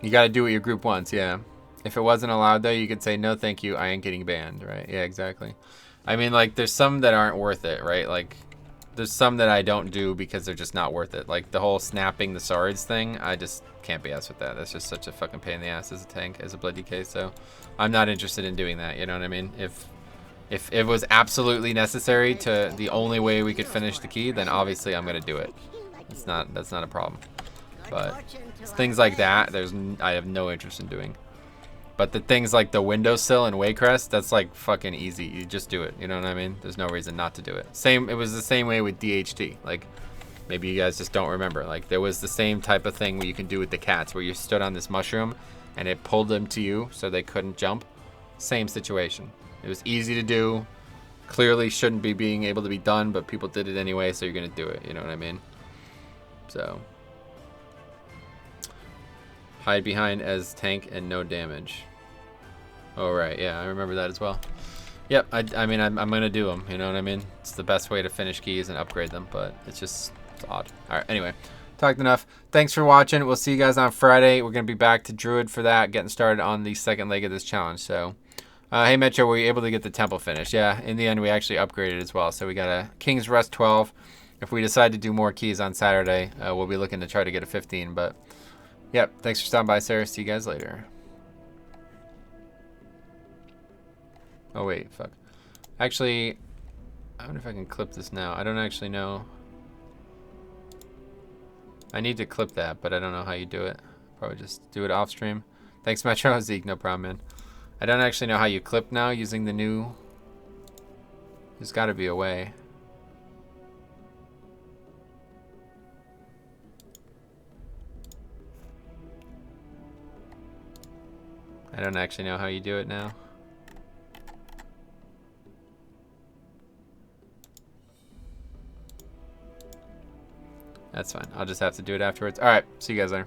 You got to do what your group wants, yeah. If it wasn't allowed, though, you could say, no, thank you, I ain't getting banned, right? Yeah, exactly. I mean, like, there's some that aren't worth it, right? Like, there's some that I don't do because they're just not worth it. Like, the whole snapping the swords thing, I just can't be asked with that. That's just such a fucking pain in the ass as a tank, as a blood DK, so I'm not interested in doing that, you know what I mean? If it was absolutely necessary to the only way we could finish the key, then obviously I'm gonna do it. That's not a problem. But things like that, I have no interest in doing. But the things like the windowsill and Waycrest, that's like fucking easy. You just do it. You know what I mean? There's no reason not to do it. It was the same way with DHT. Like, maybe you guys just don't remember. Like, there was the same type of thing where you can do with the cats, where you stood on this mushroom and it pulled them to you so they couldn't jump. Same situation. It was easy to do. Clearly shouldn't be being able to be done, but people did it anyway, so you're gonna do it. You know what I mean? So hide behind as tank and no damage. Oh right, yeah, I remember that as well. Yep, I mean I'm gonna do them. You know what I mean? It's the best way to finish keys and upgrade them, but it's odd. All right, anyway, talked enough. Thanks for watching. We'll see you guys on Friday. We're gonna be back to Druid for that, getting started on the second leg of this challenge. So. Hey Metro, were you able to get the temple finished? Yeah, in the end we actually upgraded as well. So we got a King's Rest 12. If we decide to do more keys on Saturday, we'll be looking to try to get a 15. But, yep, thanks for stopping by, Sarah. See you guys later. Oh, wait, fuck. Actually, I wonder if I can clip this now. I don't actually know. I need to clip that, but I don't know how you do it. Probably just do it off stream. Thanks, Metro. Zeke, no problem, man. I don't actually know how you clip now using the new... There's got to be a way. I don't actually know how you do it now. That's fine. I'll just have to do it afterwards. Alright, see you guys later.